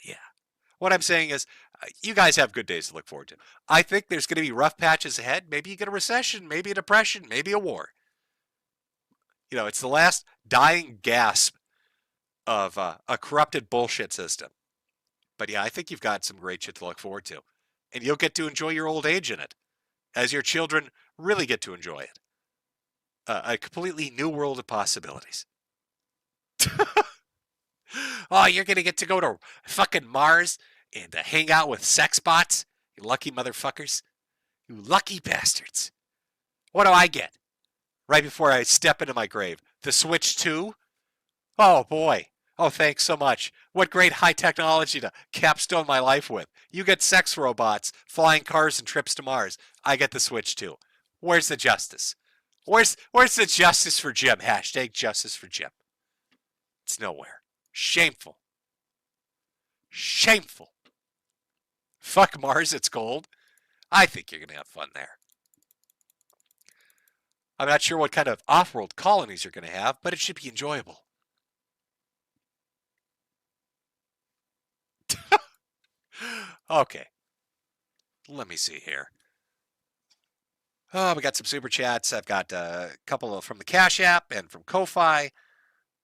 Yeah. What I'm saying is, you guys have good days to look forward to. I think there's going to be rough patches ahead. Maybe you get a recession, maybe a depression, maybe a war. It's the last dying gasp of a corrupted bullshit system. But yeah, I think you've got some great shit to look forward to. And you'll get to enjoy your old age in it, as your children really get to enjoy it. A completely new world of possibilities. Oh, you're going to get to go to fucking Mars and hang out with sex bots? You lucky motherfuckers. You lucky bastards. What do I get? Right before I step into my grave. The Switch 2? Oh boy. Oh, thanks so much. What great high technology to capstone my life with. You get sex robots, flying cars, and trips to Mars. I get the Switch too. Where's the justice? Where's the justice for Jim? Hashtag justice for Jim. It's nowhere. Shameful. Shameful. Fuck Mars, it's cold. I think you're going to have fun there. I'm not sure what kind of off-world colonies you're going to have, but it should be enjoyable. Okay. Let me see here. Oh, we got some super chats. I've got a couple from the Cash App and from Ko-Fi.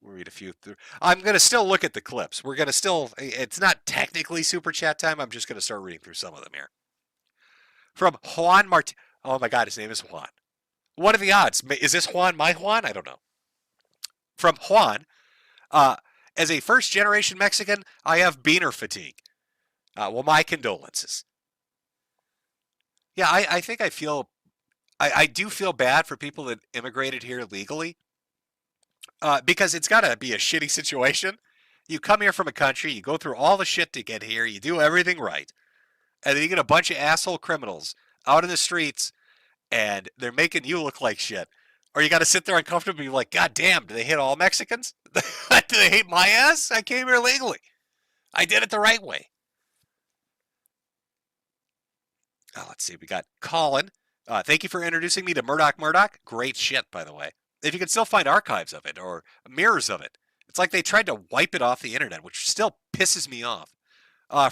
We'll read a few through. I'm going to still look at the clips. We're going to still, it's not technically super chat time. I'm just going to start reading through some of them here. From Juan Martin. Oh my God, his name is Juan. What are the odds? Is this Juan my Juan? I don't know. From Juan, as a first generation Mexican, I have beaner fatigue. Well, my condolences. Yeah, I think I do feel bad for people that immigrated here legally because it's got to be a shitty situation. You come here from a country, you go through all the shit to get here, you do everything right, and then you get a bunch of asshole criminals out in the streets and they're making you look like shit. Or you got to sit there uncomfortably like, God damn, do they hate all Mexicans? Do they hate my ass? I came here legally. I did it the right way. Let's see. We got Colin. Thank you for introducing me to Murdoch. Great shit, by the way. If you can still find archives of it or mirrors of it. It's like they tried to wipe it off the internet, which still pisses me off.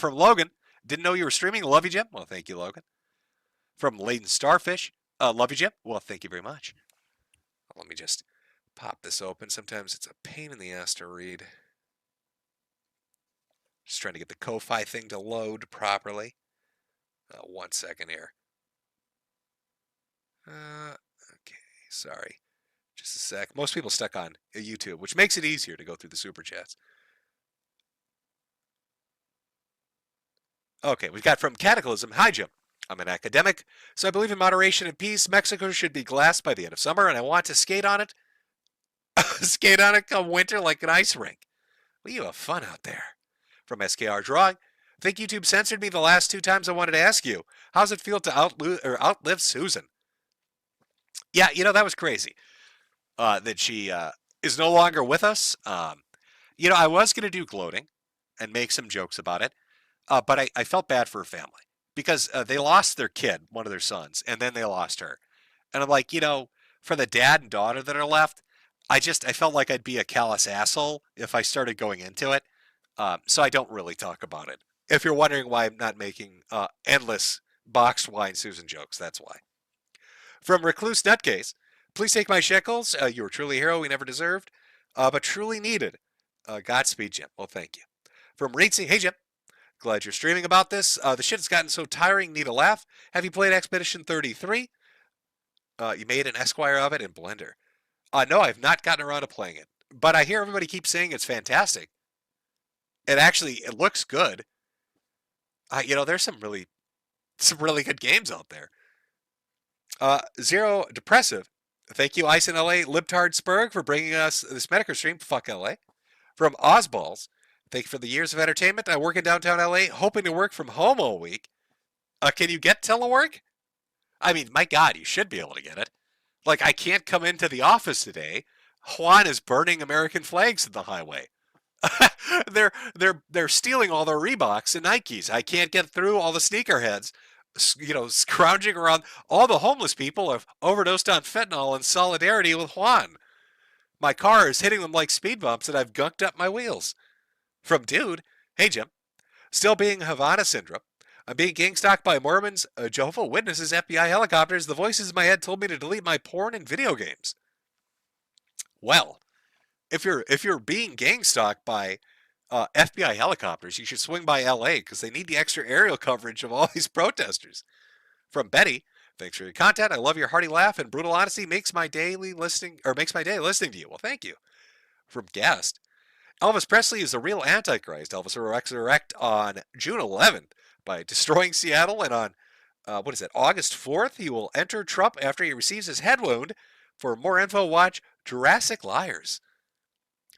From Logan. Didn't know you were streaming. Love you, Jim. Well, thank you, Logan. From Layden Starfish. Love you, Jim. Well, thank you very much. Let me just pop this open. Sometimes it's a pain in the ass to read. Just trying to get the Ko-Fi thing to load properly. 1 second here. Okay, sorry. Just a sec. Most people stuck on YouTube, which makes it easier to go through the super chats. Okay, we've got from Cataclysm. Hi, Jim. I'm an academic, so I believe in moderation and peace. Mexico should be glassed by the end of summer, and I want to skate on it. Skate on it come winter like an ice rink. Well, you have fun out there. From SKR Drawing. I think YouTube censored me the last 2 times I wanted to ask you. How's it feel to outlive Susan? Yeah, that was crazy. That she is no longer with us. I was going to do gloating and make some jokes about it, but I felt bad for her family because they lost their kid, one of their sons, and then they lost her. And I'm like, for the dad and daughter that are left, I felt like I'd be a callous asshole if I started going into it. So I don't really talk about it. If you're wondering why I'm not making endless boxed wine Susan jokes, that's why. From Recluse Nutcase, please take my shekels. You were truly a hero we never deserved, but truly needed. Godspeed, Jim. Well, thank you. From Reedsy, hey, Jim. Glad you're streaming about this. The shit has gotten so tiring, need a laugh. Have you played Expedition 33? You made an Esquire of it in Blender. No, I've not gotten around to playing it, but I hear everybody keep saying it's fantastic. It looks good. There's some really good games out there. Zero Depressive. Thank you, Ice in LA, Libtard Spurg, for bringing us this Metokur stream. Fuck LA. From Ozballs. Thank you for the years of entertainment. I work in downtown LA, hoping to work from home all week. Can you get telework? I mean, my God, you should be able to get it. Like, I can't come into the office today. Juan is burning American flags in the highway. They're stealing all their Reeboks and Nikes. I can't get through all the sneakerheads, scrounging around. All the homeless people have overdosed on fentanyl in solidarity with Juan. My car is hitting them like speed bumps, and I've gunked up my wheels. From Dude, hey Jim, still being Havana syndrome. I'm being gang-stalked by Mormons, Jehovah's Witnesses, FBI helicopters. The voices in my head told me to delete my porn and video games. Well, if you're being gang-stalked by FBI helicopters, you should swing by LA because they need the extra aerial coverage of all these protesters. From Betty, thanks for your content. I love your hearty laugh and brutal honesty. Makes my day listening to you. Well, thank you. From Guest, Elvis Presley is the real Antichrist. Elvis will resurrect on June 11th by destroying Seattle, and on August 4th, he will enter Trump after he receives his head wound. For more info, watch Jurassic Liars.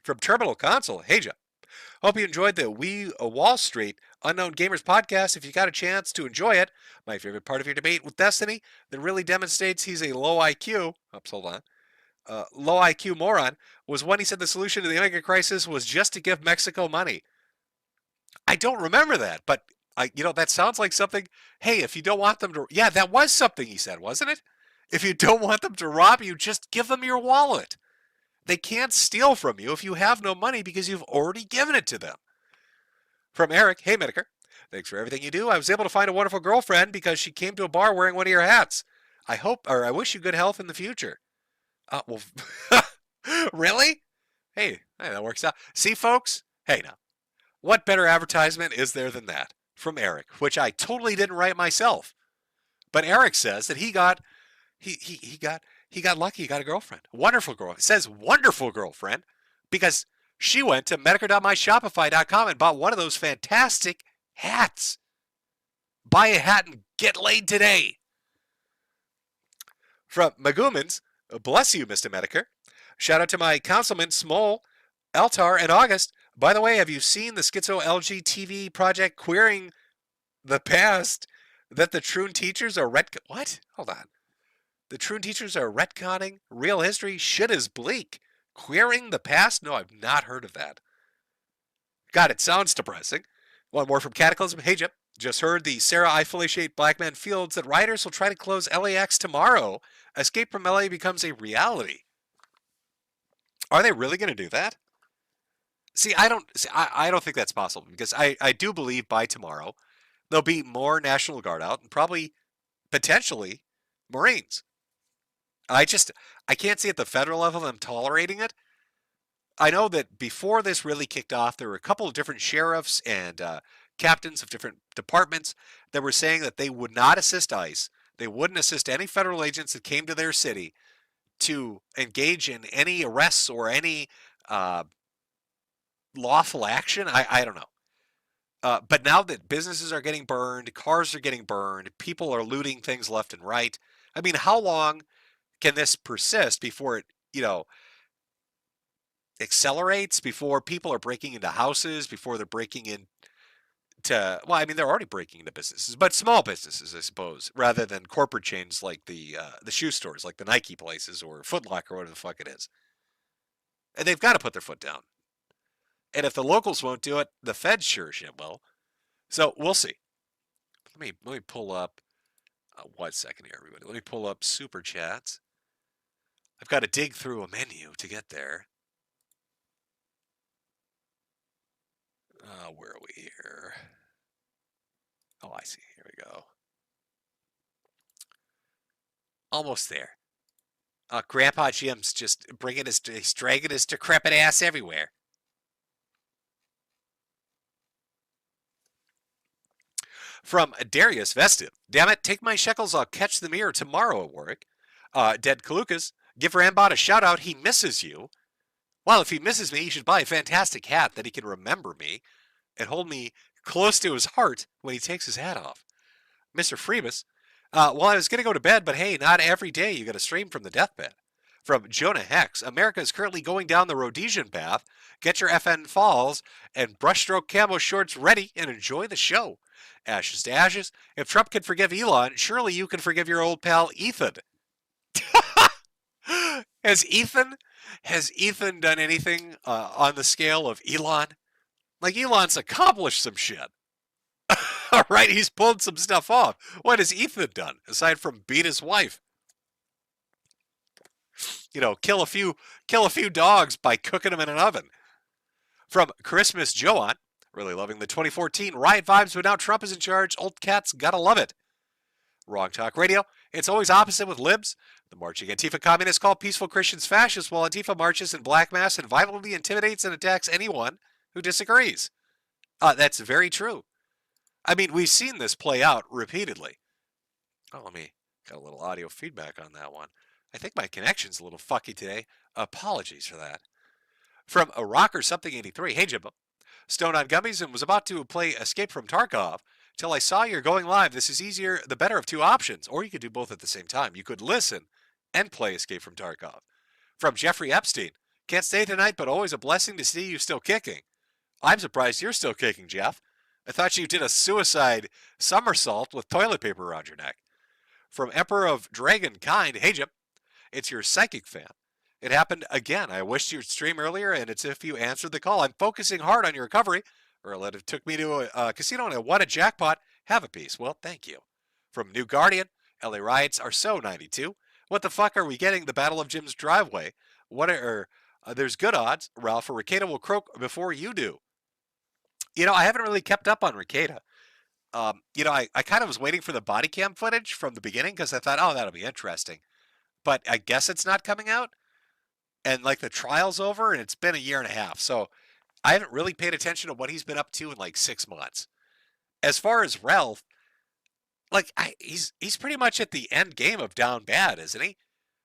From Terminal Console, hey Jeff. Hope you enjoyed the We Wall Street Unknown Gamers podcast. If you got a chance to enjoy it, my favorite part of your debate with Destiny that really demonstrates he's a low IQ. Oops, hold on. Low IQ moron was when he said the solution to the Omega crisis was just to give Mexico money. I don't remember that, but that sounds like something. Hey, if you don't want them to, yeah, that was something he said, wasn't it? If you don't want them to rob you, just give them your wallet. They can't steal from you if you have no money because you've already given it to them. From Eric, hey Metokur, thanks for everything you do. I was able to find a wonderful girlfriend because she came to a bar wearing one of your hats. I wish you good health in the future. Well, really? Hey, that works out. See, folks? Hey, now, what better advertisement is there than that? From Eric, which I totally didn't write myself. But Eric says that he got lucky. He got a girlfriend. Wonderful girl. It says wonderful girlfriend because she went to metokur.myshopify.com and bought one of those fantastic hats. Buy a hat and get laid today. From Magumans, bless you, Mr. Metokur. Shout out to my councilman, Smol, Altar, and August. By the way, have you seen the Schizo LG TV project queering the past that the Troon teachers are What? Hold on. The Troon teachers are retconning real history. Shit is bleak. Queering the past? No, I've not heard of that. God, it sounds depressing. One more from Cataclysm. Hey, Jim. Just heard the Sarah I Feliciate Black Man Fields that writers will try to close LAX tomorrow. Escape from LA becomes a reality. Are they really going to do that? I don't think that's possible because I do believe by tomorrow there'll be more National Guard out and probably potentially Marines. I can't see at the federal level them tolerating it. I know that before this really kicked off, there were a couple of different sheriffs and captains of different departments that were saying that they would not assist ICE. They wouldn't assist any federal agents that came to their city to engage in any arrests or any lawful action. I don't know. But now that businesses are getting burned, cars are getting burned, people are looting things left and right. I mean, how long can this persist before it, accelerates, before people are breaking into houses, before they're breaking into, they're already breaking into businesses, but small businesses, I suppose, rather than corporate chains like the shoe stores, like the Nike places or Foot Locker or whatever the fuck it is. And they've got to put their foot down. And if the locals won't do it, the Fed sure shit will. So we'll see. Let me pull up. 1 second here, everybody. Let me pull up Super Chats. I've got to dig through a menu to get there. Where are we here? Oh, I see. Here we go. Almost there. Grandpa Jim's just he's dragging his decrepit ass everywhere. From Darius Vestive. Damn it, take my shekels, I'll catch the mirror tomorrow at work. Dead Kalukas. Give Rambot a shout out, he misses you. Well, if he misses me, he should buy a fantastic hat that he can remember me and hold me close to his heart when he takes his hat off. Mr. Freebus. Well, I was going to go to bed, but hey, not every day you got to stream from the deathbed. From Jonah Hex. America is currently going down the Rhodesian path. Get your FN Falls and brushstroke camo shorts ready and enjoy the show. Ashes to ashes. If Trump can forgive Elon, surely you can forgive your old pal Ethan. Has Ethan done anything on the scale of Elon? Like, Elon's accomplished some shit. All right, he's pulled some stuff off. What has Ethan done aside from beat his wife? Kill a few dogs by cooking them in an oven. From Christmas Joan. Really loving the 2014 riot vibes, but now Trump is in charge. Old cats gotta love it. Wrong Talk Radio. It's always opposite with libs. The marching Antifa communists call peaceful Christians fascists, while Antifa marches in black mass and violently intimidates and attacks anyone who disagrees. That's very true. I mean, we've seen this play out repeatedly. Oh, got a little audio feedback on that one. I think my connection's a little fucky today. Apologies for that. From a rocker something 83. Hey, Jimbo. Stone on gummies and was about to play Escape from Tarkov till I saw you're going live. This is easier, the better of two options, or you could do both at the same time. You could listen and play Escape from Tarkov. From Jeffrey Epstein. Can't stay tonight, but always a blessing to see you still kicking. I'm surprised you're still kicking, Jeff. I thought you did a suicide somersault with toilet paper around your neck. From Emperor of Dragon Kind, hey Jim, it's your psychic fan. It happened again. I wished you'd stream earlier, and it's if you answered the call. I'm focusing hard on your recovery. Earlier, it took me to a casino and I won a jackpot. Have a piece. Well, thank you. From New Guardian, LA riots are so 92. What the fuck are we getting? The Battle of Jim's driveway. What are there's good odds Ralph or Ricada will croak before you do. I haven't really kept up on Ricada. I kind of was waiting for the body cam footage from the beginning because I thought, oh, that'll be interesting. But I guess it's not coming out. And like the trial's over and it's been a year and a half. So I haven't really paid attention to what he's been up to in like 6 months. As far as Ralph, he's pretty much at the end game of down bad, isn't he?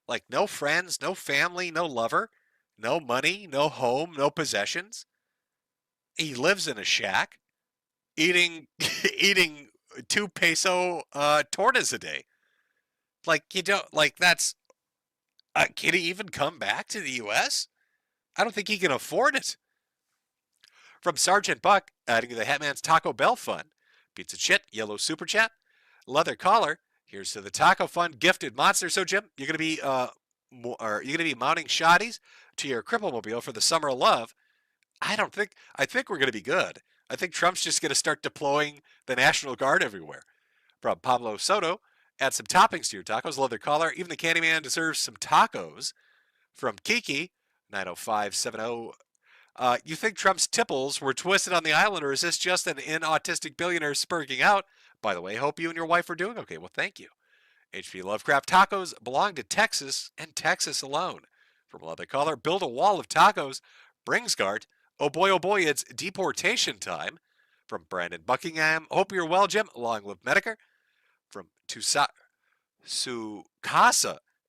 Like no friends, no family, no lover, no money, no home, no possessions. He lives in a shack, eating eating 2 peso tortas a day. Like you don't like that's. Can he even come back to the U.S.? I don't think he can afford it. From Sergeant Buck, adding to the Hatman's Taco Bell Fund. Pizza Chit, Yellow Super Chat, Leather Collar. Here's to the Taco Fund gifted monster. So Jim, you're gonna be mounting shotties to your cripple mobile for the summer of love. I think we're gonna be good. I think Trump's just gonna start deploying the National Guard everywhere. From Pablo Soto, add some toppings to your tacos. Leather Collar. Even the Candyman deserves some tacos. From Kiki, 90570. You think Trump's tipples were twisted on the island, or is this just an inautistic billionaire spurging out? By the way, hope you and your wife are doing okay. Well, thank you. HP Lovecraft tacos belong to Texas and Texas alone. From Leather Collar, build a wall of tacos. Bringsgart, oh boy, it's deportation time. From Brandon Buckingham, hope you're well, Jim. Long live Metokur. From Sukasa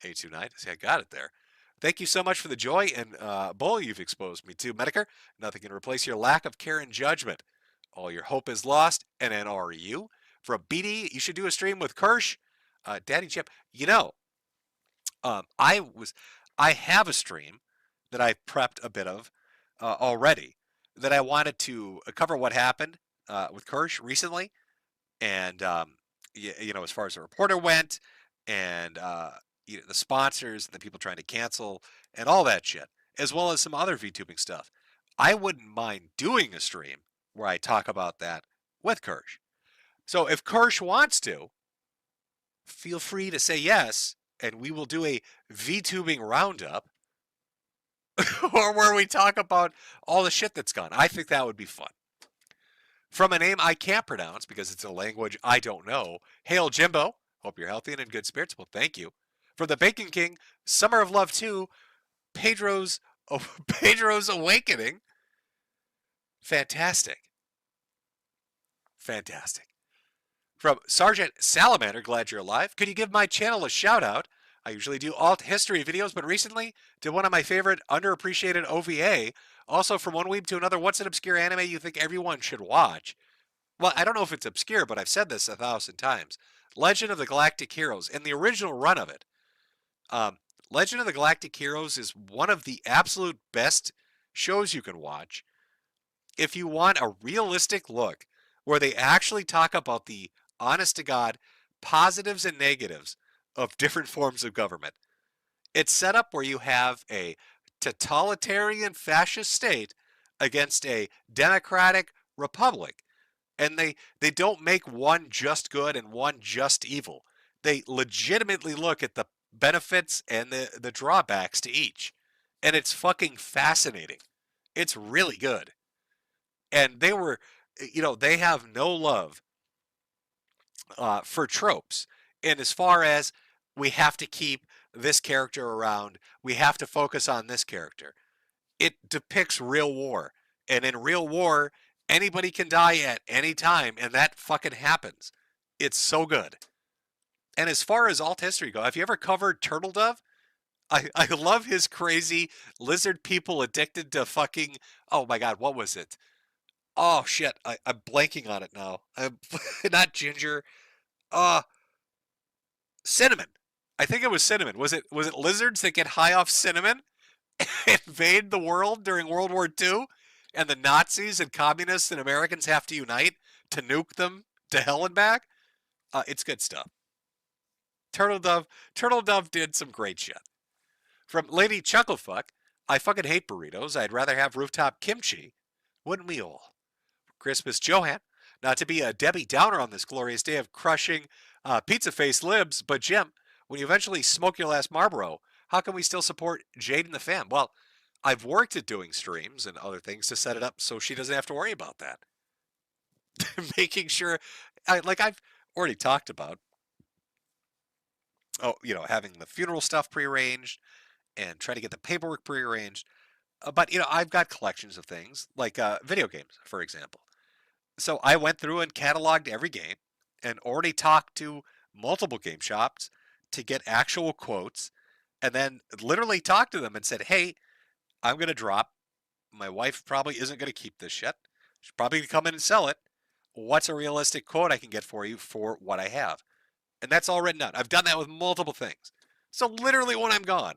829. See, I got it there. Thank you so much for the joy and bull you've exposed me to, Metokur. Nothing can replace your lack of care and judgment. All your hope is lost, and NRU. From BD, you should do a stream with Kirsch. Daddy Jim, I have a stream that I prepped a bit of already that I wanted to cover what happened with Kirsch recently, and as far as the reporter went, and the sponsors and the people trying to cancel and all that shit, as well as some other VTubing stuff. I wouldn't mind doing a stream where I talk about that with Kirsch. So if Kirsch wants to, feel free to say yes, and we will do a VTubing roundup or where we talk about all the shit that's gone. I think that would be fun. From a name I can't pronounce because it's a language I don't know, hail Jimbo. Hope you're healthy and in good spirits. Well, thank you. From the Bacon King, Summer of Love 2, Pedro's Awakening. Fantastic. From Sergeant Salamander, glad you're alive. Could you give my channel a shout out? I usually do alt history videos, but recently did one of my favorite underappreciated OVA. Also, from one weeb to another, what's an obscure anime you think everyone should watch? Well, I don't know if it's obscure, but I've said this 1,000 times. Legend of the Galactic Heroes, in the original run of it. Legend of the Galactic Heroes is one of the absolute best shows you can watch if you want a realistic look where they actually talk about the honest-to-God positives and negatives of different forms of government. It's set up where you have a totalitarian fascist state against a democratic republic. And they don't make one just good and one just evil. They legitimately look at the benefits and the drawbacks to each. And it's fucking fascinating. It's really good. And they have no love for tropes. And as far as we have to keep this character around, we have to focus on this character. It depicts real war. And in real war, anybody can die at any time, and that fucking happens. It's so good. And as far as alt history go, have you ever covered Turtle Dove? I love his crazy lizard people addicted to fucking, oh my god, what was it? Oh shit, I'm blanking on it now. I'm not ginger. Cinnamon. I think it was cinnamon. Was it lizards that get high off cinnamon and invade the world during World War II? and the Nazis and communists and Americans have to unite to nuke them to hell and back. It's good stuff. Turtle Dove did some great shit. From Lady Chucklefuck, I fucking hate burritos. I'd rather have rooftop kimchi. Wouldn't we all? Christmas Johan, not to be a Debbie Downer on this glorious day of crushing pizza face libs, but Jim, when you eventually smoke your last Marlboro, how can we still support Jade and the fam? Well, I've worked at doing streams and other things to set it up so she doesn't have to worry about that. Making sure, like I've already talked about, having the funeral stuff prearranged and trying to get the paperwork prearranged. But, I've got collections of things, like video games, for example. So I went through and cataloged every game and already talked to multiple game shops to get actual quotes and then literally talked to them and said, hey, I'm going to drop. My wife probably isn't going to keep this shit. She's probably going to come in and sell it. What's a realistic quote I can get for you for what I have? And that's all written out. I've done that with multiple things. So literally when I'm gone,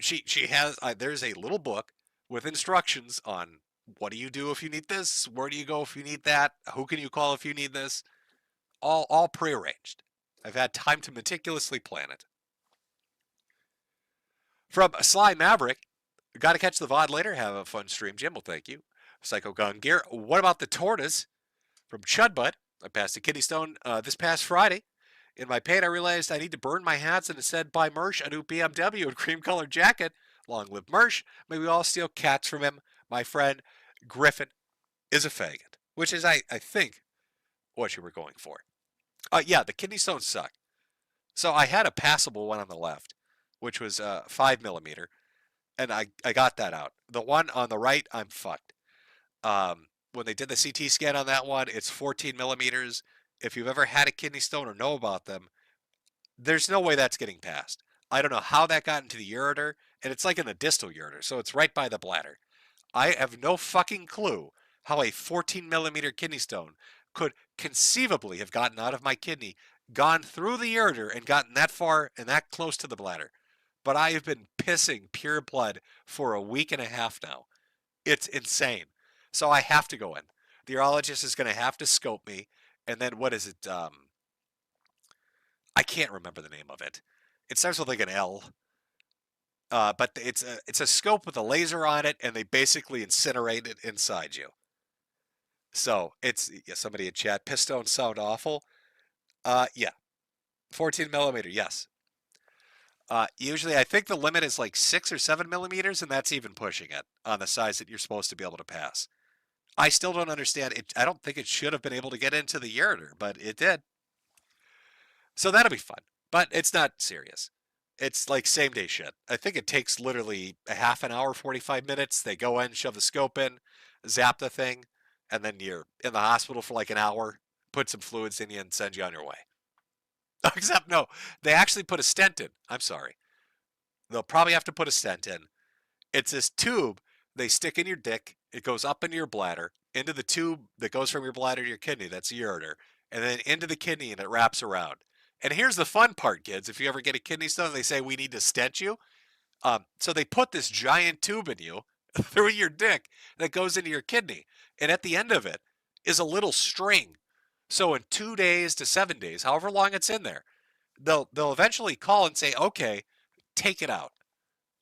she has, there's a little book with instructions on what do you do if you need this? Where do you go if you need that? Who can you call if you need this? All prearranged. I've had time to meticulously plan it. From Sly Maverick, got to catch the VOD later. Have a fun stream, Jim. Well, thank you. Psycho Gun Gear. What about the tortoise? From Chudbud, I passed a kidney stone this past Friday. In my pain, I realized I need to burn my hats and it said, buy Mersh a new BMW and cream-colored jacket. Long live Mersh. May we all steal cats from him. My friend Griffin is a faggot, which is, I think, what you were going for. Yeah, the kidney stones suck. So I had a passable one on the left, which was 5 millimeter, and I got that out. The one on the right, I'm fucked. When they did the CT scan on that one, it's 14 millimeters. If you've ever had a kidney stone or know about them, there's no way that's getting passed. I don't know how that got into the ureter, and it's like in the distal ureter, so it's right by the bladder. I have no fucking clue how a 14 millimeter kidney stone could conceivably have gotten out of my kidney, gone through the ureter, and gotten that far and that close to the bladder. But I have been pissing pure blood for a week and a half now. It's insane. So I have to go in. The urologist is going to have to scope me. And then what is it? I can't remember the name of it. It starts with like an L. But it's a scope with a laser on it, and they basically incinerate it inside you. So it's somebody in chat. Pistones sound awful. Yeah, 14 millimeter. Yes. Usually, I think the limit is like 6 or 7 millimeters, and that's even pushing it on the size that you're supposed to be able to pass. I still don't understand it. I don't think it should have been able to get into the ureter, but it did. So that'll be fun, but it's not serious. It's like same day shit. I think it takes literally a half an hour, 45 minutes. They go in, shove the scope in, zap the thing, and then you're in the hospital for like an hour, put some fluids in you, and send you on your way. Except, no, they actually put a stent in. I'm sorry. They'll probably have to put a stent in. It's this tube they stick in your dick. It goes up into your bladder, into the tube that goes from your bladder to your kidney. That's the ureter. And then into the kidney, and it wraps around. And here's the fun part, kids. If you ever get a kidney stone, they say, we need to stent you. So they put this giant tube in you through your dick that goes into your kidney. And at the end of it is a little string. So in 2 days to 7 days, however long it's in there, they'll eventually call and say, okay, take it out.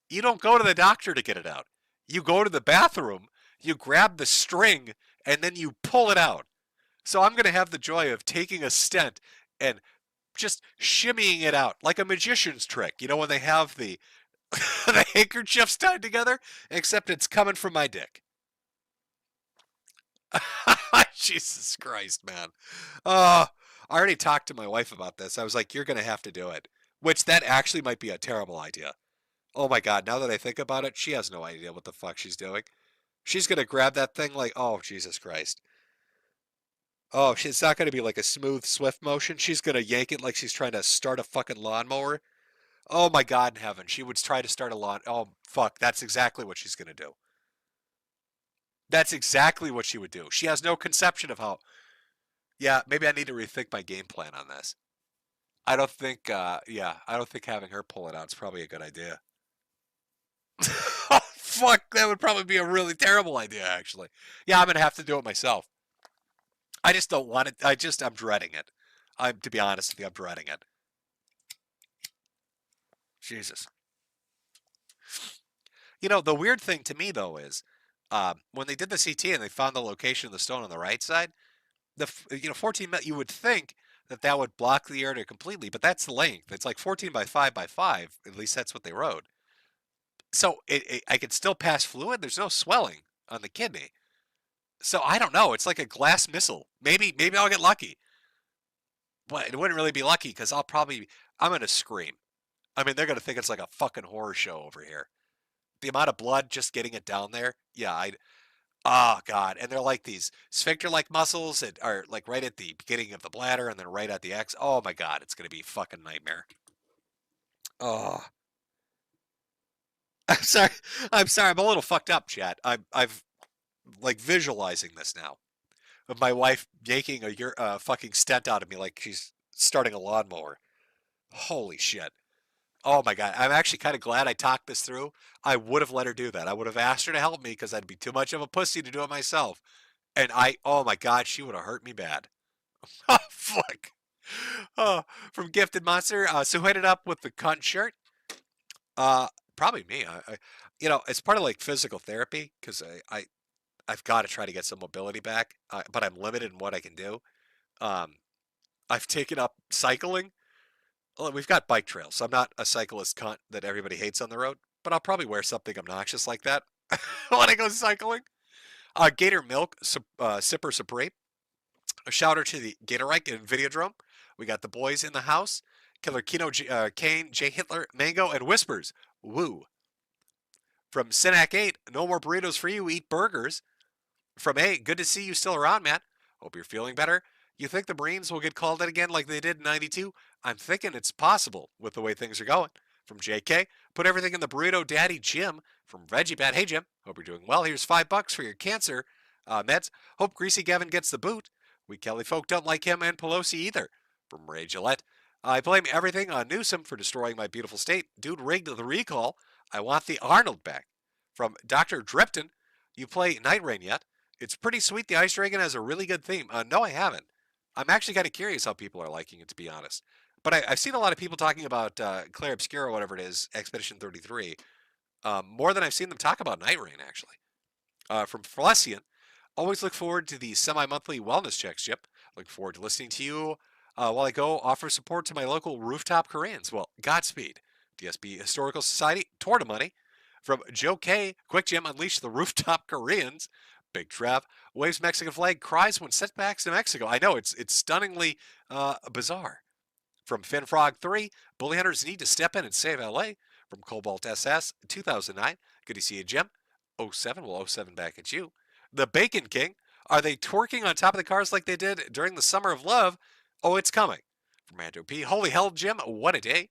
You don't go to the doctor to get it out. You go to the bathroom, you grab the string, and then you pull it out. So I'm going to have the joy of taking a stent and just shimmying it out like a magician's trick. You know when they have the the handkerchiefs tied together, except it's coming from my dick. Jesus Christ, man. I already talked to my wife about this. I was like, you're going to have to do it. Which that actually might be a terrible idea. Oh my God, now that I think about it, she has no idea what the fuck she's doing. She's going to grab that thing like, oh, Jesus Christ. Oh, it's not going to be like a smooth, swift motion. She's going to yank it like she's trying to start a fucking lawnmower. Oh my God in heaven. She would try to start a lawn. Oh, fuck. That's exactly what she's going to do. That's exactly what she would do. She has no conception of how. Yeah, maybe I need to rethink my game plan on this. I don't think, I don't think having her pull it out is probably a good idea. Oh, fuck, that would probably be a really terrible idea, actually. Yeah, I'm gonna have to do it myself. I just don't want it. I'm dreading it. To be honest with you, I'm dreading it. Jesus. You know, the weird thing to me though is, when they did the CT and they found the location of the stone on the right side, 14 you would think that that would block the area completely, but that's the length. It's like 14 by 5 by 5. At least that's what they wrote. So I could still pass fluid. There's no swelling on the kidney. So I don't know. It's like a glass missile. Maybe I'll get lucky. But it wouldn't really be lucky because I'm going to scream. I mean, they're going to think it's like a fucking horror show over here. The amount of blood just getting it down there. Yeah, oh God. And they're like these sphincter-like muscles that are like right at the beginning of the bladder and then right at the X. Oh my God, it's going to be a fucking nightmare. Oh. I'm sorry. I'm a little fucked up, chat. I've like visualizing this now of my wife yanking a fucking stent out of me like she's starting a lawnmower. Holy shit. Oh my God. I'm actually kind of glad I talked this through. I would have let her do that. I would have asked her to help me because I'd be too much of a pussy to do it myself. And oh my God, she would have hurt me bad. Oh, fuck. Oh, from Gifted Monster. So who ended up with the cunt shirt? Probably me. It's part of like physical therapy because I've got to try to get some mobility back, but I'm limited in what I can do. I've taken up cycling. Well, we've got bike trails, so I'm not a cyclist cunt that everybody hates on the road, but I'll probably wear something obnoxious like that when I go cycling. Gator Milk, Sipper Supreme. A shout out to the Gatorite and Videodrome. We got the boys in the house. Killer Kino, Kane, J. Hitler, Mango, and Whispers. Woo. From Sinac 8, no more burritos for you, eat burgers. From A, good to see you still around, Matt. Hope you're feeling better. You think the Marines will get called in again like they did in 92? I'm thinking it's possible with the way things are going. From JK, put everything in the burrito daddy Jim. From Veggie Bat, hey Jim, hope you're doing well. Here's $5 for your cancer meds. Hope Greasy Gavin gets the boot. We Kelly folk don't like him and Pelosi either. From Ray Gillette, I blame everything on Newsom for destroying my beautiful state. Dude rigged the recall. I want the Arnold back. From Dr. Dripton, you play Night Rain yet? It's pretty sweet. The Ice Dragon has a really good theme. No, I haven't. I'm actually kind of curious how people are liking it, to be honest. But I've seen a lot of people talking about Claire Obscura, whatever it is, Expedition 33, more than I've seen them talk about Night Rain, actually. From Felician, always look forward to the semi-monthly wellness checks, Chip. Look forward to listening to you while I go offer support to my local rooftop Koreans. Well, Godspeed. DSB Historical Society, Torta Money. From Joe K, Quick Jim, unleash the rooftop Koreans. Big Trev, waves Mexican flag, cries when setbacks to Mexico. I know, it's stunningly bizarre. From Finn Frog 3, bully hunters need to step in and save LA. From Cobalt SS 2009, good to see you, Jim. 07, well, 07 back at you. The Bacon King, are they twerking on top of the cars like they did during the Summer of Love? Oh, it's coming. From Andrew P, holy hell, Jim, what a day.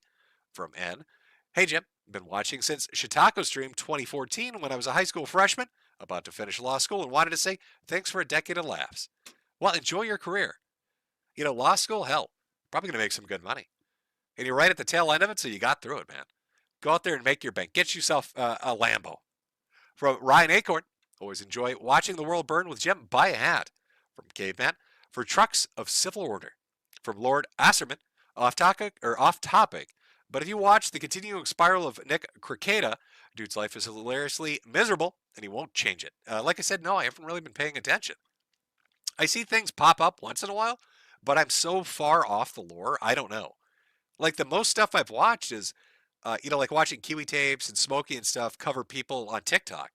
From N, hey, Jim, been watching since Shitako Stream 2014 when I was a high school freshman, about to finish law school, and wanted to say thanks for a decade of laughs. Well, enjoy your career. Law school, hell, probably going to make some good money. And you're right at the tail end of it, so you got through it, man. Go out there and make your bank. Get yourself a Lambo. From Ryan Acorn, always enjoy watching the world burn with Jim. Buy a hat. From Caveman, for trucks of civil order. From Lord Asserman, off topic, but if you watch the continuing spiral of Nick Cricada, dude's life is hilariously miserable, and he won't change it. Like I said, no, I haven't really been paying attention. I see things pop up once in a while, but I'm so far off the lore, I don't know. Like the most stuff I've watched is, like watching Kiwi Tapes and Smokey and stuff cover people on TikTok.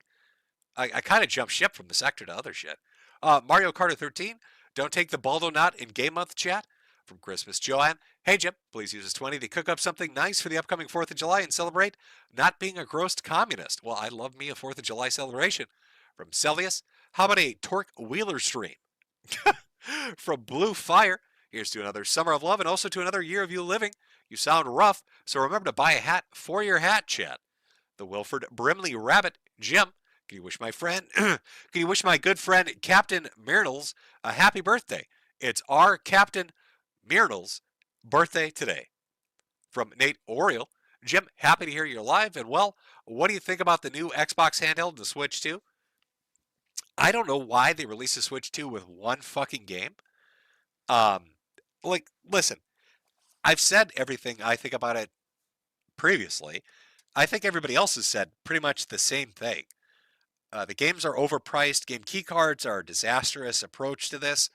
I kind of jump ship from the sector to other shit. Mario Kart 13, don't take the Baldo knot in Game Month chat. From Christmas Joanne, hey Jim, please use this 20 to cook up something nice for the upcoming 4th of July and celebrate not being a gross communist. Well, I love me a 4th of July celebration. From Celsius, how about a Torque Wheeler stream? From Blue Fire, here's to another summer of love and also to another year of you living. You sound rough, so remember to buy a hat for your hat, chat. The Wilford Brimley Rabbit, Jim, can you wish my friend, can you wish my good friend Captain Mirnals a happy birthday? It's our Captain Mirnals' birthday today. From Nate Oriel, Jim, happy to hear you're live. And well, what do you think about the new Xbox handheld, the Switch 2? I don't know why they released the Switch 2 with one fucking game. Um, listen, I've said everything I think about it previously. I think everybody else has said pretty much the same thing. The games are overpriced. Game key cards are a disastrous approach to this.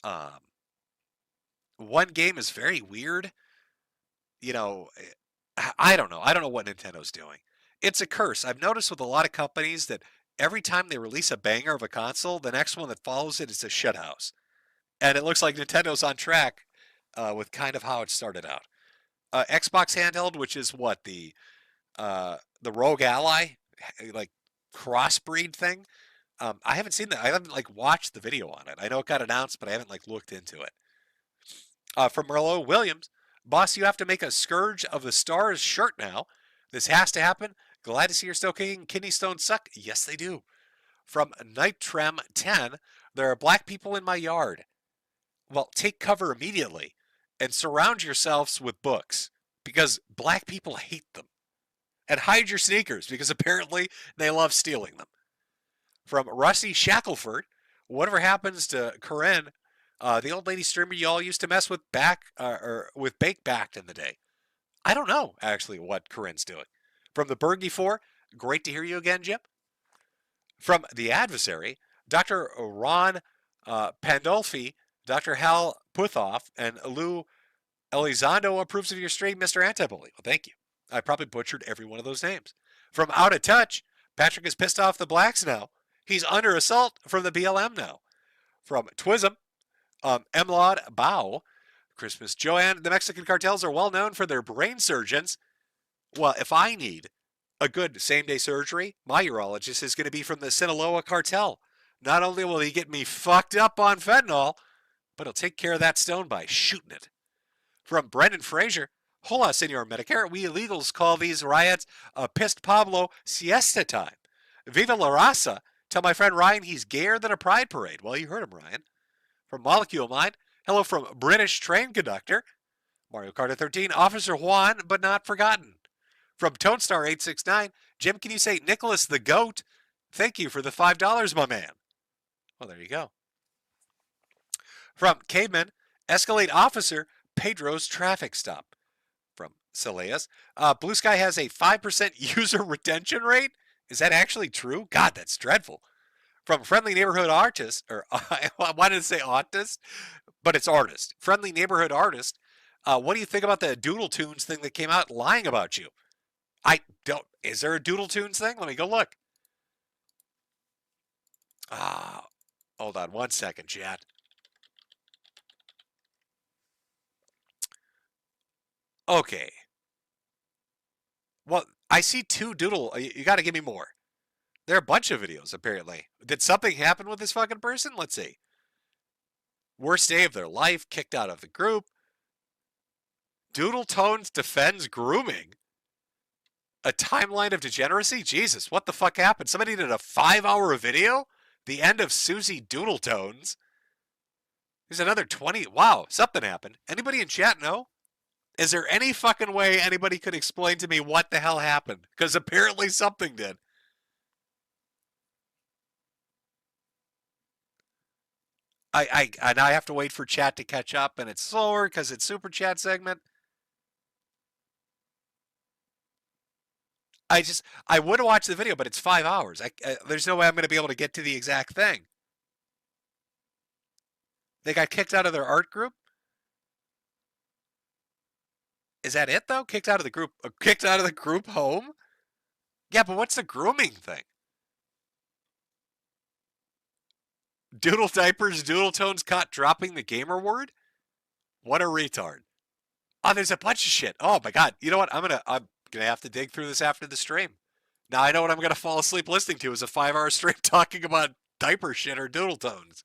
Um, one game is very weird. You know, I don't know. I don't know what Nintendo's doing. It's a curse. I've noticed with a lot of companies that every time they release a banger of a console, the next one that follows it is a shithouse. And it looks like Nintendo's on track with kind of how it started out. Xbox handheld, which is what the Rogue Ally, like crossbreed thing. I haven't seen that. I haven't like watched the video on it. I know it got announced, but I haven't like looked into it. From Merlot Williams, boss, you have to make a Scourge of the Stars shirt now. This has to happen. Glad to see you're still kicking. Kidney stones suck. Yes, they do. From Nightrem 10, there are black people in my yard. Well, take cover immediately and surround yourselves with books because black people hate them. And hide your sneakers because apparently they love stealing them. From Rusty Shackelford, whatever happens to Corinne, the old lady streamer you all used to mess with or with Bake Backed in the day. I don't know actually what Corinne's doing. From the Bergie 4, great to hear you again, Jim. From the Adversary, Dr. Ron Pandolfi, Dr. Hal Puthoff, and Lou Elizondo approves of your stream, Mr. Antibully. Well, thank you. I probably butchered every one of those names. From Out of Touch, Patrick is pissed off the blacks now. He's under assault from the BLM now. From Twism, Emlaud Bao, Christmas Joanne, the Mexican cartels are well known for their brain surgeons. Well, if I need a good same-day surgery, my urologist is going to be from the Sinaloa cartel. Not only will he get me fucked up on fentanyl, but he'll take care of that stone by shooting it. From Brendan Fraser, hola, Senor Medicare. We illegals call these riots Pissed Pablo siesta time. Viva la raza. Tell my friend Ryan he's gayer than a pride parade. Well, you heard him, Ryan. From Molecule Mind, hello from British train conductor. Mario Kart 13, Officer Juan, but not forgotten. From Tonestar869, Jim, can you say Nicholas the Goat? Thank you for the $5, my man. Well, there you go. From Caveman, Escalade Officer, Pedro's traffic stop. From Celeas, Blue Sky has a 5% user retention rate. Is that actually true? God, that's dreadful. From Friendly Neighborhood Artist, or I wanted to say Autist, but it's Artist. Friendly Neighborhood Artist, what do you think about the Doodle Tunes thing that came out lying about you? I don't. Is there a Doodle Tunes thing? Let me go look. Hold on one second, chat. Okay. Well, I see two Doodle. You got to give me more. There are a bunch of videos, apparently. Did something happen with this fucking person? Let's see. Worst day of their life, kicked out of the group. Doodle Tones defends grooming. A timeline of degeneracy? Jesus, what the fuck happened? Somebody did a 5-hour video? The end of Susie Doodle Tones. There's another 20. Wow, something happened. Anybody in chat know? Is there any fucking way anybody could explain to me what the hell happened? Because apparently something did. And I have to wait for chat to catch up, and it's slower because it's super chat segment. I would have watched the video, but it's 5 hours. There's no way I'm going to be able to get to the exact thing. They got kicked out of their art group? Is that it though? Kicked out of the group? Kicked out of the group home? Yeah, but what's the grooming thing? Doodle diapers, doodle tones caught dropping the gamer word? What a retard. Oh, there's a bunch of shit. Oh my god. You know what? I'm gonna have to dig through this after the stream. Now I know what I'm gonna fall asleep listening to is a 5-hour stream talking about diaper shit or doodle tones.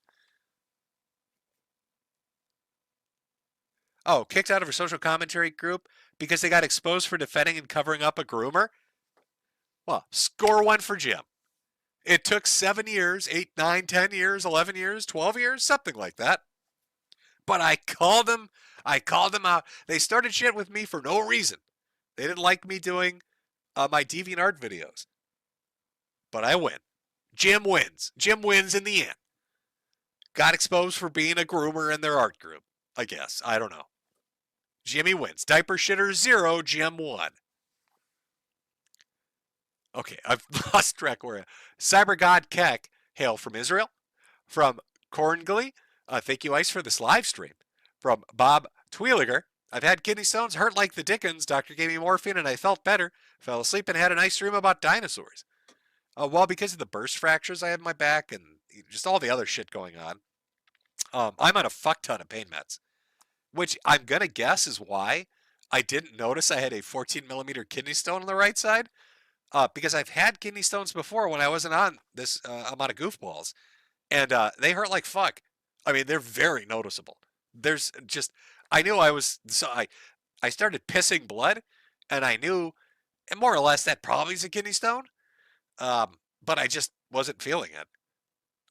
Oh, kicked out of her social commentary group because they got exposed for defending and covering up a groomer? Well, score one for Jim. It took 7 years, 8, 9, 10 years, 11 years, 12 years, something like that. But I called them out. They started shit with me for no reason. They didn't like me doing my DeviantArt videos. But I win. Jim wins. Jim wins in the end. Got exposed for being a groomer in their art group, I guess. I don't know. Jimmy wins. Diaper shitter 0, Jim 1. Okay, I've lost track where. Cyber God Keck, hail from Israel. From Korngly, thank you, Ice, for this live stream. From Bob Tweeliger, I've had kidney stones, hurt like the Dickens. Doctor gave me morphine and I felt better. Fell asleep and had a nice dream about dinosaurs. Well, because of the burst fractures I have in my back and just all the other shit going on, I'm on a fuck ton of pain meds, which I'm going to guess is why I didn't notice I had a 14 millimeter kidney stone on the right side. Because I've had kidney stones before when I wasn't on this amount of goofballs, and they hurt like fuck. I mean, they're very noticeable. There's just, I knew I was, so I started pissing blood, and I knew, and more or less, that probably is a kidney stone, but I just wasn't feeling it.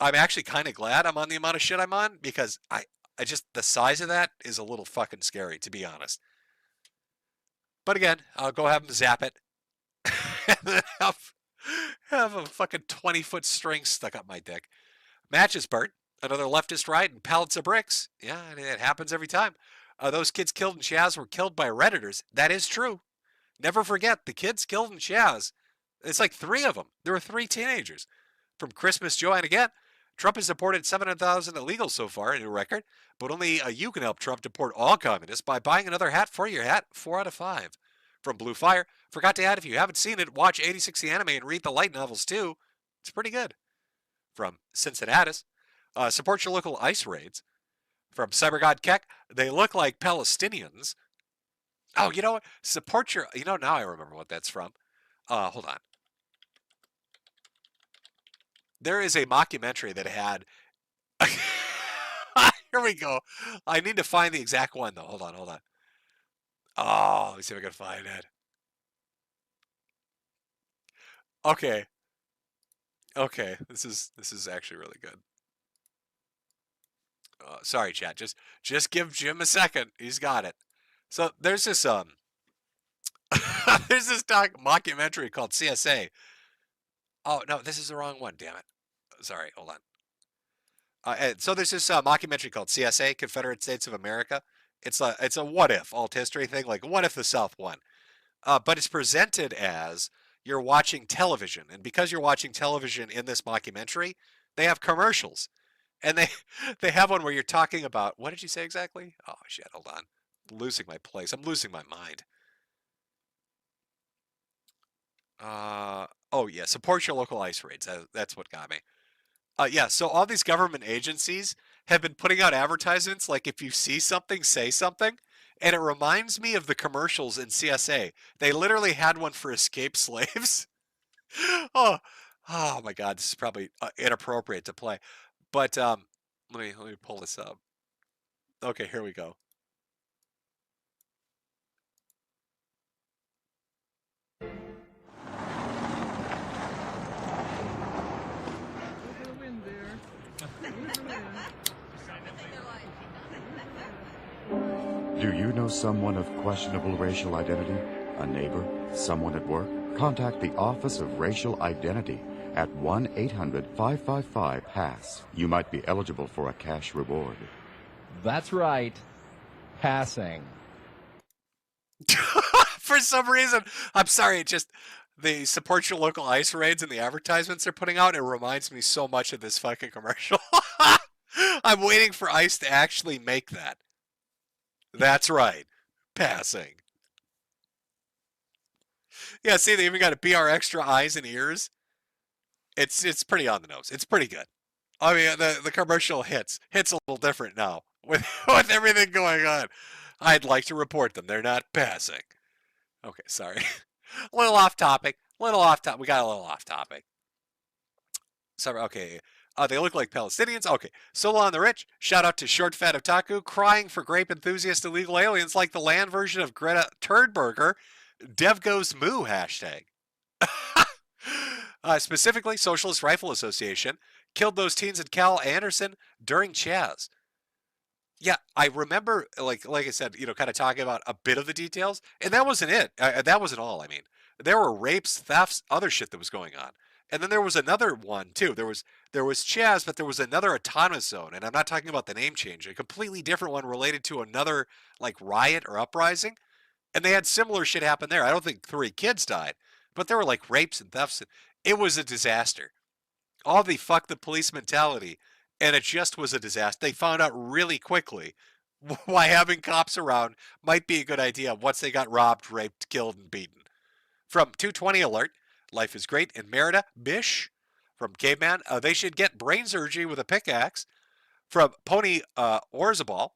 I'm actually kind of glad I'm on the amount of shit I'm on, because I just, the size of that is a little fucking scary, to be honest. But again, I'll go have them zap it. And then have a fucking 20-foot string stuck up my dick. Matches burnt. Another leftist riot and pallets of bricks. Yeah, it happens every time. Those kids killed in Chaz were killed by Redditors. That is true. Never forget, the kids killed in Chaz. It's like 3 of them. There were 3 teenagers. From Christmas Joe, and again, Trump has deported 700,000 illegals so far, a new record, but only you can help Trump deport all communists by buying another hat for your hat, 4 out of 5. From Blue Fire, forgot to add, if you haven't seen it, watch 8060 Anime and read the light novels too. It's pretty good. From Cincinnati, support your local ICE raids. From CyberGod Keck, they look like Palestinians. Oh, you know what? Support your, now I remember what that's from. Hold on. There is a mockumentary that had, here we go. I need to find the exact one though. Hold on. Oh, let me see if I can find it. Okay, this is actually really good. Sorry, chat. Just give Jim a second. He's got it. So there's this there's this mockumentary called CSA. Oh no, this is the wrong one. Damn it. Sorry, hold on. And so there's this mockumentary called CSA, Confederate States of America. It's a what if alt history thing, like what if the South won? But it's presented as you're watching television, and because you're watching television in this mockumentary, they have commercials, and they have one where you're talking about, what did you say exactly? Oh shit, hold on, I'm losing my place. I'm losing my mind. Oh yeah, support your local ICE raids. That's what got me. Yeah, so all these government agencies have been putting out advertisements like if you see something, say something. And it reminds me of the commercials in CSA. They literally had one for escaped slaves. oh, oh my God, this is probably inappropriate to play. But let me pull this up. Okay, here we go. Do you know someone of questionable racial identity? A neighbor? Someone at work? Contact the Office of Racial Identity at 1-800-555-PASS. You might be eligible for a cash reward. That's right. Passing. For some reason, I'm sorry, the support your local ICE raids and the advertisements they're putting out, it reminds me so much of this fucking commercial. I'm waiting for ICE to actually make that. That's right. Passing. Yeah, see, they even got a BR extra eyes and ears. It's pretty on the nose. It's pretty good. I mean, the commercial hits a little different now with everything going on. I'd like to report them. They're not passing. Okay, sorry. A little off topic. We got a little off topic. Sorry. Okay. They look like Palestinians. Okay. Solon the Rich. Shout out to Short Fat Otaku. Crying for grape enthusiast illegal aliens like the land version of Greta Turdberger. Dev goes moo hashtag. Specifically, Socialist Rifle Association killed those teens at Cal Anderson during Chaz. Yeah, I remember, like I said, kind of talking about a bit of the details, and that wasn't it. That wasn't all. I mean, there were rapes, thefts, other shit that was going on, and then there was another one too. There was Chaz, but there was another autonomous zone, and I'm not talking about the name change. A completely different one related to another like riot or uprising, and they had similar shit happen there. I don't think 3 kids died, but there were like rapes and thefts. It was a disaster. All the fuck the police mentality, and it just was a disaster. They found out really quickly why having cops around might be a good idea once they got robbed, raped, killed, and beaten. From 220 Alert, Life is Great in Merida, Bish. From Caveman, they should get brain surgery with a pickaxe. From Pony Orzabal,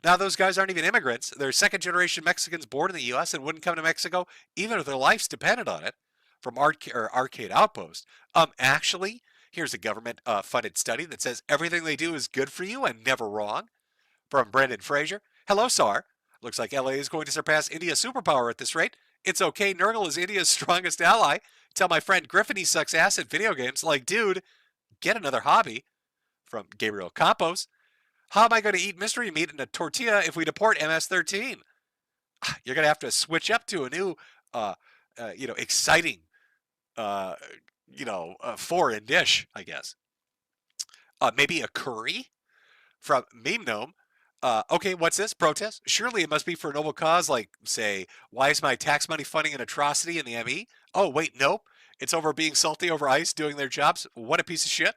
now those guys aren't even immigrants. They're second generation Mexicans born in the U.S. and wouldn't come to Mexico even if their lives depended on it. From Arcade Outpost, actually, here's a government funded study that says everything they do is good for you and never wrong. From Brendan Fraser, hello, SAR. Looks like LA is going to surpass India's superpower at this rate. It's okay, Nurgle is India's strongest ally. Tell my friend Griffin he sucks ass at video games. Like, dude, get another hobby. From Gabriel Campos, how am I going to eat mystery meat in a tortilla if we deport MS-13? You're going to have to switch up to a new, exciting, foreign dish, I guess. Maybe a curry? From Meme Gnome. Okay, what's this? Protest? Surely it must be for a noble cause, like, say, why is my tax money funding an atrocity in the ME? Oh, wait, nope. It's over being salty over ICE doing their jobs. What a piece of shit.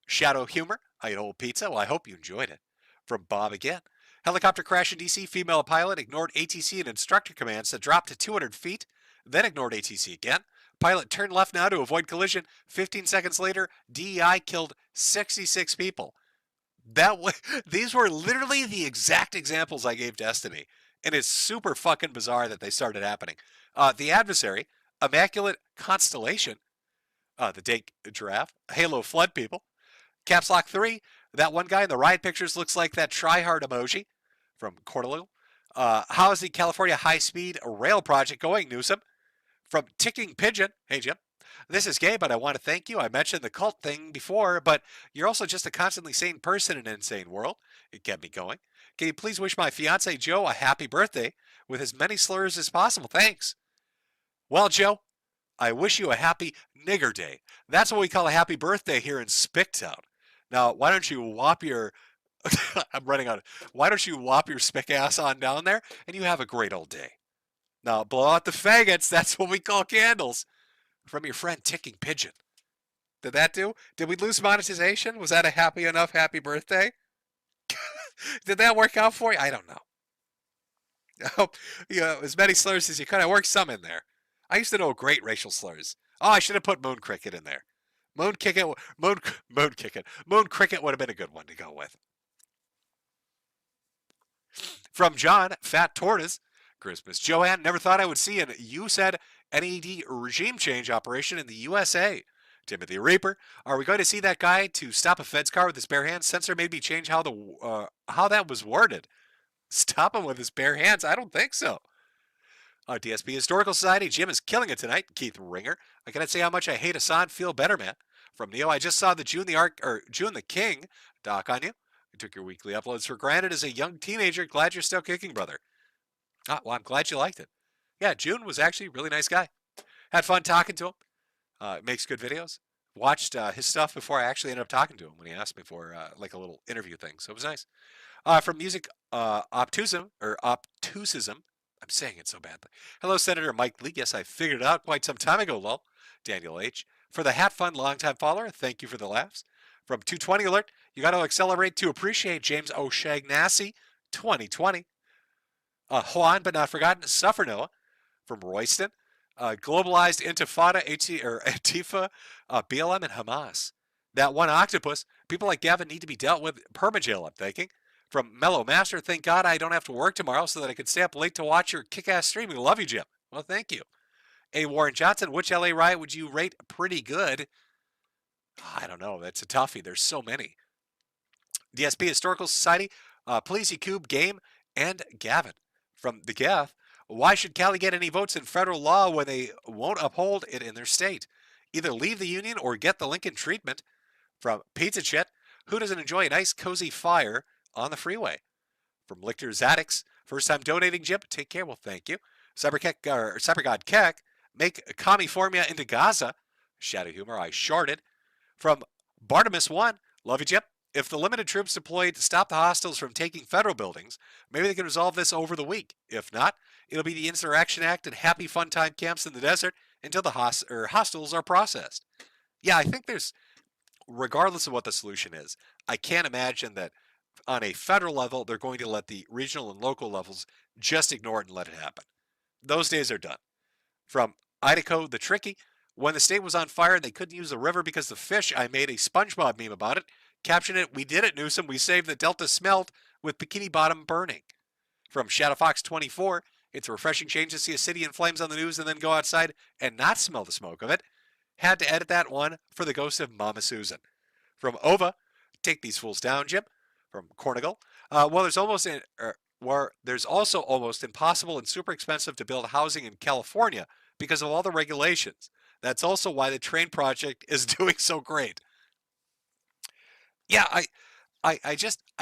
Shadow Humor. I ate old pizza. Well, I hope you enjoyed it. From Bob again. Helicopter crash in DC. Female pilot ignored ATC and instructor commands that dropped to 200 feet, then ignored ATC again. Pilot turned left now to avoid collision. 15 seconds later, DEI killed 66 people. These were literally the exact examples I gave Destiny, and it's super fucking bizarre that they started happening. The Adversary, Immaculate Constellation, the Dake Giraffe, Halo Flood People, Caps Lock 3, that one guy in the riot pictures looks like that try-hard emoji from Cordeloo. How is the California high-speed rail project going, Newsom? From Ticking Pigeon, hey Jim, this is gay, but I want to thank you. I mentioned the cult thing before, but you're also just a constantly sane person in an insane world. It kept me going. Can you please wish my fiance Joe a happy birthday with as many slurs as possible? Thanks. Well, Joe, I wish you a happy nigger day. That's what we call a happy birthday here in Spicktown. Now, why don't you whop your I'm running out. Why don't you whop your spick ass on down there and you have a great old day. Now, blow out the faggots. That's what we call candles. From your friend Ticking Pigeon. Did that do? Did we lose monetization? Was that a happy enough happy birthday? Did that work out for you? I don't know. I hope, as many slurs as you could. I worked some in there. I used to know great racial slurs. Oh, I should have put Moon Cricket in there. Moon Cricket would have been a good one to go with. From John, Fat Tortoise, Christmas. Joanne, never thought I would see an USAID NED regime change operation in the USA. Timothy Reaper, are we going to see that guy to stop a Fed's car with his bare hands? Censor made me change how that was worded. Stop him with his bare hands? I don't think so. DSP Historical Society, Jim is killing it tonight. Keith Ringer, I cannot say how much I hate Hassan. Feel better, man. From Neo, I just saw the June the King doc on you. I took your weekly uploads for granted as a young teenager. Glad you're still kicking, brother. Well, I'm glad you liked it. Yeah, June was actually a really nice guy. Had fun talking to him. Makes good videos. Watched his stuff before I actually ended up talking to him when he asked me for like a little interview thing. So it was nice. From Music Obtusism. I'm saying it so badly. Hello, Senator Mike Lee. Yes, I figured it out quite some time ago, lol. Daniel H. For the Hat Fun longtime follower, thank you for the laughs. From 220 Alert, you got to accelerate to appreciate James O'Shagnessy, 2020. Juan, but not forgotten, Suffer Noah. From Royston, Globalized Intifada, Antifa, BLM, and Hamas. That one octopus, people like Gavin need to be dealt with permajail, I'm thinking. From Mellow Master, thank God I don't have to work tomorrow so that I can stay up late to watch your kick-ass streaming. Love you, Jim. Well, thank you. A. Warren Johnson, which LA riot would you rate pretty good? I don't know. That's a toughie. There's so many. DSP Historical Society, Please Cube, Game, and Gavin. From the Gaff, why should Cali get any votes in federal law when they won't uphold it in their state? Either leave the union or get the Lincoln treatment. From Pizza Chet, who doesn't enjoy a nice cozy fire on the freeway? From Lichter's Addicts, first time donating, Jim. Take care. Well, thank you. CyberGod Keck, make Kamiformia into Gaza. Shadow Humor, I sharded. From Bartimus1, love you, Jim. If the limited troops deployed to stop the hostiles from taking federal buildings, maybe they can resolve this over the week. If not, it'll be the Insurrection Act and happy fun time camps in the desert until the hostiles are processed. Yeah, I think regardless of what the solution is, I can't imagine that on a federal level, they're going to let the regional and local levels just ignore it and let it happen. Those days are done. From Idaho the Tricky, when the state was on fire and they couldn't use the river because of fish, I made a SpongeBob meme about it. Captioned it, "We did it, Newsom. We saved the Delta smelt with Bikini Bottom burning." From ShadowFox24, it's a refreshing change to see a city in flames on the news and then go outside and not smell the smoke of it. Had to edit that one for the ghost of Mama Susan. From Ova, take these fools down, Jim. From Cornigal, there's also almost impossible and super expensive to build housing in California because of all the regulations. That's also why the train project is doing so great. Yeah, I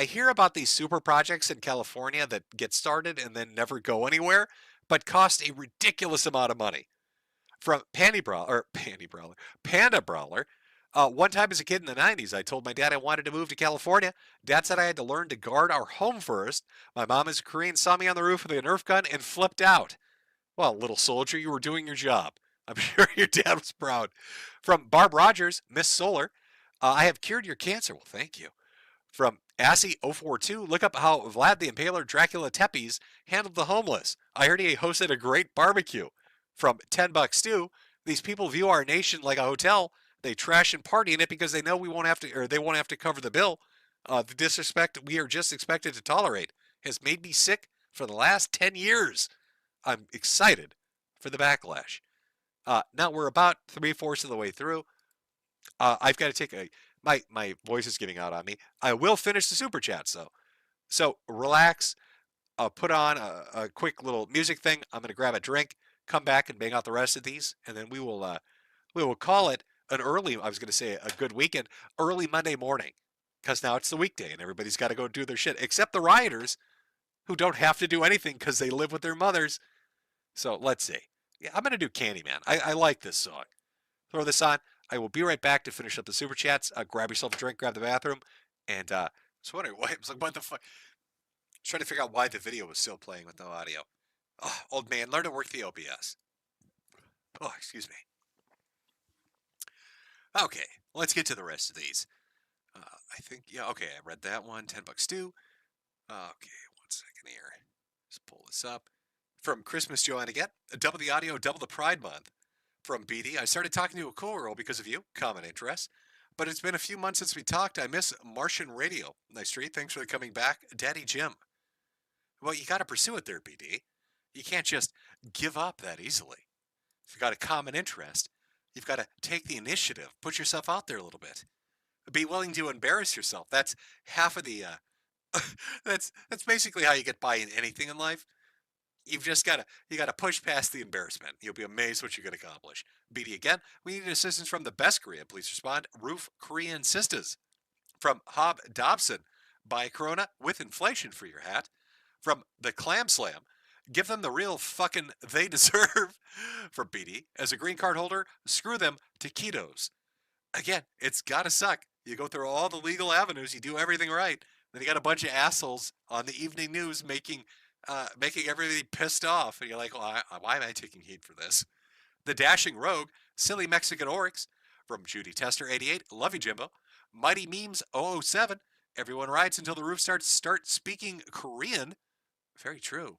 hear about these super projects in California that get started and then never go anywhere, but cost a ridiculous amount of money. From Panda Brawler. One time as a kid in the 90s, I told my dad I wanted to move to California. Dad said I had to learn to guard our home first. My mom, as a Korean, saw me on the roof with a Nerf gun and flipped out. Well, little soldier, you were doing your job. I'm sure your dad was proud. From Barb Rogers, Miss Solar, I have cured your cancer. Well, thank you. From Assy042, look up how Vlad the Impaler Dracula Tepes handled the homeless. I heard he hosted a great barbecue. From 10 Bucks Too, these people view our nation like a hotel. They trash and party in it because they know they won't have to cover the bill. The disrespect we are just expected to tolerate has made me sick for the last 10 years. I'm excited for the backlash. Now we're about 3/4 of the way through. I've got to take my voice is giving out on me. I will finish the super chats though. So relax. Put on a quick little music thing. I'm going to grab a drink, come back and bang out the rest of these, and then we will call it an early, I was going to say a good weekend, early Monday morning, because now it's the weekday and everybody's got to go do their shit, except the rioters who don't have to do anything because they live with their mothers. So let's see. Yeah, I'm going to do Candyman. I like this song. Throw this on. I will be right back to finish up the super chats. Grab yourself a drink, grab the bathroom, and I was wondering why. I was like, what the fuck? I was trying to figure out why the video was still playing with no audio. Oh, old man, learn to work the OBS. Oh, excuse me. Okay, let's get to the rest of these. I think, yeah, okay, I read that one. 10 Bucks Too. Okay, 1 second here. Just pull this up. From Christmas Joanna again. Double the audio, double the Pride Month. From BD, I started talking to a cool girl because of you. Common interest. But it's been a few months since we talked. I miss Martian radio. Nice treat. Thanks for coming back. Daddy Jim. Well, you got to pursue it there, BD. You can't just give up that easily. If you got a common interest, you've got to take the initiative, put yourself out there a little bit. Be willing to embarrass yourself. That's half of the, that's basically how you get by in anything in life. You've just got to push past the embarrassment. You'll be amazed what you can accomplish. BD again, we need assistance from the best Korea. Please respond. Roof Korean Sisters. From Hob Dobson, buy Corona with inflation for your hat. From the Clam Slam, give them the real fucking they deserve. From BD, as a green card holder, screw them taquitos. Again, it's gotta suck. You go through all the legal avenues, you do everything right, then you got a bunch of assholes on the evening news making everybody pissed off, and you're like, well, why am I taking heat for this? The Dashing Rogue, Silly Mexican Oryx. From Judy Tester 88, love you, Jimbo. Mighty Memes 007, everyone rides until the roof start speaking Korean. Very true.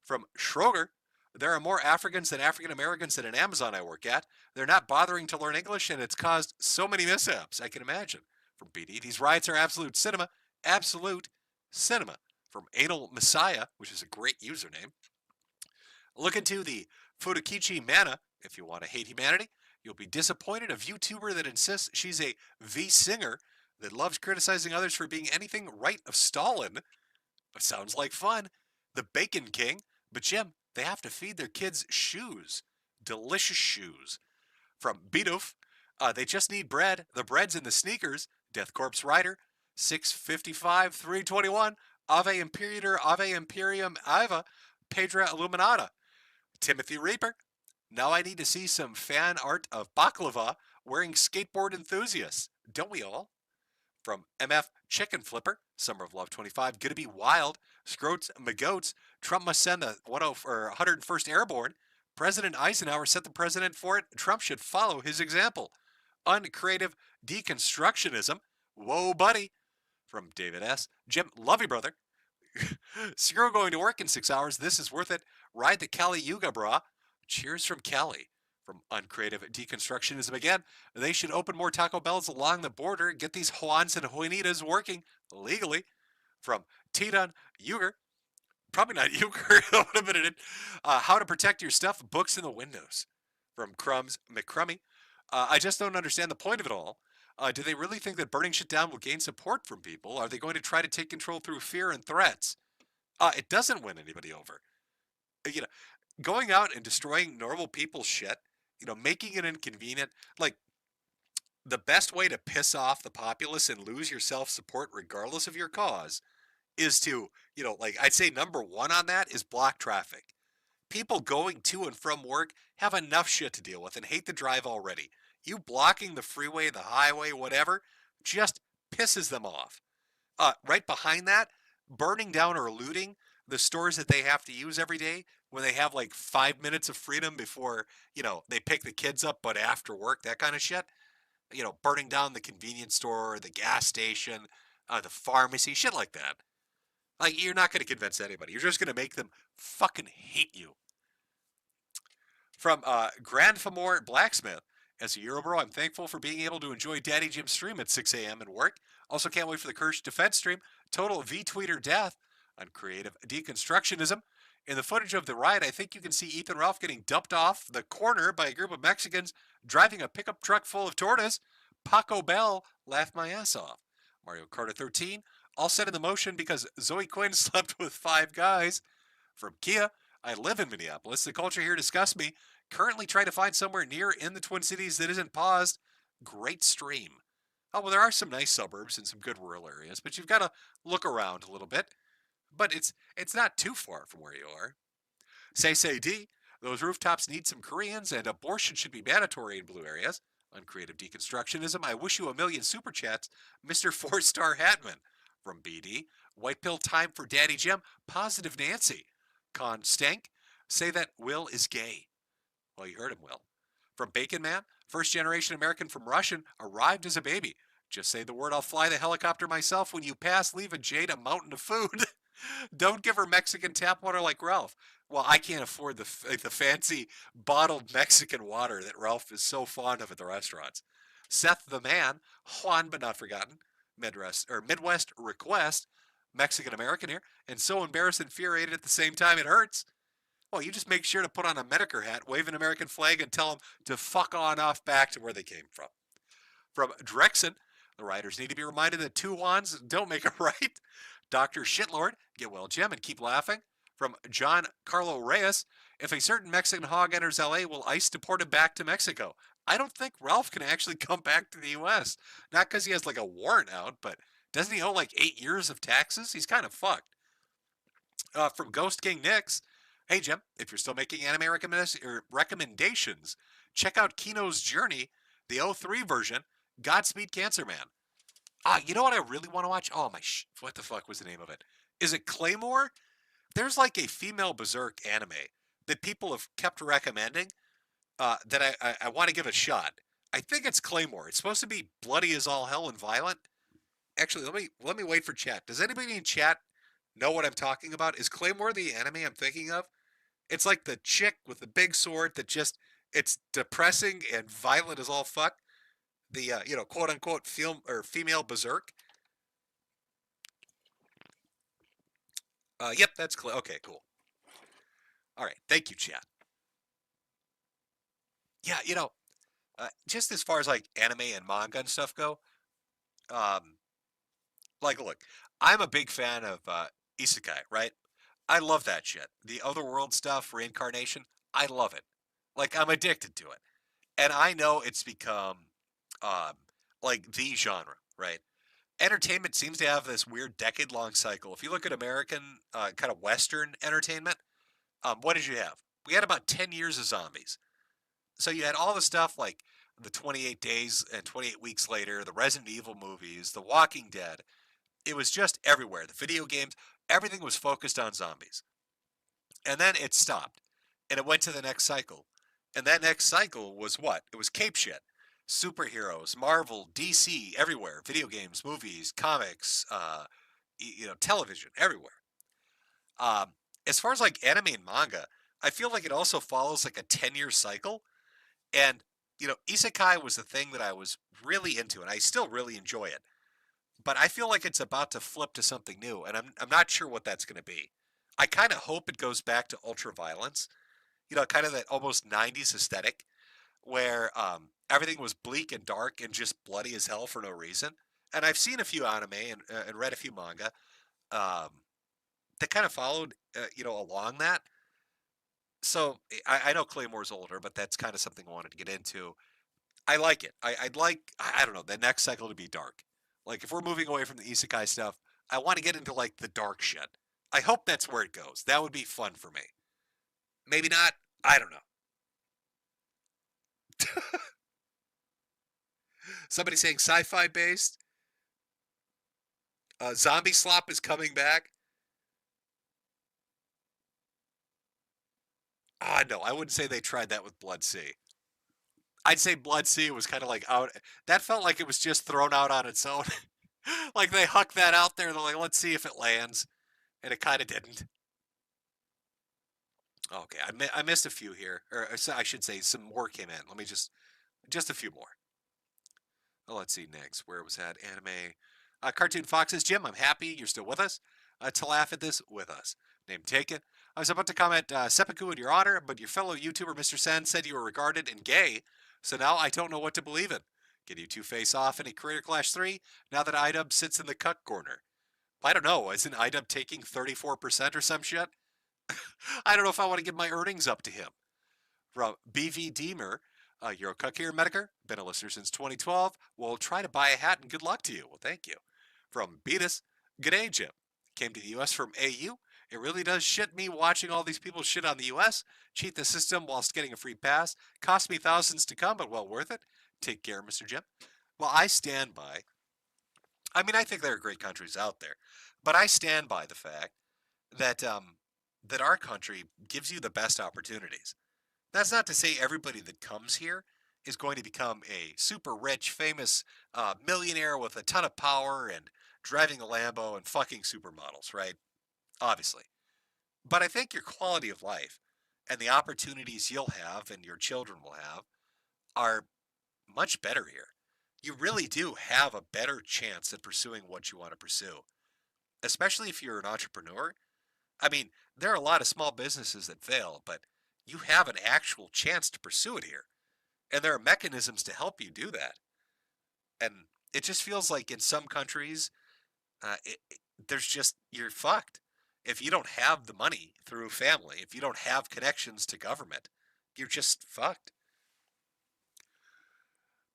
From Schroger, there are more Africans than African Americans at an Amazon I work at. They're not bothering to learn English, and it's caused so many mishaps, I can imagine. From BD, these riots are absolute cinema. Absolute cinema. From Anal Messiah, which is a great username. Look into the Futokichi Mana if you want to hate humanity. You'll be disappointed. A VTuber that insists she's a V-singer that loves criticizing others for being anything right of Stalin. Sounds like fun. The Bacon King. But Jim, they have to feed their kids shoes. Delicious shoes. From Beetoof, they just need bread. The bread's in the sneakers. Death Corpse Rider. 655 321. Ave Imperator, Ave Imperium, Ava, Pedra Illuminata. Timothy Reaper. Now I need to see some fan art of baklava wearing skateboard enthusiasts. Don't we all? From MF Chicken Flipper, Summer of Love 25, gonna be wild. Scroats McGoats, Trump must send the 101st Airborne. President Eisenhower set the president for it. Trump should follow his example. Uncreative deconstructionism. Whoa, buddy. From David S. Jim, love you, brother. Screw going to work in 6 hours. This is worth it. Ride the Cali Yuga, brah. Cheers from Cali. From Uncreative Deconstructionism again. They should open more Taco Bells along the border. Get these Juans and Juanitas working legally. From Titan Uger. Probably not Uger. That would have been it. How to protect your stuff. Books in the windows. From Crumbs McCrummy. I just don't understand the point of it all. Do they really think that burning shit down will gain support from people? Are they going to try to take control through fear and threats? It doesn't win anybody over. You know, going out and destroying normal people's shit, making it inconvenient, like the best way to piss off the populace and lose your self-support regardless of your cause is to, like I'd say number one on that is block traffic. People going to and from work have enough shit to deal with and hate the drive already. You blocking the freeway, the highway, whatever, just pisses them off. Right behind that, burning down or looting the stores that they have to use every day when they have like 5 minutes of freedom before, they pick the kids up, but after work, that kind of shit. Burning down the convenience store, the gas station, the pharmacy, shit like that. Like, you're not going to convince anybody. You're just going to make them fucking hate you. From Grandfamore Blacksmith. As a Eurobro, I'm thankful for being able to enjoy Daddy Jim's stream at 6 a.m. and work. Also can't wait for the Kirsch Defense stream. Total V-tweeter death on creative deconstructionism. In the footage of the ride, I think you can see Ethan Ralph getting dumped off the corner by a group of Mexicans driving a pickup truck full of tortas. Paco Bell laughed my ass off. Mario Kart 13, all set in the motion because Zoe Quinn slept with 5 guys. From Kia, I live in Minneapolis. The culture here disgusts me. Currently trying to find somewhere near in the Twin Cities that isn't paused. Great stream. Oh, well, there are some nice suburbs and some good rural areas, but you've got to look around a little bit. But it's not too far from where you are. Say D, those rooftops need some Koreans, and abortion should be mandatory in blue areas. Uncreative deconstructionism, I wish you a million super chats, Mr. 4-Star Hatman. From BD, White Pill time for Daddy Jim, Positive Nancy. Con Stank, say that Will is gay. Well, you heard him, Will. From Bacon Man, first generation American from Russian, arrived as a baby. Just say the word, I'll fly the helicopter myself. When you pass, leave a Jade a mountain of food. Don't give her Mexican tap water like Ralph. Well, I can't afford the fancy bottled Mexican water that Ralph is so fond of at the restaurants. Seth the Man, Juan but not forgotten, Midwest Request, Mexican American here, and so embarrassed and infuriated at the same time it hurts. Well, you just make sure to put on a Metokur hat, wave an American flag, and tell them to fuck on off back to where they came from. From Drexen, the writers need to be reminded that 2 wands don't make a right. Dr. Shitlord, get well, Jim, and keep laughing. From John Carlo Reyes, if a certain Mexican hog enters LA, will ICE deport him back to Mexico? I don't think Ralph can actually come back to the U.S. Not because he has like a warrant out, but doesn't he owe like 8 years of taxes? He's kind of fucked. From Ghost King Nix, hey Jim, if you're still making anime recommendations, check out Kino's Journey, the 03 version, Godspeed Cancer Man. You know what I really want to watch? Oh what the fuck was the name of it? Is it Claymore? There's like a female berserk anime that people have kept recommending that I want to give a shot. I think it's Claymore. It's supposed to be bloody as all hell and violent. Actually, let me wait for chat. Does anybody in chat know what I'm talking about? Is Claymore the anime I'm thinking of? It's like the chick with the big sword that just, it's depressing and violent as all fuck. The, quote unquote female berserk. Yep, that's clear. Okay, cool. All right, thank you, chat. Yeah, just as far as like anime and manga and stuff go, look, I'm a big fan of isekai, right? I love that shit. The otherworld stuff, reincarnation, I love it. Like, I'm addicted to it. And I know it's become, like, the genre, right? entertainment seems to have this weird decade-long cycle. If you look at American kind of Western entertainment, what did you have? We had about 10 years of zombies. So you had all the stuff like the 28 Days and 28 Weeks Later, the Resident Evil movies, The Walking Dead. It was just everywhere. The video games, everything was focused on zombies. And then it stopped. And it went to the next cycle. And that next cycle was what? It was cape shit. Superheroes, Marvel, DC, everywhere. Video games, movies, comics, television, everywhere. Um, as far as like anime and manga, I feel like it also follows like a 10-year cycle. And, isekai was the thing that I was really into, and I still really enjoy it. But I feel like it's about to flip to something new, and I'm not sure what that's going to be. I kind of hope it goes back to ultra violence, kind of that almost 90s aesthetic where everything was bleak and dark and just bloody as hell for no reason. And I've seen a few anime and read a few manga um, that kind of followed, along that. So I know Claymore's older, but that's kind of something I wanted to get into. I like it. I'd like, I don't know, the next cycle to be dark. Like if we're moving away from the isekai stuff, I want to get into like the dark shit. I hope that's where it goes. That would be fun for me. Maybe not. I don't know. Somebody saying sci-fi based. Zombie Slop is coming back. No, I wouldn't say they tried that with Blood Sea. I'd say Blood Sea was kind of like out. That felt like it was just thrown out on its own. Like they hucked that out there. They're like, let's see if it lands. And it kind of didn't. Okay, I missed a few here. Or I should say some more came in. Let me just a few more. Oh, let's see next. Where was that? Anime. Cartoon Foxes. Jim, I'm happy you're still with us. To laugh at this with us. Name taken. I was about to comment seppuku in your honor, but your fellow YouTuber Mr. Sen said you were regarded and gay, so now I don't know what to believe in. Can you two face off in a Creator Clash 3 now that IDub sits in the cut corner? I don't know. Isn't IDub taking 34% or some shit? I don't know if I want to give my earnings up to him. From BV Deemer, you're a cuck here, Metokur. Been a listener since 2012. We'll try to buy a hat and good luck to you. Well, thank you. From Beatus, g'day, Jim. Came to the U.S. from AU. It really does shit me watching all these people shit on the U.S., cheat the system whilst getting a free pass. Cost me thousands to come, but well worth it. Take care, Mr. Jim. Well, I stand by. I mean, I think there are great countries out there, but I stand by the fact that that our country gives you the best opportunities. That's not to say everybody that comes here is going to become a super rich, famous millionaire with a ton of power and driving a Lambo and fucking supermodels, right? Obviously. But I think your quality of life and the opportunities you'll have and your children will have are much better here. You really do have a better chance at pursuing what you want to pursue, especially if you're an entrepreneur. I mean, there are a lot of small businesses that fail, but you have an actual chance to pursue it here. And there are mechanisms to help you do that. And it just feels like in some countries, there's just, you're fucked. If you don't have the money through family, if you don't have connections to government, you're just fucked.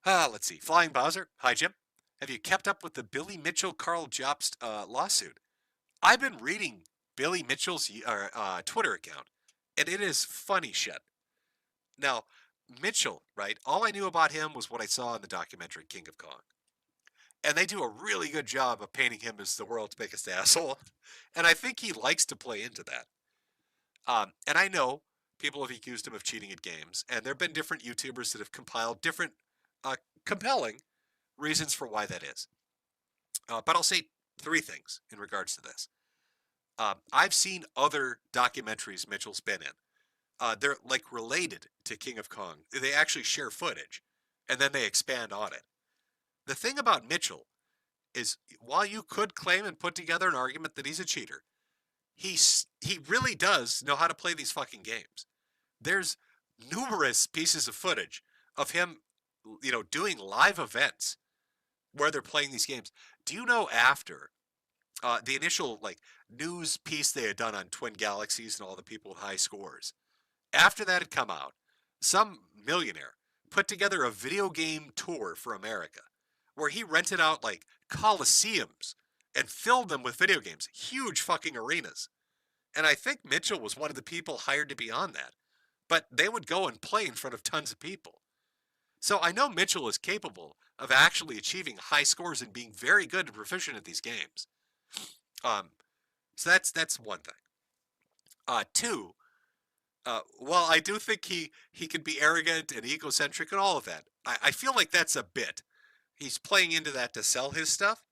Let's see. Flying Bowser. Hi, Jim. Have you kept up with the Billy Mitchell Carl Jobst lawsuit? I've been reading Billy Mitchell's Twitter account, and it is funny shit. Now, Mitchell, right? All I knew about him was what I saw in the documentary King of Kong. And they do a really good job of painting him as the world's biggest asshole. And I think he likes to play into that. And I know people have accused him of cheating at games. And there have been different YouTubers that have compiled different compelling reasons for why that is. But I'll say three things in regards to this. I've seen other documentaries Mitchell's been in. They're like related to King of Kong. They actually share footage. And then they expand on it. The thing about Mitchell is, while you could claim and put together an argument that he's a cheater, he really does know how to play these fucking games. There's numerous pieces of footage of him, doing live events where they're playing these games. Do you know after the initial news piece they had done on Twin Galaxies and all the people with high scores, after that had come out, some millionaire put together a video game tour for America, where he rented out like coliseums and filled them with video games, huge fucking arenas. And I think Mitchell was one of the people hired to be on that. But they would go and play in front of tons of people. So I know Mitchell is capable of actually achieving high scores and being very good and proficient at these games. So that's one thing. Two, while I do think he can be arrogant and egocentric and all of that, I feel like that's a bit. He's playing into that to sell his stuff,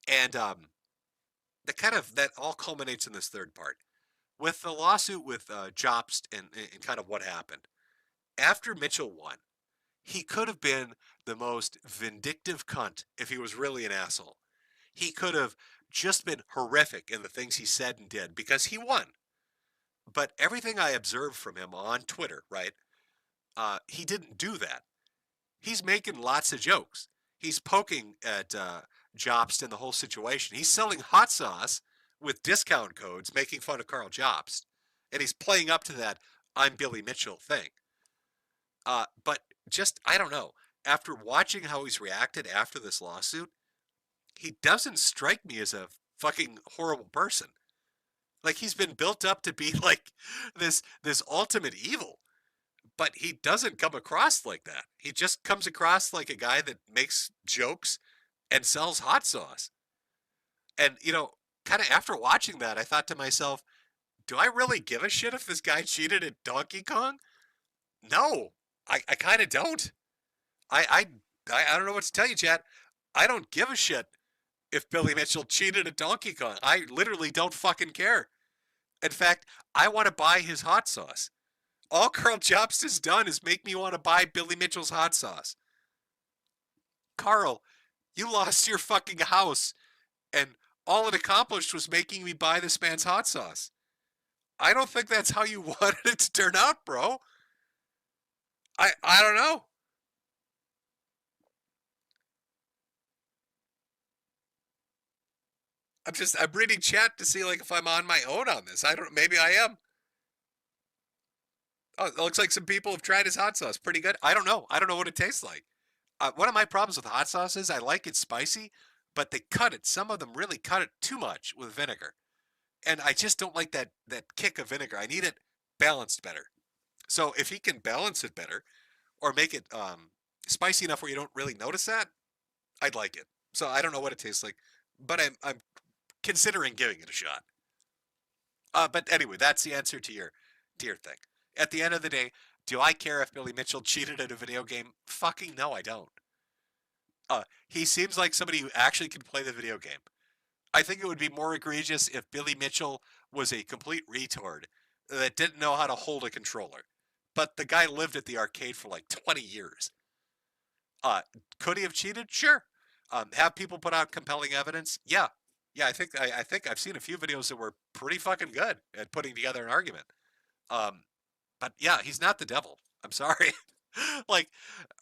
and that all culminates in this third part with the lawsuit with Jobst and kind of what happened after Mitchell won. He could have been the most vindictive cunt if he was really an asshole. He could have just been horrific in the things he said and did because he won. But everything I observed from him on Twitter, right, he didn't do that. He's making lots of jokes. He's poking at Jobst and the whole situation. He's selling hot sauce with discount codes, making fun of Carl Jobst. And he's playing up to that I'm Billy Mitchell thing. But just, I don't know. After watching how he's reacted after this lawsuit, he doesn't strike me as a fucking horrible person. Like, he's been built up to be like this ultimate evil. But he doesn't come across like that. He just comes across like a guy that makes jokes and sells hot sauce. And, kind of after watching that, I thought to myself, do I really give a shit if this guy cheated at Donkey Kong? No, I kind of don't. I don't know what to tell you, chat. I don't give a shit if Billy Mitchell cheated at Donkey Kong. I literally don't fucking care. In fact, I want to buy his hot sauce. All Carl Jobst has done is make me want to buy Billy Mitchell's hot sauce. Carl, you lost your fucking house, and all it accomplished was making me buy this man's hot sauce. I don't think that's how you wanted it to turn out, bro. I don't know. I'm reading chat to see like if I'm on my own on this. Maybe I am. Oh, it looks like some people have tried his hot sauce. Pretty good. I don't know. I don't know what it tastes like. One of my problems with hot sauce is I like it spicy, but they cut it. Some of them really cut it too much with vinegar. And I just don't like that kick of vinegar. I need it balanced better. So if he can balance it better or make it spicy enough where you don't really notice that, I'd like it. So I don't know what it tastes like, but I'm considering giving it a shot. But anyway, that's the answer to your thing. At the end of the day, do I care if Billy Mitchell cheated at a video game? Fucking no, I don't. He seems like somebody who actually can play the video game. I think it would be more egregious if Billy Mitchell was a complete retard that didn't know how to hold a controller. But the guy lived at the arcade for like 20 years. Could he have cheated? Sure. Have people put out compelling evidence? Yeah. I think I've seen a few videos that were pretty fucking good at putting together an argument. But yeah, he's not the devil. I'm sorry. Like,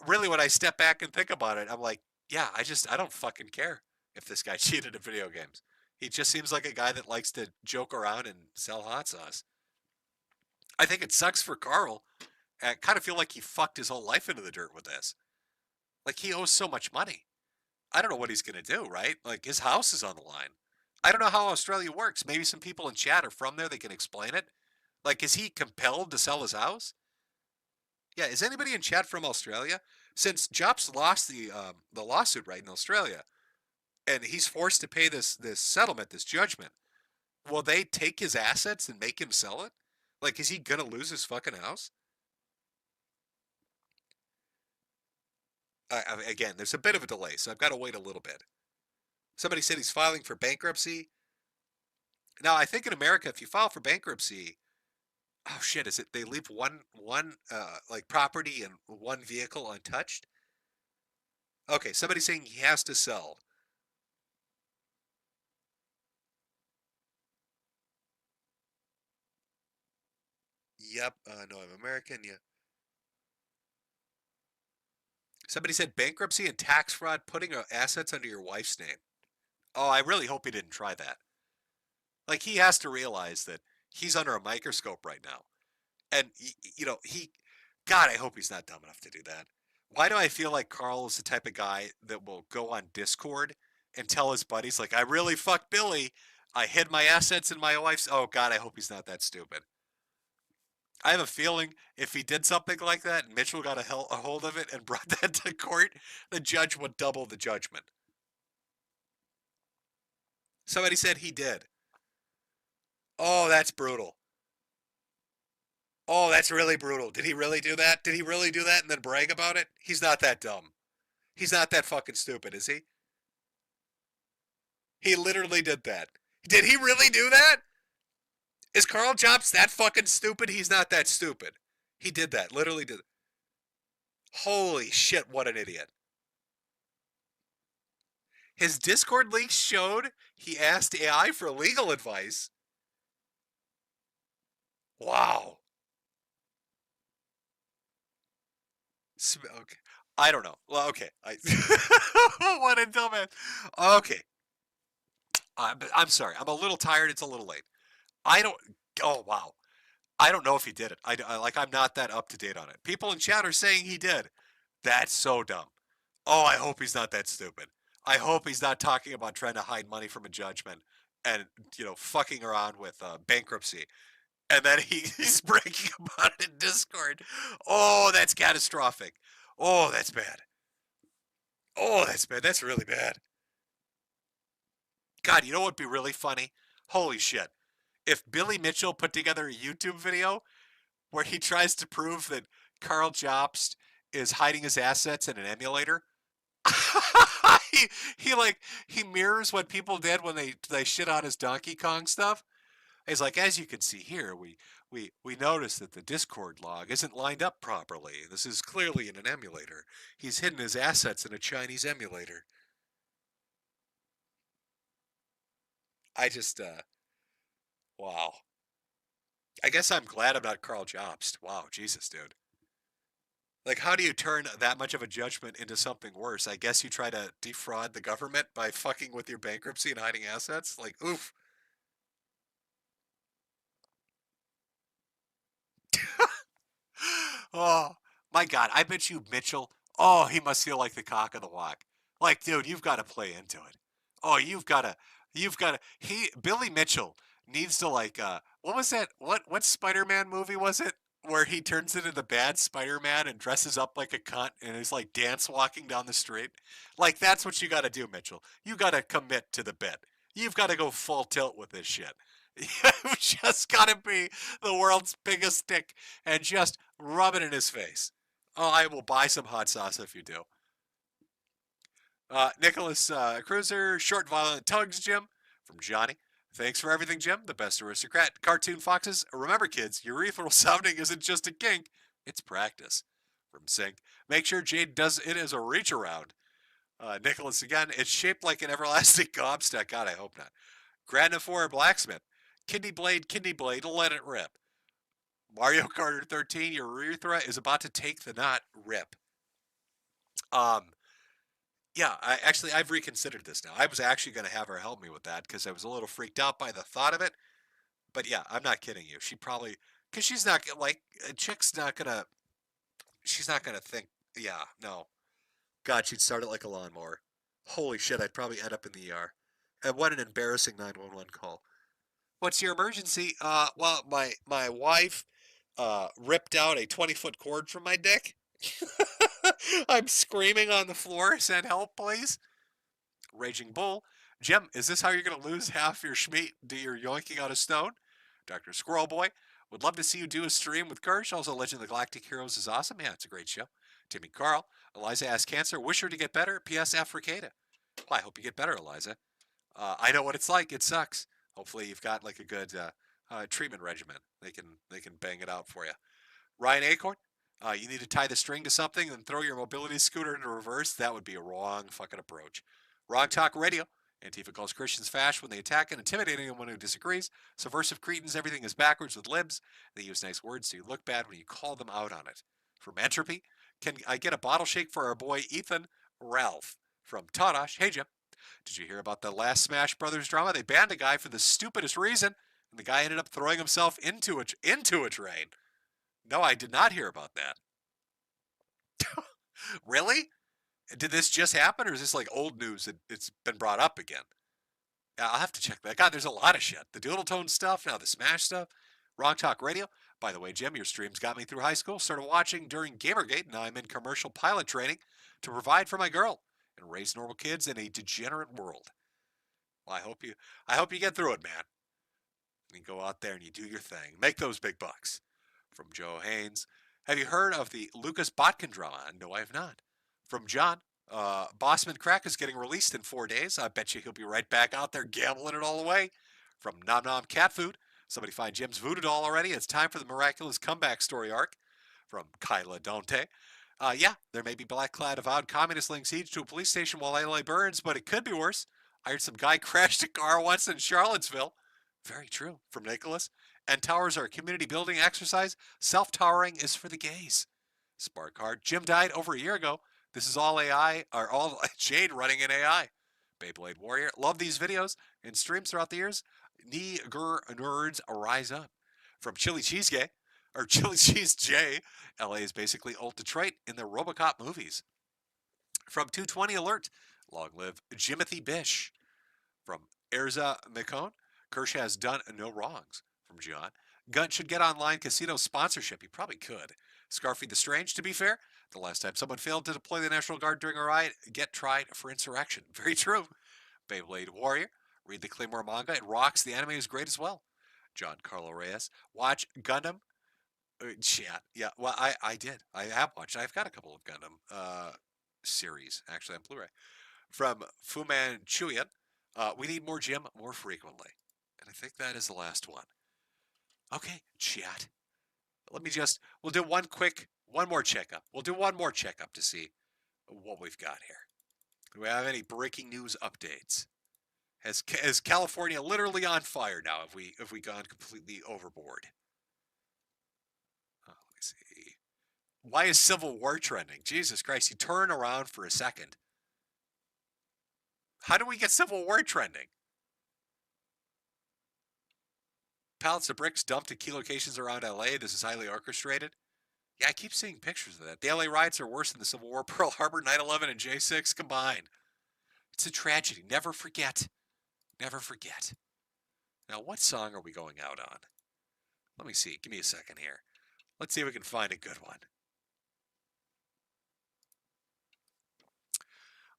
really, when I step back and think about it, I'm like, yeah, I don't fucking care if this guy cheated at video games. He just seems like a guy that likes to joke around and sell hot sauce. I think it sucks for Carl. I kind of feel like he fucked his whole life into the dirt with this. Like, he owes so much money. I don't know what he's going to do, right? Like, his house is on the line. I don't know how Australia works. Maybe some people in chat are from there. They can explain it. Like, is he compelled to sell his house? Yeah, is anybody in chat from Australia? Since Jobst lost the lawsuit right in Australia, and he's forced to pay this settlement, this judgment, will they take his assets and make him sell it? Like, is he gonna lose his fucking house? Again, there's a bit of a delay, so I've got to wait a little bit. Somebody said he's filing for bankruptcy. Now, I think in America, if you file for bankruptcy, oh shit, is it they leave one like property and one vehicle untouched? Okay, somebody's saying he has to sell. Yep, no, I'm American, yeah. Somebody said bankruptcy and tax fraud, putting assets under your wife's name. Oh, I really hope he didn't try that. Like, he has to realize that he's under a microscope right now. And, God, I hope he's not dumb enough to do that. Why do I feel like Carl is the type of guy that will go on Discord and tell his buddies, like, I really fucked Billy. I hid my assets in my wife's. Oh, God, I hope he's not that stupid. I have a feeling if he did something like that and Mitchell got a hold of it and brought that to court, the judge would double the judgment. Somebody said he did. Oh, that's brutal. Oh, that's really brutal. Did he really do that? Did he really do that and then brag about it? He's not that dumb. He's not that fucking stupid, is he? He literally did that. Did he really do that? Is Carl Jobs that fucking stupid? He's not that stupid. He did that. Literally did. Holy shit, what an idiot. His Discord leaks showed he asked AI for legal advice. Wow. Okay. I don't know. Well, okay. What a dumbass. Okay. I'm sorry. I'm a little tired. It's a little late. I don't. Oh, wow. I don't know if he did it. I'm not that up to date on it. People in chat are saying he did. That's so dumb. Oh, I hope he's not that stupid. I hope he's not talking about trying to hide money from a judgment and, fucking around with bankruptcy. And then he's breaking about it in Discord. Oh, that's catastrophic. Oh, that's bad. Oh, that's bad. That's really bad. God, you know what would be really funny? Holy shit. If Billy Mitchell put together a YouTube video where he tries to prove that Carl Jobst is hiding his assets in an emulator, he mirrors what people did when they shit on his Donkey Kong stuff. He's like, as you can see here, we noticed that the Discord log isn't lined up properly. This is clearly in an emulator. He's hidden his assets in a Chinese emulator. I just, wow. I guess I'm glad I'm not Carl Jobst. Wow, Jesus, dude. Like, how do you turn that much of a judgment into something worse? I guess you try to defraud the government by fucking with your bankruptcy and hiding assets? Like, oof. Oh, my God. I bet you Mitchell, oh, he must feel like the cock of the walk. Like, dude, you've got to play into it. Oh, Billy Mitchell needs to what was that? What Spider-Man movie was it? Where he turns into the bad Spider-Man and dresses up like a cunt and is like dance walking down the street. Like, that's what you got to do, Mitchell. You got to commit to the bit. You've got to go full tilt with this shit. You've just got to be the world's biggest dick and just rub it in his face. Oh, I will buy some hot sauce if you do. Nicholas Cruiser, short violent tugs, Jim, from Johnny. Thanks for everything, Jim. The best aristocrat. Cartoon Foxes. Remember, kids, urethral sounding isn't just a kink, it's practice. From Sync. Make sure Jade does it as a reach around. Nicholas again. It's shaped like an everlasting gobstack. God, I hope not. Grandifora Blacksmith. Kidney blade, let it rip. Mario Carter 13, your urethra is about to take the knot. Rip. Yeah, I've reconsidered this now. I was actually going to have her help me with that because I was a little freaked out by the thought of it. But yeah, I'm not kidding you. She probably, because she's not like a chick's not gonna, she's not gonna think. Yeah, no. God, she'd start it like a lawnmower. Holy shit, I'd probably end up in the ER. And what an embarrassing 911 call. What's your emergency? Well, my wife ripped out a 20-foot cord from my dick. I'm screaming on the floor. Send help, please. Raging Bull. Jim, is this how you're going to lose half your schmeat? Do your yoinking out of stone? Dr. Squirrel Boy. Would love to see you do a stream with Kirsch. Also, Legend of the Galactic Heroes is awesome. Yeah, it's a great show. Timmy Carl. Eliza has cancer. Wish her to get better. P.S. Africada. Well, I hope you get better, Eliza. I know what it's like. It sucks. Hopefully you've got like a good treatment regimen. They can bang it out for you. Ryan Acorn. You need to tie the string to something and throw your mobility scooter into reverse. That would be a wrong fucking approach. Wrong Talk Radio. Antifa calls Christians fash when they attack and intimidate anyone who disagrees. Subversive Cretans, everything is backwards with libs. They use nice words so you look bad when you call them out on it. From Entropy, can I get a bottle shake for our boy Ethan? Ralph. From Tadash, hey Jim. Did you hear about the last Smash Brothers drama? They banned a guy for the stupidest reason, and the guy ended up throwing himself into a train. No, I did not hear about that. Really? Did this just happen, or is this like old news that it's been brought up again? Yeah, I'll have to check that. God, there's a lot of shit. The Doodle Tone stuff, now the Smash stuff, Wrong Talk Radio. By the way, Jim, your streams got me through high school. Started watching during Gamergate, and now I'm in commercial pilot training to provide for my girl and raise normal kids in a degenerate world. Well, I hope you get through it, man. And you go out there and you do your thing. Make those big bucks. From Joe Haynes. Have you heard of the Lucas Botkin drama? No, I have not. From John. Bossman Crack is getting released in 4 days. I bet you he'll be right back out there gambling it all away. From Nom Nom Cat Food. Somebody find Jim's voodoo doll already. It's time for the miraculous comeback story arc. From Kyla Dante. Yeah, there may be black-clad avowed communists laying siege to a police station while LA burns, but it could be worse. I heard some guy crashed a car once in Charlottesville. Very true. From Nicholas. And towers are a community building exercise. Self-towering is for the gays. Spark Heart. Jim died over a year ago. This is all AI, or all Jade running in AI. Beyblade Warrior. Love these videos and streams throughout the years. Nerds rise up. From Chili Cheese Gay, or Chili Cheese J. LA is basically old Detroit in the Robocop movies. From 220 Alert. Long live Jimothy Bish. From Erza McCone. Kirsch has done no wrongs. From John. Gunt should get online casino sponsorship. He probably could. Scarfy the Strange, to be fair. The last time someone failed to deploy the National Guard during a riot, get tried for insurrection. Very true. Beyblade Warrior. Read the Claymore manga. It rocks. The anime is great as well. John Carlo Reyes. Watch Gundam. Chat. Yeah, well, I did. I have watched. I've got a couple of Gundam series, actually, on Blu-ray. From Fu Manchuyan. We need more Jim more frequently. And I think that is the last one. Okay, chat. We'll do one more checkup. We'll do one more checkup to see what we've got here. Do we have any breaking news updates? Is California literally on fire now? Have we gone completely overboard? Let me see. Why is Civil War trending? Jesus Christ, you turn around for a second. How do we get Civil War trending? Pallets of bricks dumped at key locations around LA. This is highly orchestrated. Yeah, I keep seeing pictures of that. The LA riots are worse than the Civil War, Pearl Harbor, 9/11, and J6 combined. It's a tragedy. Never forget. Never forget. Now, what song are we going out on? Let me see. Give me a second here. Let's see if we can find a good one.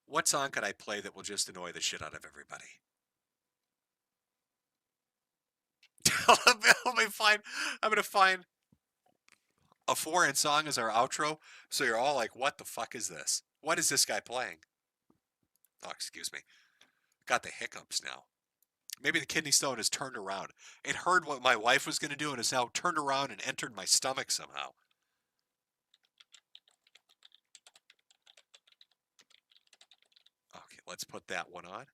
What song could I play that will just annoy the shit out of everybody? I'm going to find a foreign song as our outro, so you're all like, what the fuck is this? What is this guy playing? Oh, excuse me. Got the hiccups now. Maybe the kidney stone has turned around. It heard what my wife was going to do and has now turned around and entered my stomach somehow. Okay, let's put that one on.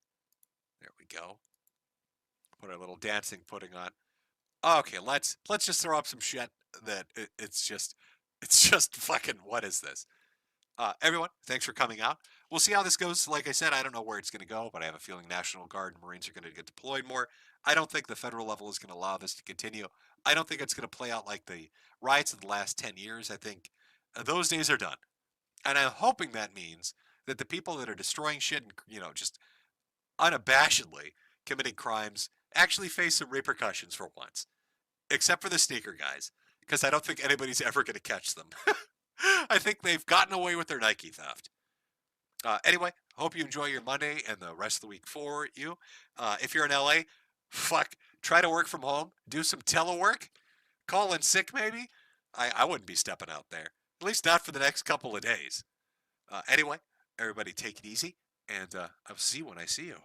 There we go. Put our little dancing pudding on. Okay, let's just throw up some shit that it's just fucking, what is this? Everyone, thanks for coming out. We'll see how this goes. Like I said, I don't know where it's going to go, but I have a feeling National Guard and Marines are going to get deployed more. I don't think the federal level is going to allow this to continue. I don't think it's going to play out like the riots of the last 10 years. I think those days are done. And I'm hoping that means that the people that are destroying shit and, just unabashedly committing crimes actually face some repercussions for once. Except for the sneaker guys, because I don't think anybody's ever going to catch them. I think they've gotten away with their Nike theft. Anyway, hope you enjoy your Monday and the rest of the week for you. If you're in LA, try to work from home. Do some telework. Call in sick, maybe. I wouldn't be stepping out there. At least not for the next couple of days. Anyway, everybody take it easy, and I'll see you when I see you.